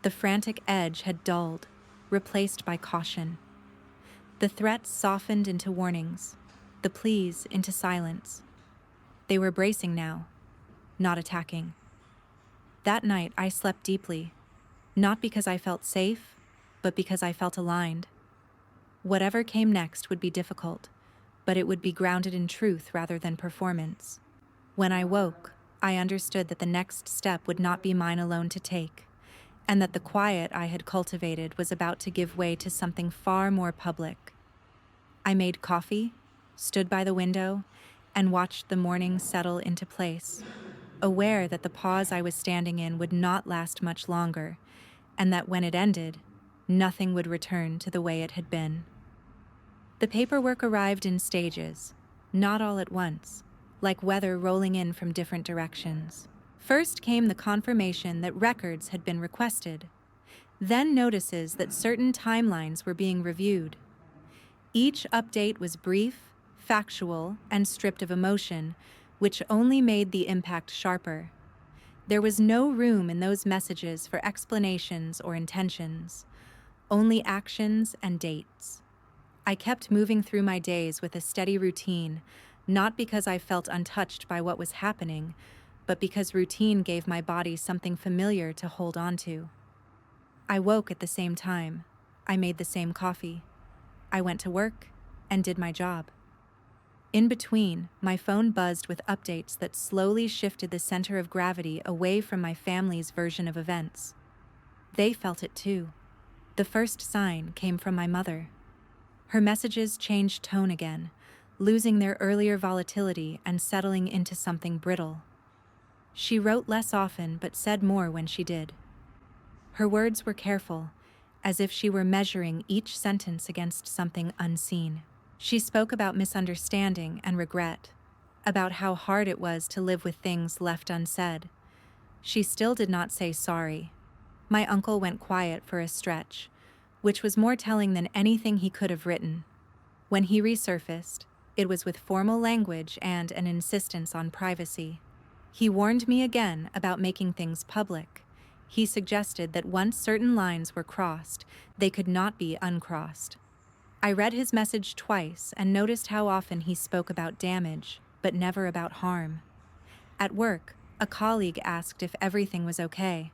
The frantic edge had dulled, replaced by caution. The threats softened into warnings, the pleas into silence. They were bracing now, not attacking. That night I slept deeply, not because I felt safe, but because I felt aligned. Whatever came next would be difficult, but it would be grounded in truth rather than performance. When I woke, I understood that the next step would not be mine alone to take, and that the quiet I had cultivated was about to give way to something far more public. I made coffee, stood by the window, and watched the morning settle into place, aware that the pause I was standing in would not last much longer, and that when it ended, nothing would return to the way it had been. The paperwork arrived in stages, not all at once, like weather rolling in from different directions. First came the confirmation that records had been requested, then notices that certain timelines were being reviewed. Each update was brief, factual, and stripped of emotion, which only made the impact sharper. There was no room in those messages for explanations or intentions, only actions and dates. I kept moving through my days with a steady routine, not because I felt untouched by what was happening, but because routine gave my body something familiar to hold on to. I woke at the same time. I made the same coffee. I went to work and did my job. In between, my phone buzzed with updates that slowly shifted the center of gravity away from my family's version of events. They felt it too. The first sign came from my mother. Her messages changed tone again, losing their earlier volatility and settling into something brittle. She wrote less often but said more when she did. Her words were careful, as if she were measuring each sentence against something unseen. She spoke about misunderstanding and regret, about how hard it was to live with things left unsaid. She still did not say sorry. My uncle went quiet for a stretch, which was more telling than anything he could have written. When he resurfaced, it was with formal language and an insistence on privacy. He warned me again about making things public. He suggested that once certain lines were crossed, they could not be uncrossed. I read his message twice and noticed how often he spoke about damage, but never about harm. At work, a colleague asked if everything was okay.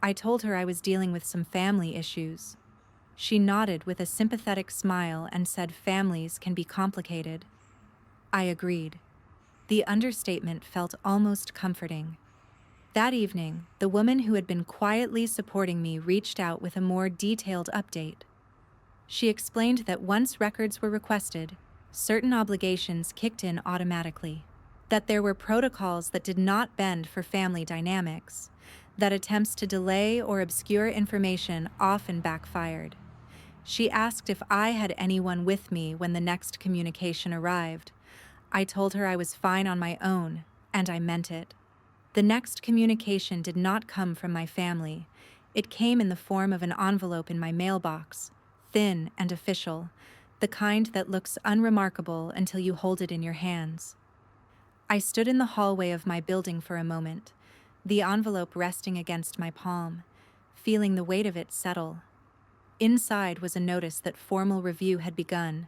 I told her I was dealing with some family issues. She nodded with a sympathetic smile and said families can be complicated. I agreed. The understatement felt almost comforting. That evening, the woman who had been quietly supporting me reached out with a more detailed update. She explained that once records were requested, certain obligations kicked in automatically, that there were protocols that did not bend for family dynamics, that attempts to delay or obscure information often backfired. She asked if I had anyone with me when the next communication arrived. I told her I was fine on my own, and I meant it. The next communication did not come from my family. It came in the form of an envelope in my mailbox, thin and official, the kind that looks unremarkable until you hold it in your hands. I stood in the hallway of my building for a moment, the envelope resting against my palm, feeling the weight of it settle. Inside was a notice that formal review had begun.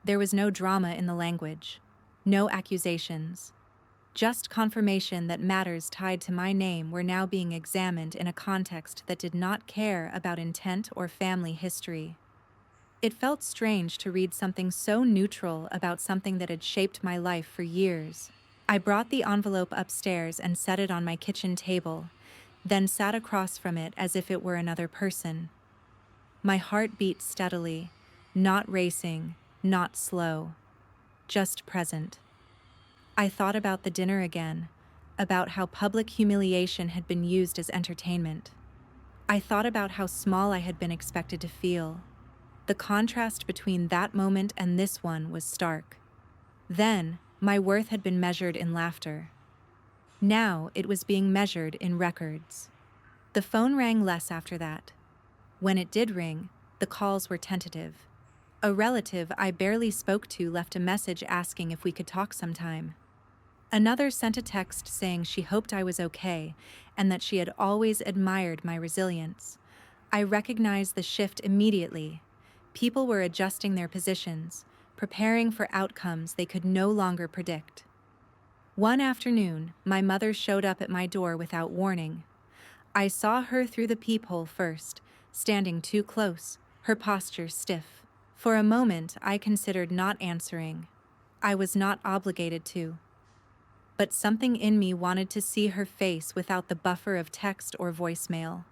There was no drama in the language, no accusations, just confirmation that matters tied to my name were now being examined in a context that did not care about intent or family history. It felt strange to read something so neutral about something that had shaped my life for years. I brought the envelope upstairs and set it on my kitchen table, then sat across from it as if it were another person. My heart beat steadily, not racing, not slow, just present. I thought about the dinner again, about how public humiliation had been used as entertainment. I thought about how small I had been expected to feel. The contrast between that moment and this one was stark. Then, my worth had been measured in laughter. Now, it was being measured in records. The phone rang less after that. When it did ring, the calls were tentative. A relative I barely spoke to left a message asking if we could talk sometime. Another sent a text saying she hoped I was okay and that she had always admired my resilience. I recognized the shift immediately. People were adjusting their positions, preparing for outcomes they could no longer predict. One afternoon, my mother showed up at my door without warning. I saw her through the peephole first, standing too close, her posture stiff. For a moment, I considered not answering. I was not obligated to. But something in me wanted to see her face without the buffer of text or voicemail.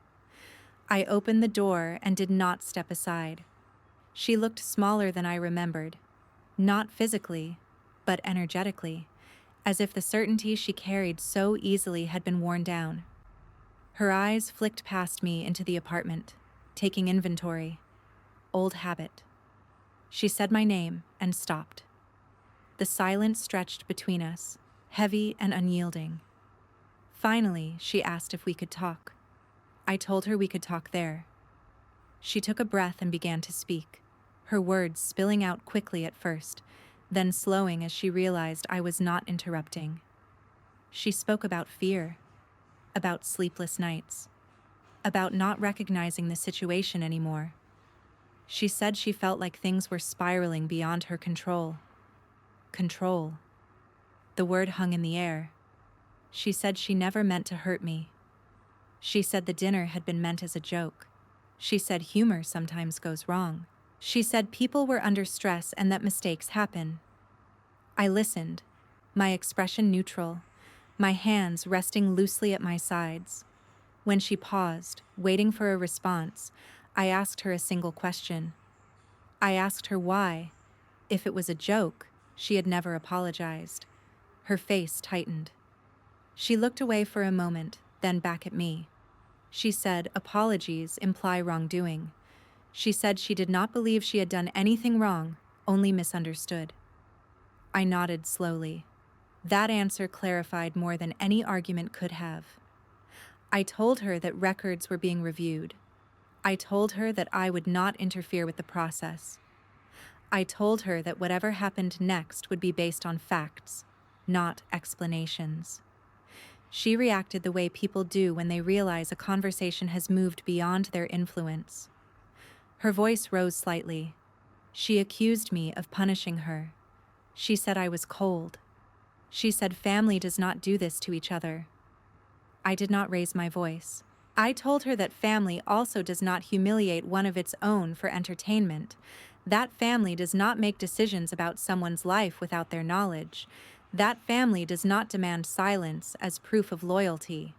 I opened the door and did not step aside. She looked smaller than I remembered, not physically, but energetically, as if the certainty she carried so easily had been worn down. Her eyes flicked past me into the apartment, taking inventory. Old habit. She said my name and stopped. The silence stretched between us, heavy and unyielding. Finally, she asked if we could talk. I told her we could talk there. She took a breath and began to speak, her words spilling out quickly at first, then slowing as she realized I was not interrupting. She spoke about fear, about sleepless nights, about not recognizing the situation anymore. She said she felt like things were spiraling beyond her control. Control. The word hung in the air. She said she never meant to hurt me. She said the dinner had been meant as a joke. She said humor sometimes goes wrong. She said people were under stress and that mistakes happen. I listened, my expression neutral, my hands resting loosely at my sides. When she paused, waiting for a response, I asked her a single question. I asked her why. If it was a joke, she had never apologized. Her face tightened. She looked away for a moment, then back at me. She said apologies imply wrongdoing. She said she did not believe she had done anything wrong, only misunderstood. I nodded slowly. That answer clarified more than any argument could have. I told her that records were being reviewed. I told her that I would not interfere with the process. I told her that whatever happened next would be based on facts, not explanations. She reacted the way people do when they realize a conversation has moved beyond their influence. Her voice rose slightly. She accused me of punishing her. She said I was cold. She said family does not do this to each other. I did not raise my voice. I told her that family also does not humiliate one of its own for entertainment. That family does not make decisions about someone's life without their knowledge. That family does not demand silence as proof of loyalty.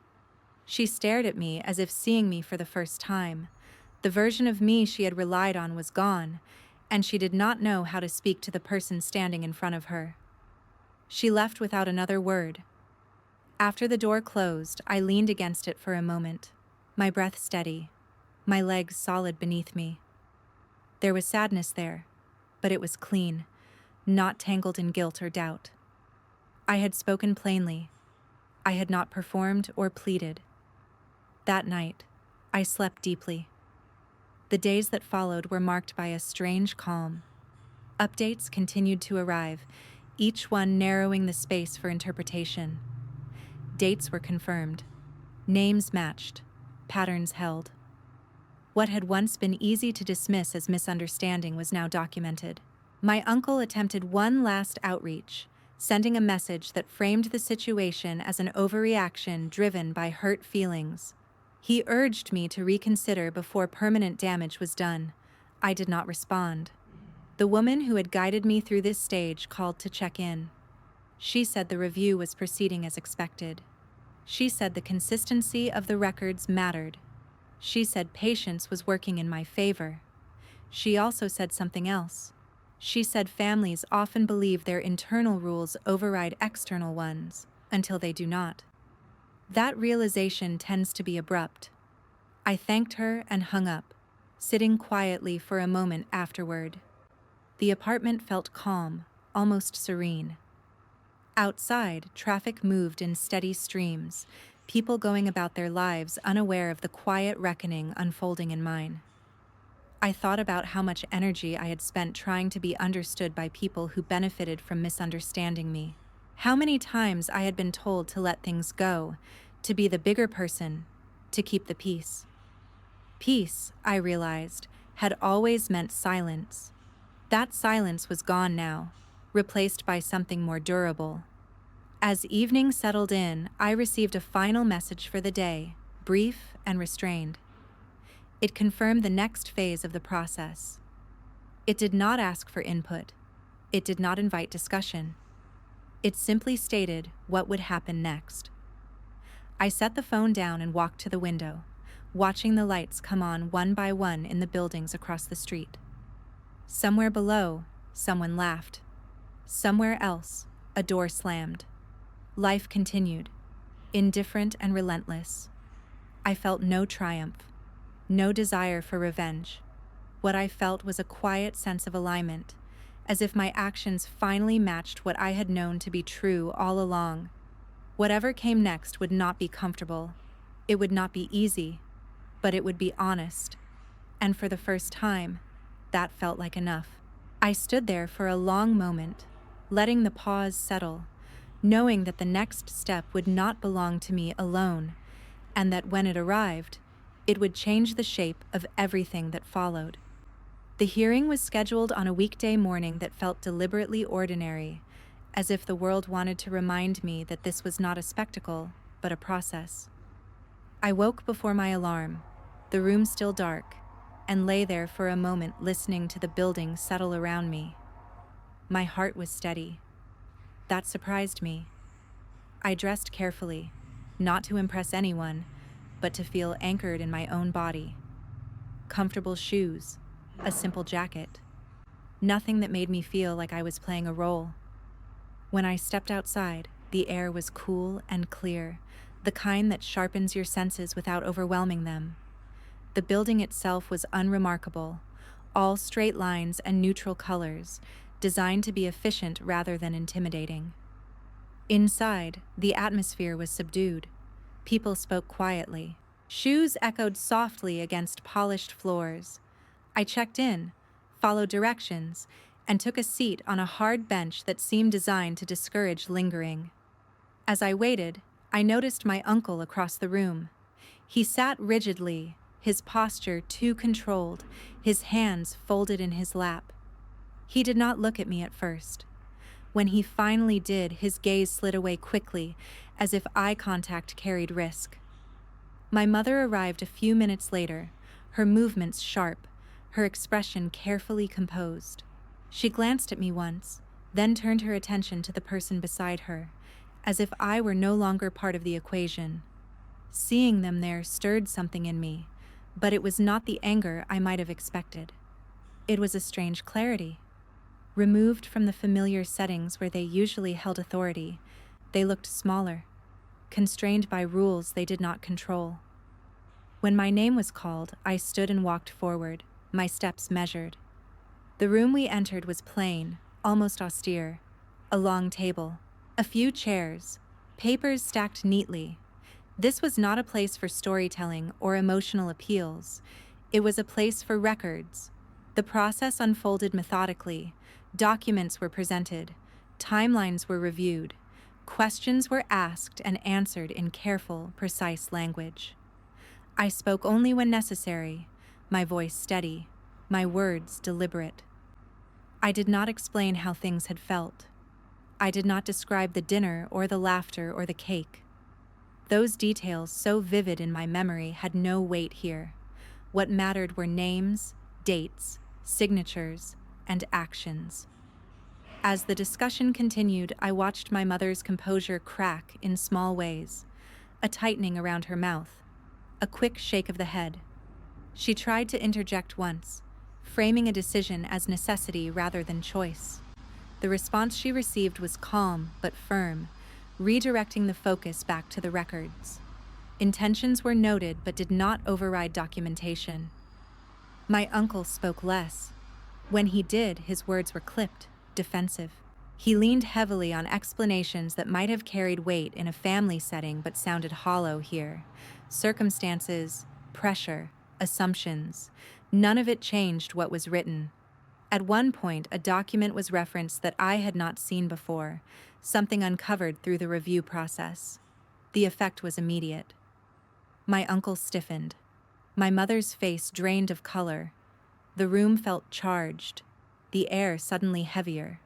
She stared at me as if seeing me for the first time. The version of me she had relied on was gone, and she did not know how to speak to the person standing in front of her. She left without another word. After the door closed, I leaned against it for a moment, my breath steady, my legs solid beneath me. There was sadness there, but it was clean, not tangled in guilt or doubt. I had spoken plainly. I had not performed or pleaded. That night, I slept deeply. The days that followed were marked by a strange calm. Updates continued to arrive, each one narrowing the space for interpretation. Dates were confirmed. Names matched. Patterns held. What had once been easy to dismiss as misunderstanding was now documented. My uncle attempted one last outreach, sending a message that framed the situation as an overreaction driven by hurt feelings. He urged me to reconsider before permanent damage was done. I did not respond. The woman who had guided me through this stage called to check in. She said the review was proceeding as expected. She said the consistency of the records mattered. She said patience was working in my favor. She also said something else. She said families often believe their internal rules override external ones, until they do not. That realization tends to be abrupt. I thanked her and hung up, sitting quietly for a moment afterward. The apartment felt calm, almost serene. Outside, traffic moved in steady streams, people going about their lives unaware of the quiet reckoning unfolding in mine. I thought about how much energy I had spent trying to be understood by people who benefited from misunderstanding me. How many times I had been told to let things go, to be the bigger person, to keep the peace. Peace, I realized, had always meant silence. That silence was gone now, replaced by something more durable. As evening settled in, I received a final message for the day, brief and restrained. It confirmed the next phase of the process. It did not ask for input. It did not invite discussion. It simply stated what would happen next. I set the phone down and walked to the window, watching the lights come on one by one in the buildings across the street. Somewhere below, someone laughed. Somewhere else, a door slammed. Life continued, indifferent and relentless. I felt no triumph, no desire for revenge. What I felt was a quiet sense of alignment, as if my actions finally matched what I had known to be true all along. Whatever came next would not be comfortable. It would not be easy, but it would be honest. And for the first time, that felt like enough. I stood there for a long moment, letting the pause settle, knowing that the next step would not belong to me alone, and that when it arrived, it would change the shape of everything that followed. The hearing was scheduled on a weekday morning that felt deliberately ordinary, as if the world wanted to remind me that this was not a spectacle, but a process. I woke before my alarm, the room still dark, and lay there for a moment listening to the building settle around me. My heart was steady. That surprised me. I dressed carefully, not to impress anyone, but to feel anchored in my own body. Comfortable shoes, a simple jacket, nothing that made me feel like I was playing a role. When I stepped outside, the air was cool and clear, the kind that sharpens your senses without overwhelming them. The building itself was unremarkable, all straight lines and neutral colors, designed to be efficient rather than intimidating. Inside, the atmosphere was subdued. People spoke quietly. Shoes echoed softly against polished floors. I checked in, followed directions, and took a seat on a hard bench that seemed designed to discourage lingering. As I waited, I noticed my uncle across the room. He sat rigidly, his posture too controlled, his hands folded in his lap. He did not look at me at first. When he finally did, his gaze slid away quickly, as if eye contact carried risk. My mother arrived a few minutes later, her movements sharp, her expression carefully composed. She glanced at me once, then turned her attention to the person beside her, as if I were no longer part of the equation. Seeing them there stirred something in me, but it was not the anger I might have expected. It was a strange clarity. Removed from the familiar settings where they usually held authority, they looked smaller, constrained by rules they did not control. When my name was called, I stood and walked forward, my steps measured. The room we entered was plain, almost austere. A long table, a few chairs, papers stacked neatly. This was not a place for storytelling or emotional appeals. It was a place for records. The process unfolded methodically. Documents were presented. Timelines were reviewed. Questions were asked and answered in careful, precise language. I spoke only when necessary, my voice steady, my words deliberate. I did not explain how things had felt. I did not describe the dinner or the laughter or the cake. Those details, so vivid in my memory, had no weight here. What mattered were names, dates, signatures, and actions. As the discussion continued, I watched my mother's composure crack in small ways, a tightening around her mouth, a quick shake of the head. She tried to interject once, framing a decision as necessity rather than choice. The response she received was calm but firm, redirecting the focus back to the records. Intentions were noted but did not override documentation. My uncle spoke less. When he did, his words were clipped, defensive. He leaned heavily on explanations that might have carried weight in a family setting but sounded hollow here. Circumstances, pressure, assumptions. None of it changed what was written. At one point, a document was referenced that I had not seen before, something uncovered through the review process. The effect was immediate. My uncle stiffened. My mother's face drained of color. The room felt charged, the air suddenly heavier.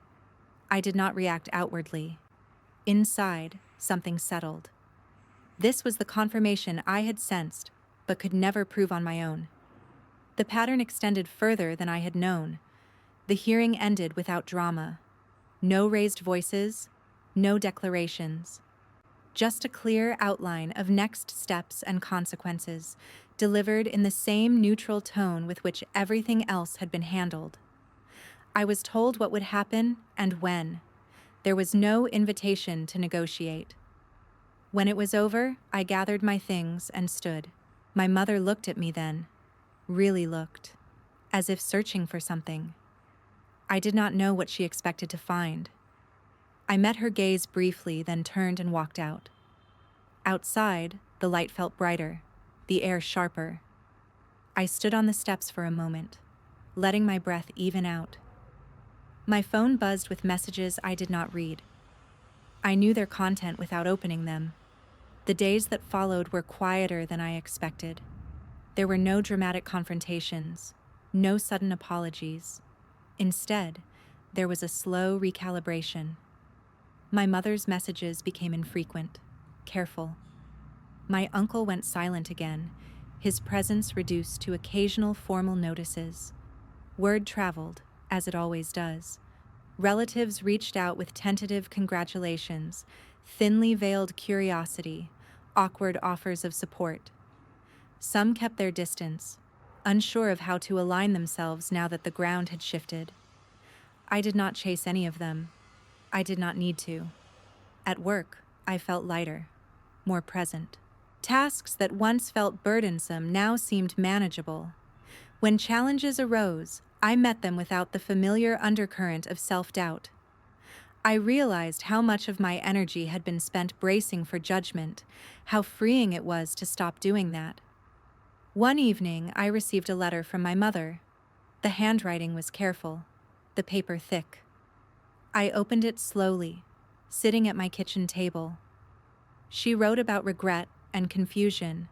I did not react outwardly. Inside, something settled. This was the confirmation I had sensed, but could never prove on my own. The pattern extended further than I had known. The hearing ended without drama. No raised voices, no declarations. Just a clear outline of next steps and consequences, delivered in the same neutral tone with which everything else had been handled. I was told what would happen and when. There was no invitation to negotiate. When it was over, I gathered my things and stood. My mother looked at me then, really looked, as if searching for something. I did not know what she expected to find. I met her gaze briefly, then turned and walked out. Outside, the light felt brighter, the air sharper. I stood on the steps for a moment, letting my breath even out. My phone buzzed with messages I did not read. I knew their content without opening them. The days that followed were quieter than I expected. There were no dramatic confrontations, no sudden apologies. Instead, there was a slow recalibration. My mother's messages became infrequent, careful. My uncle went silent again, his presence reduced to occasional formal notices. Word traveled, as it always does, Relatives reached out with tentative congratulations, thinly veiled curiosity, awkward offers of support. Some kept their distance, unsure of how to align themselves now that the ground had shifted. I did not chase any of them. I did not need to. At work, I felt lighter, more present. Tasks that once felt burdensome now seemed manageable. When challenges arose, I met them without the familiar undercurrent of self-doubt. I realized how much of my energy had been spent bracing for judgment, how freeing it was to stop doing that. One evening, I received a letter from my mother. The handwriting was careful, the paper thick. I opened it slowly, sitting at my kitchen table. She wrote about regret and confusion,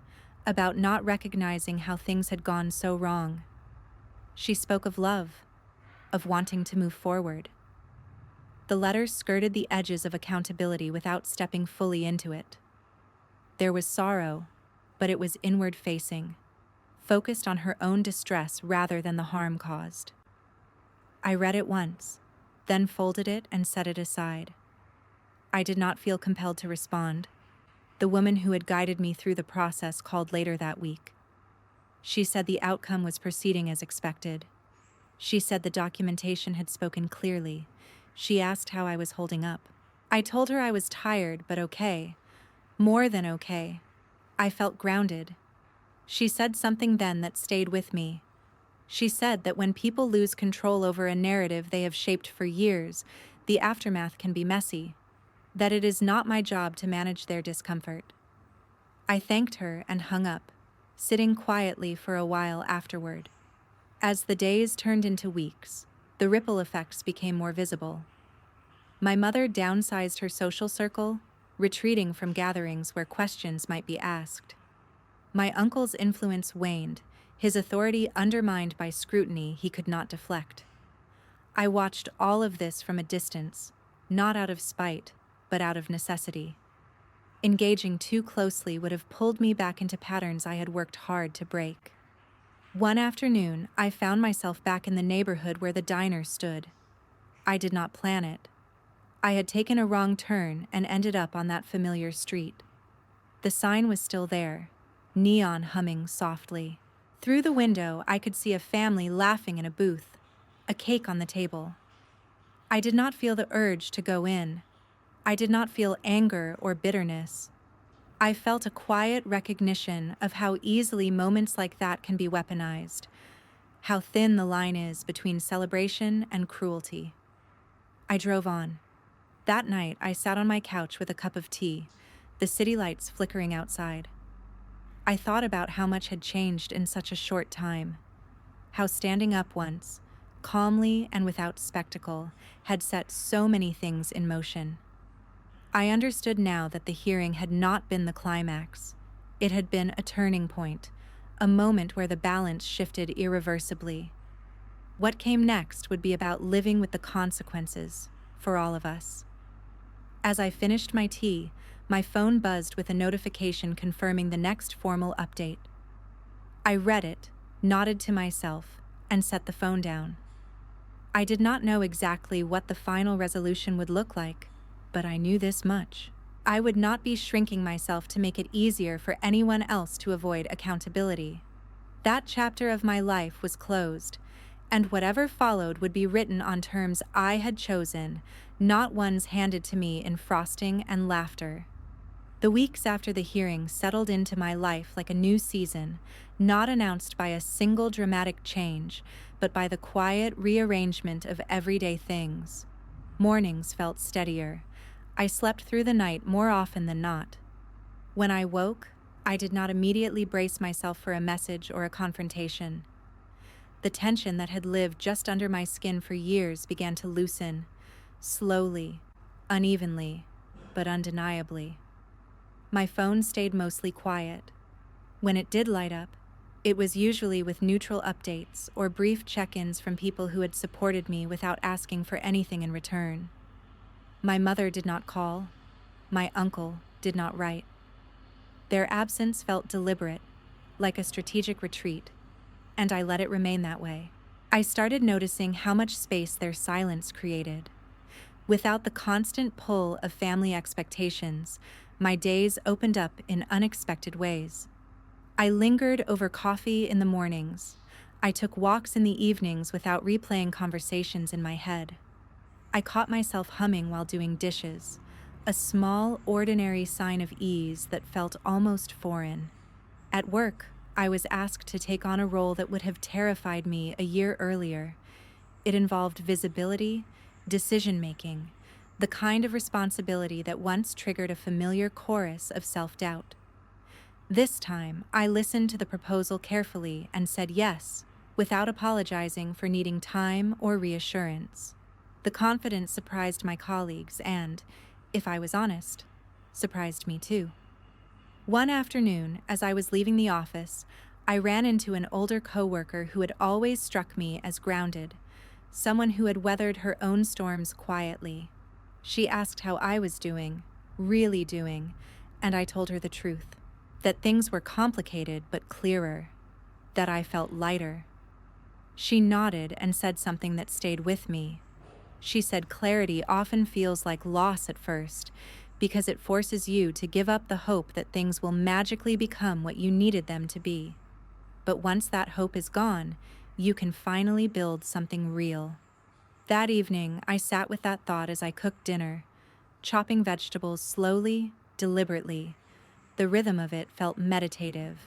about not recognizing how things had gone so wrong. She spoke of love, of wanting to move forward. The letter skirted the edges of accountability without stepping fully into it. There was sorrow, but it was inward-facing, focused on her own distress rather than the harm caused. I read it once, then folded it and set it aside. I did not feel compelled to respond. The woman who had guided me through the process called later that week. She said the outcome was proceeding as expected. She said the documentation had spoken clearly. She asked how I was holding up. I told her I was tired, but okay. More than okay. I felt grounded. She said something then that stayed with me. She said that when people lose control over a narrative they have shaped for years, the aftermath can be messy. That it is not my job to manage their discomfort. I thanked her and hung up, sitting quietly for a while afterward. As the days turned into weeks, the ripple effects became more visible. My mother downsized her social circle, retreating from gatherings where questions might be asked. My uncle's influence waned, his authority undermined by scrutiny he could not deflect. I watched all of this from a distance, not out of spite, but out of necessity. Engaging too closely would have pulled me back into patterns I had worked hard to break. One afternoon, I found myself back in the neighborhood where the diner stood. I did not plan it. I had taken a wrong turn and ended up on that familiar street. The sign was still there, neon humming softly. Through the window, I could see a family laughing in a booth, a cake on the table. I did not feel the urge to go in. I did not feel anger or bitterness. I felt a quiet recognition of how easily moments like that can be weaponized, how thin the line is between celebration and cruelty. I drove on. That night, I sat on my couch with a cup of tea, the city lights flickering outside. I thought about how much had changed in such a short time, how standing up once, calmly and without spectacle, had set so many things in motion. I understood now that the hearing had not been the climax. It had been a turning point, a moment where the balance shifted irreversibly. What came next would be about living with the consequences, for all of us. As I finished my tea, my phone buzzed with a notification confirming the next formal update. I read it, nodded to myself, and set the phone down. I did not know exactly what the final resolution would look like, but I knew this much. I would not be shrinking myself to make it easier for anyone else to avoid accountability. That chapter of my life was closed, and whatever followed would be written on terms I had chosen, not ones handed to me in frosting and laughter. The weeks after the hearing settled into my life like a new season, not announced by a single dramatic change, but by the quiet rearrangement of everyday things. Mornings felt steadier. I slept through the night more often than not. When I woke, I did not immediately brace myself for a message or a confrontation. The tension that had lived just under my skin for years began to loosen, slowly, unevenly, but undeniably. My phone stayed mostly quiet. When it did light up, it was usually with neutral updates or brief check-ins from people who had supported me without asking for anything in return. My mother did not call. My uncle did not write. Their absence felt deliberate, like a strategic retreat, and I let it remain that way. I started noticing how much space their silence created. Without the constant pull of family expectations, my days opened up in unexpected ways. I lingered over coffee in the mornings. I took walks in the evenings without replaying conversations in my head. I caught myself humming while doing dishes, a small, ordinary sign of ease that felt almost foreign. At work, I was asked to take on a role that would have terrified me a year earlier. It involved visibility, decision-making, the kind of responsibility that once triggered a familiar chorus of self-doubt. This time, I listened to the proposal carefully and said yes, without apologizing for needing time or reassurance. The confidence surprised my colleagues and, if I was honest, surprised me too. One afternoon, as I was leaving the office, I ran into an older coworker who had always struck me as grounded, someone who had weathered her own storms quietly. She asked how I was doing, really doing, and I told her the truth, that things were complicated but clearer, that I felt lighter. She nodded and said something that stayed with me. She said clarity often feels like loss at first, because it forces you to give up the hope that things will magically become what you needed them to be. But once that hope is gone, you can finally build something real. That evening, I sat with that thought as I cooked dinner, chopping vegetables slowly, deliberately. The rhythm of it felt meditative.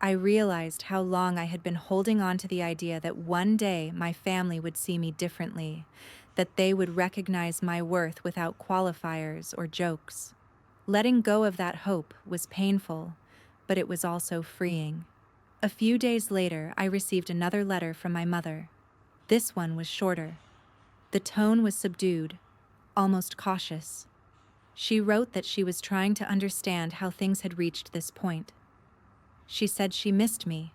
I realized how long I had been holding on to the idea that one day my family would see me differently, that they would recognize my worth without qualifiers or jokes. Letting go of that hope was painful, but it was also freeing. A few days later, I received another letter from my mother. This one was shorter. The tone was subdued, almost cautious. She wrote that she was trying to understand how things had reached this point. She said she missed me.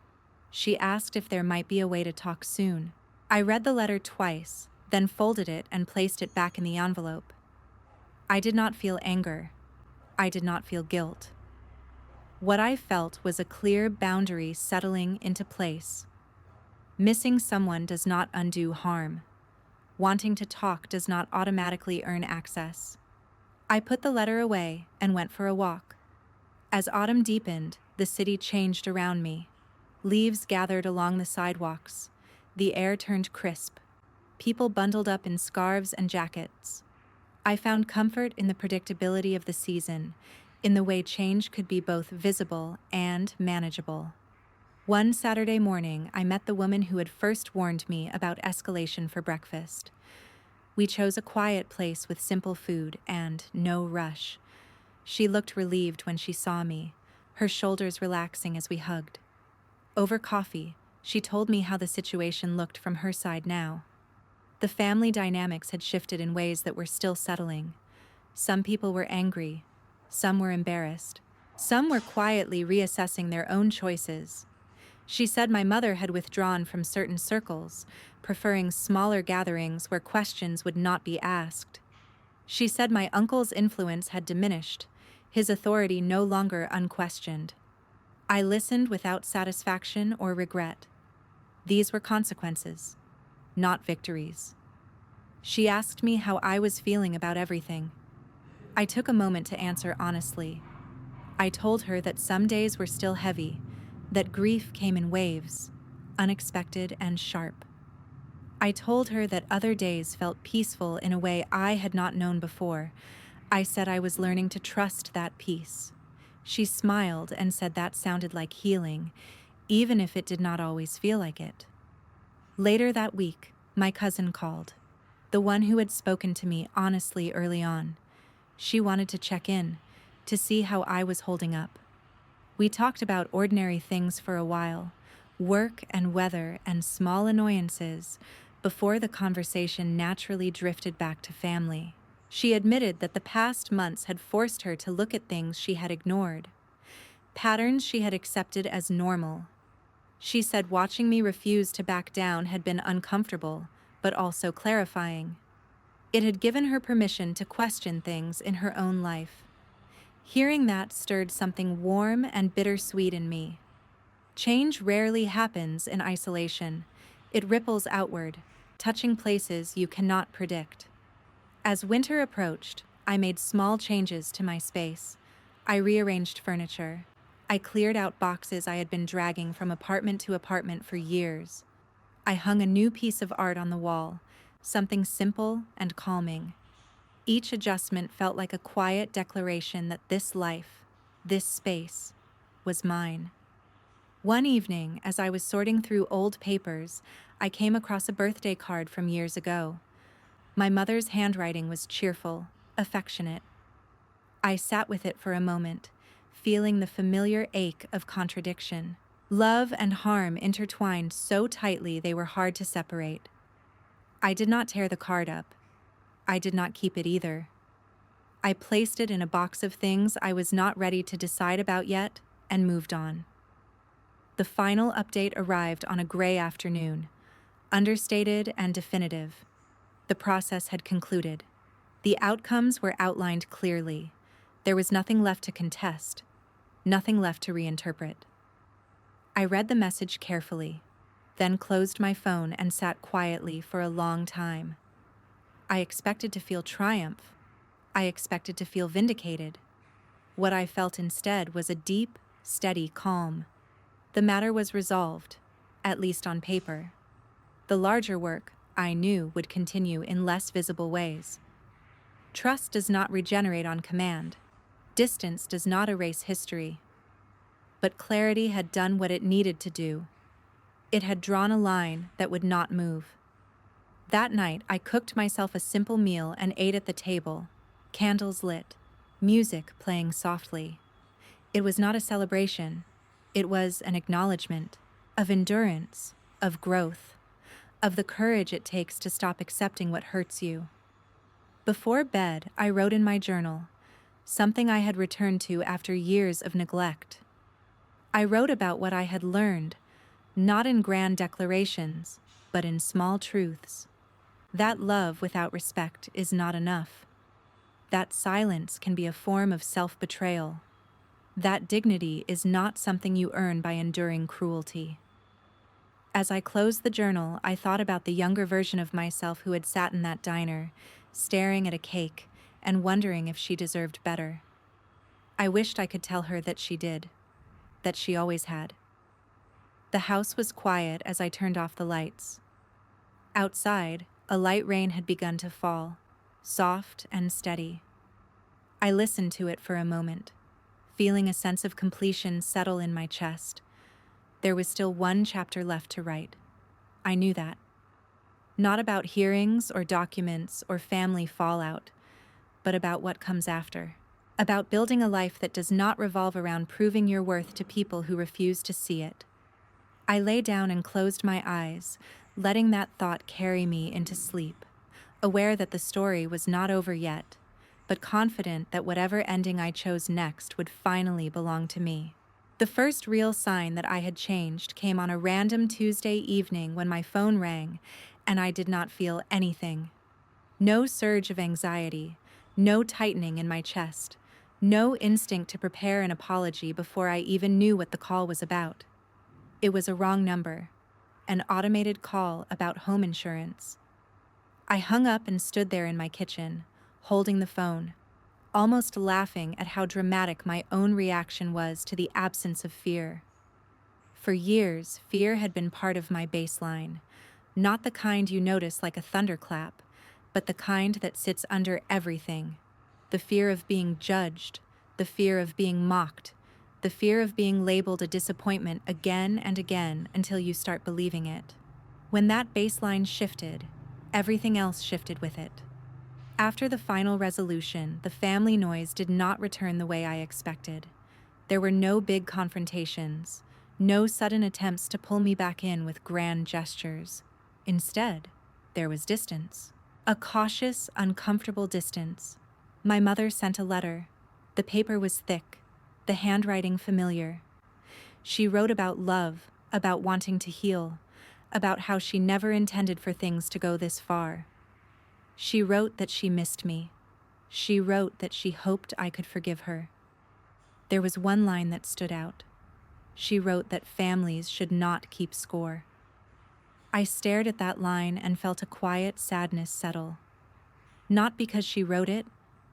She asked if there might be a way to talk soon. I read the letter twice, then folded it and placed it back in the envelope. I did not feel anger. I did not feel guilt. What I felt was a clear boundary settling into place. Missing someone does not undo harm. Wanting to talk does not automatically earn access. I put the letter away and went for a walk. As autumn deepened, the city changed around me. Leaves gathered along the sidewalks. The air turned crisp. People bundled up in scarves and jackets. I found comfort in the predictability of the season, in the way change could be both visible and manageable. One Saturday morning, I met the woman who had first warned me about escalation for breakfast. We chose a quiet place with simple food and no rush. She looked relieved when she saw me, her shoulders relaxing as we hugged. Over coffee, she told me how the situation looked from her side now. The family dynamics had shifted in ways that were still settling. Some people were angry, some were embarrassed, some were quietly reassessing their own choices. She said my mother had withdrawn from certain circles, preferring smaller gatherings where questions would not be asked. She said my uncle's influence had diminished, his authority no longer unquestioned. I listened without satisfaction or regret. These were consequences, not victories. She asked me how I was feeling about everything. I took a moment to answer honestly. I told her that some days were still heavy, that grief came in waves, unexpected and sharp. I told her that other days felt peaceful in a way I had not known before. I said I was learning to trust that peace. She smiled and said that sounded like healing, even if it did not always feel like it. Later that week, my cousin called, the one who had spoken to me honestly early on. She wanted to check in, to see how I was holding up. We talked about ordinary things for a while, work and weather and small annoyances, before the conversation naturally drifted back to family. She admitted that the past months had forced her to look at things she had ignored, patterns she had accepted as normal. She said watching me refuse to back down had been uncomfortable, but also clarifying. It had given her permission to question things in her own life. Hearing that stirred something warm and bittersweet in me. Change rarely happens in isolation. It ripples outward, touching places you cannot predict. As winter approached, I made small changes to my space. I rearranged furniture. I cleared out boxes I had been dragging from apartment to apartment for years. I hung a new piece of art on the wall, something simple and calming. Each adjustment felt like a quiet declaration that this life, this space, was mine. One evening, as I was sorting through old papers, I came across a birthday card from years ago. My mother's handwriting was cheerful, affectionate. I sat with it for a moment, feeling the familiar ache of contradiction. Love and harm intertwined so tightly they were hard to separate. I did not tear the card up. I did not keep it either. I placed it in a box of things I was not ready to decide about yet and moved on. The final update arrived on a gray afternoon, understated and definitive. The process had concluded. The outcomes were outlined clearly. There was nothing left to contest, nothing left to reinterpret. I read the message carefully, then closed my phone and sat quietly for a long time. I expected to feel triumph. I expected to feel vindicated. What I felt instead was a deep, steady calm. The matter was resolved, at least on paper. The larger work, I knew, would continue in less visible ways. Trust does not regenerate on command. Distance does not erase history. But clarity had done what it needed to do. It had drawn a line that would not move. That night, I cooked myself a simple meal and ate at the table, candles lit, music playing softly. It was not a celebration. It was an acknowledgement of endurance, of growth, of the courage it takes to stop accepting what hurts you. Before bed, I wrote in my journal, something I had returned to after years of neglect. I wrote about what I had learned, not in grand declarations, but in small truths. That love without respect is not enough. That silence can be a form of self-betrayal. That dignity is not something you earn by enduring cruelty. As I closed the journal, I thought about the younger version of myself who had sat in that diner, staring at a cake and wondering if she deserved better. I wished I could tell her that she did, that she always had. The house was quiet as I turned off the lights. Outside, a light rain had begun to fall, soft and steady. I listened to it for a moment, feeling a sense of completion settle in my chest. There was still one chapter left to write. I knew that. Not about hearings or documents or family fallout, but about what comes after. About building a life that does not revolve around proving your worth to people who refuse to see it. I lay down and closed my eyes, letting that thought carry me into sleep, aware that the story was not over yet, but confident that whatever ending I chose next would finally belong to me. The first real sign that I had changed came on a random Tuesday evening when my phone rang, and I did not feel anything. No surge of anxiety, no tightening in my chest, no instinct to prepare an apology before I even knew what the call was about. It was a wrong number, an automated call about home insurance. I hung up and stood there in my kitchen, holding the phone, almost laughing at how dramatic my own reaction was to the absence of fear. For years, fear had been part of my baseline, not the kind you notice like a thunderclap, but the kind that sits under everything. The fear of being judged, the fear of being mocked, the fear of being labeled a disappointment again and again until you start believing it. When that baseline shifted, everything else shifted with it. After the final resolution, the family noise did not return the way I expected. There were no big confrontations, no sudden attempts to pull me back in with grand gestures. Instead, there was distance. A cautious, uncomfortable distance. My mother sent a letter. The paper was thick, the handwriting familiar. She wrote about love, about wanting to heal, about how she never intended for things to go this far. She wrote that she missed me. She wrote that she hoped I could forgive her. There was one line that stood out. She wrote that families should not keep score. I stared at that line and felt a quiet sadness settle. Not because she wrote it,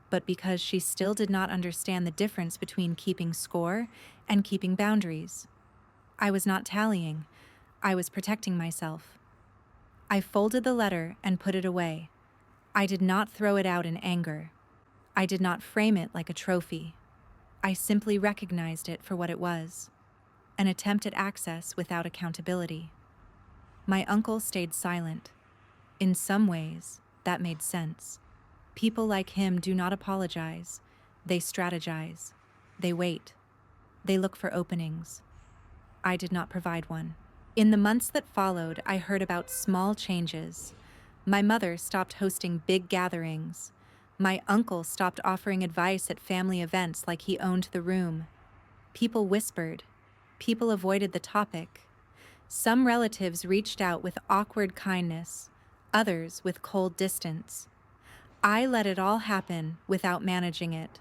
but because she still did not understand the difference between keeping score and keeping boundaries. I was not tallying, I was protecting myself. I folded the letter and put it away. I did not throw it out in anger. I did not frame it like a trophy. I simply recognized it for what it was, an attempt at access without accountability. My uncle stayed silent. In some ways, that made sense. People like him do not apologize. They strategize. They wait. They look for openings. I did not provide one. In the months that followed, I heard about small changes. My mother stopped hosting big gatherings. My uncle stopped offering advice at family events like he owned the room. People whispered. People avoided the topic. Some relatives reached out with awkward kindness, others with cold distance. I let it all happen without managing it.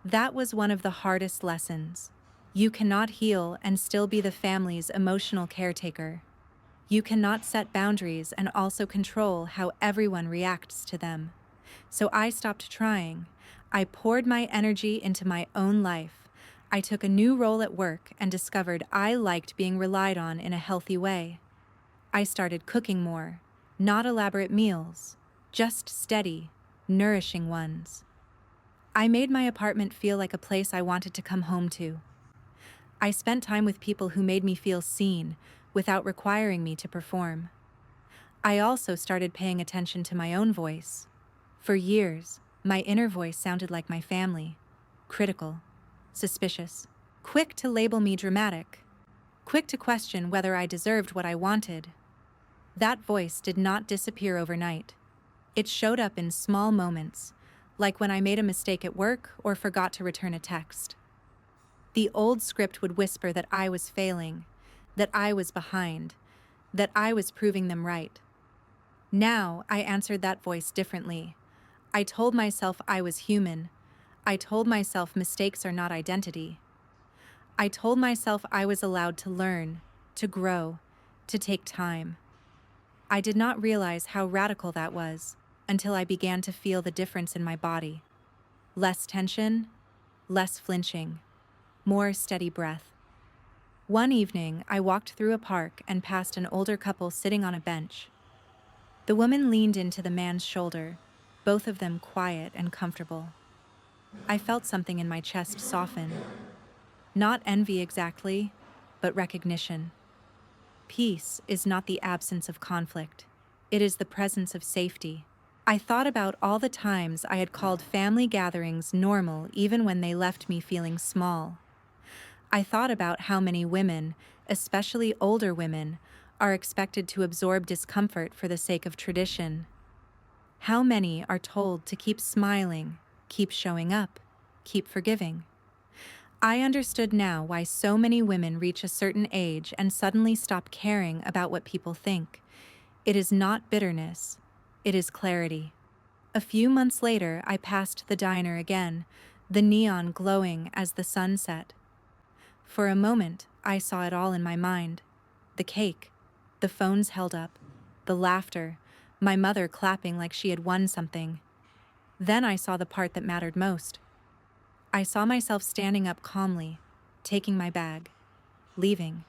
That was one of the hardest lessons. You cannot heal and still be the family's emotional caretaker. You cannot set boundaries and also control how everyone reacts to them. So I stopped trying. I poured my energy into my own life. I took a new role at work and discovered I liked being relied on in a healthy way. I started cooking more, not elaborate meals, just steady, nourishing ones. I made my apartment feel like a place I wanted to come home to. I spent time with people who made me feel seen without requiring me to perform. I also started paying attention to my own voice. For years, my inner voice sounded like my family, critical, suspicious, quick to label me dramatic, quick to question whether I deserved what I wanted. That voice did not disappear overnight. It showed up in small moments, like when I made a mistake at work or forgot to return a text. The old script would whisper that I was failing, that I was behind, that I was proving them right. Now I answered that voice differently. I told myself I was human. I told myself mistakes are not identity. I told myself I was allowed to learn, to grow, to take time. I did not realize how radical that was until I began to feel the difference in my body. Less tension, less flinching, more steady breath. One evening, I walked through a park and passed an older couple sitting on a bench. The woman leaned into the man's shoulder, both of them quiet and comfortable. I felt something in my chest soften. Not envy exactly, but recognition. Peace is not the absence of conflict. It is the presence of safety. I thought about all the times I had called family gatherings normal even when they left me feeling small. I thought about how many women, especially older women, are expected to absorb discomfort for the sake of tradition. How many are told to keep smiling, keep showing up, keep forgiving. I understood now why so many women reach a certain age and suddenly stop caring about what people think. It is not bitterness, it is clarity. A few months later, I passed the diner again, the neon glowing as the sun set. For a moment, I saw it all in my mind. The cake, the phones held up, the laughter, my mother clapping like she had won something. Then I saw the part that mattered most. I saw myself standing up calmly, taking my bag, leaving.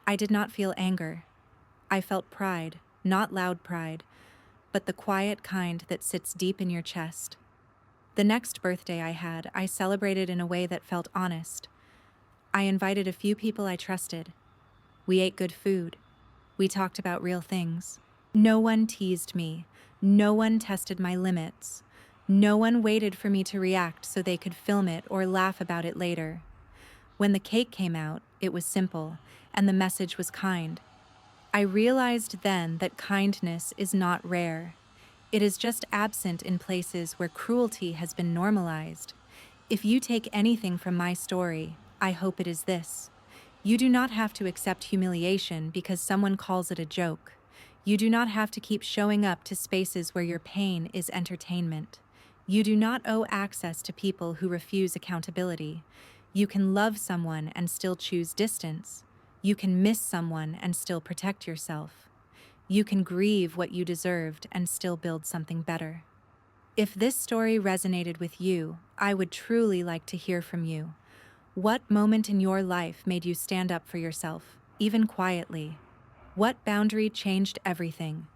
I did not feel anger. I felt pride, not loud pride, but the quiet kind that sits deep in your chest. The next birthday I had, I celebrated in a way that felt honest. I invited a few people I trusted. We ate good food. We talked about real things. No one teased me. No one tested my limits. No one waited for me to react so they could film it or laugh about it later. When the cake came out, it was simple, and the message was kind. I realized then that kindness is not rare. It is just absent in places where cruelty has been normalized. If you take anything from my story, I hope it is this. You do not have to accept humiliation because someone calls it a joke. You do not have to keep showing up to spaces where your pain is entertainment. You do not owe access to people who refuse accountability. You can love someone and still choose distance. You can miss someone and still protect yourself. You can grieve what you deserved and still build something better. If this story resonated with you, I would truly like to hear from you. What moment in your life made you stand up for yourself, even quietly? What boundary changed everything?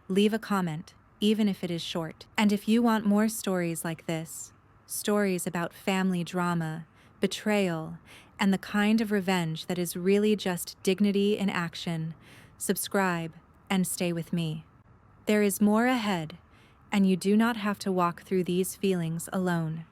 Leave a comment, even if it is short. And if you want more stories like this, stories about family drama, betrayal, and the kind of revenge that is really just dignity in action, subscribe and stay with me. There is more ahead, and you do not have to walk through these feelings alone.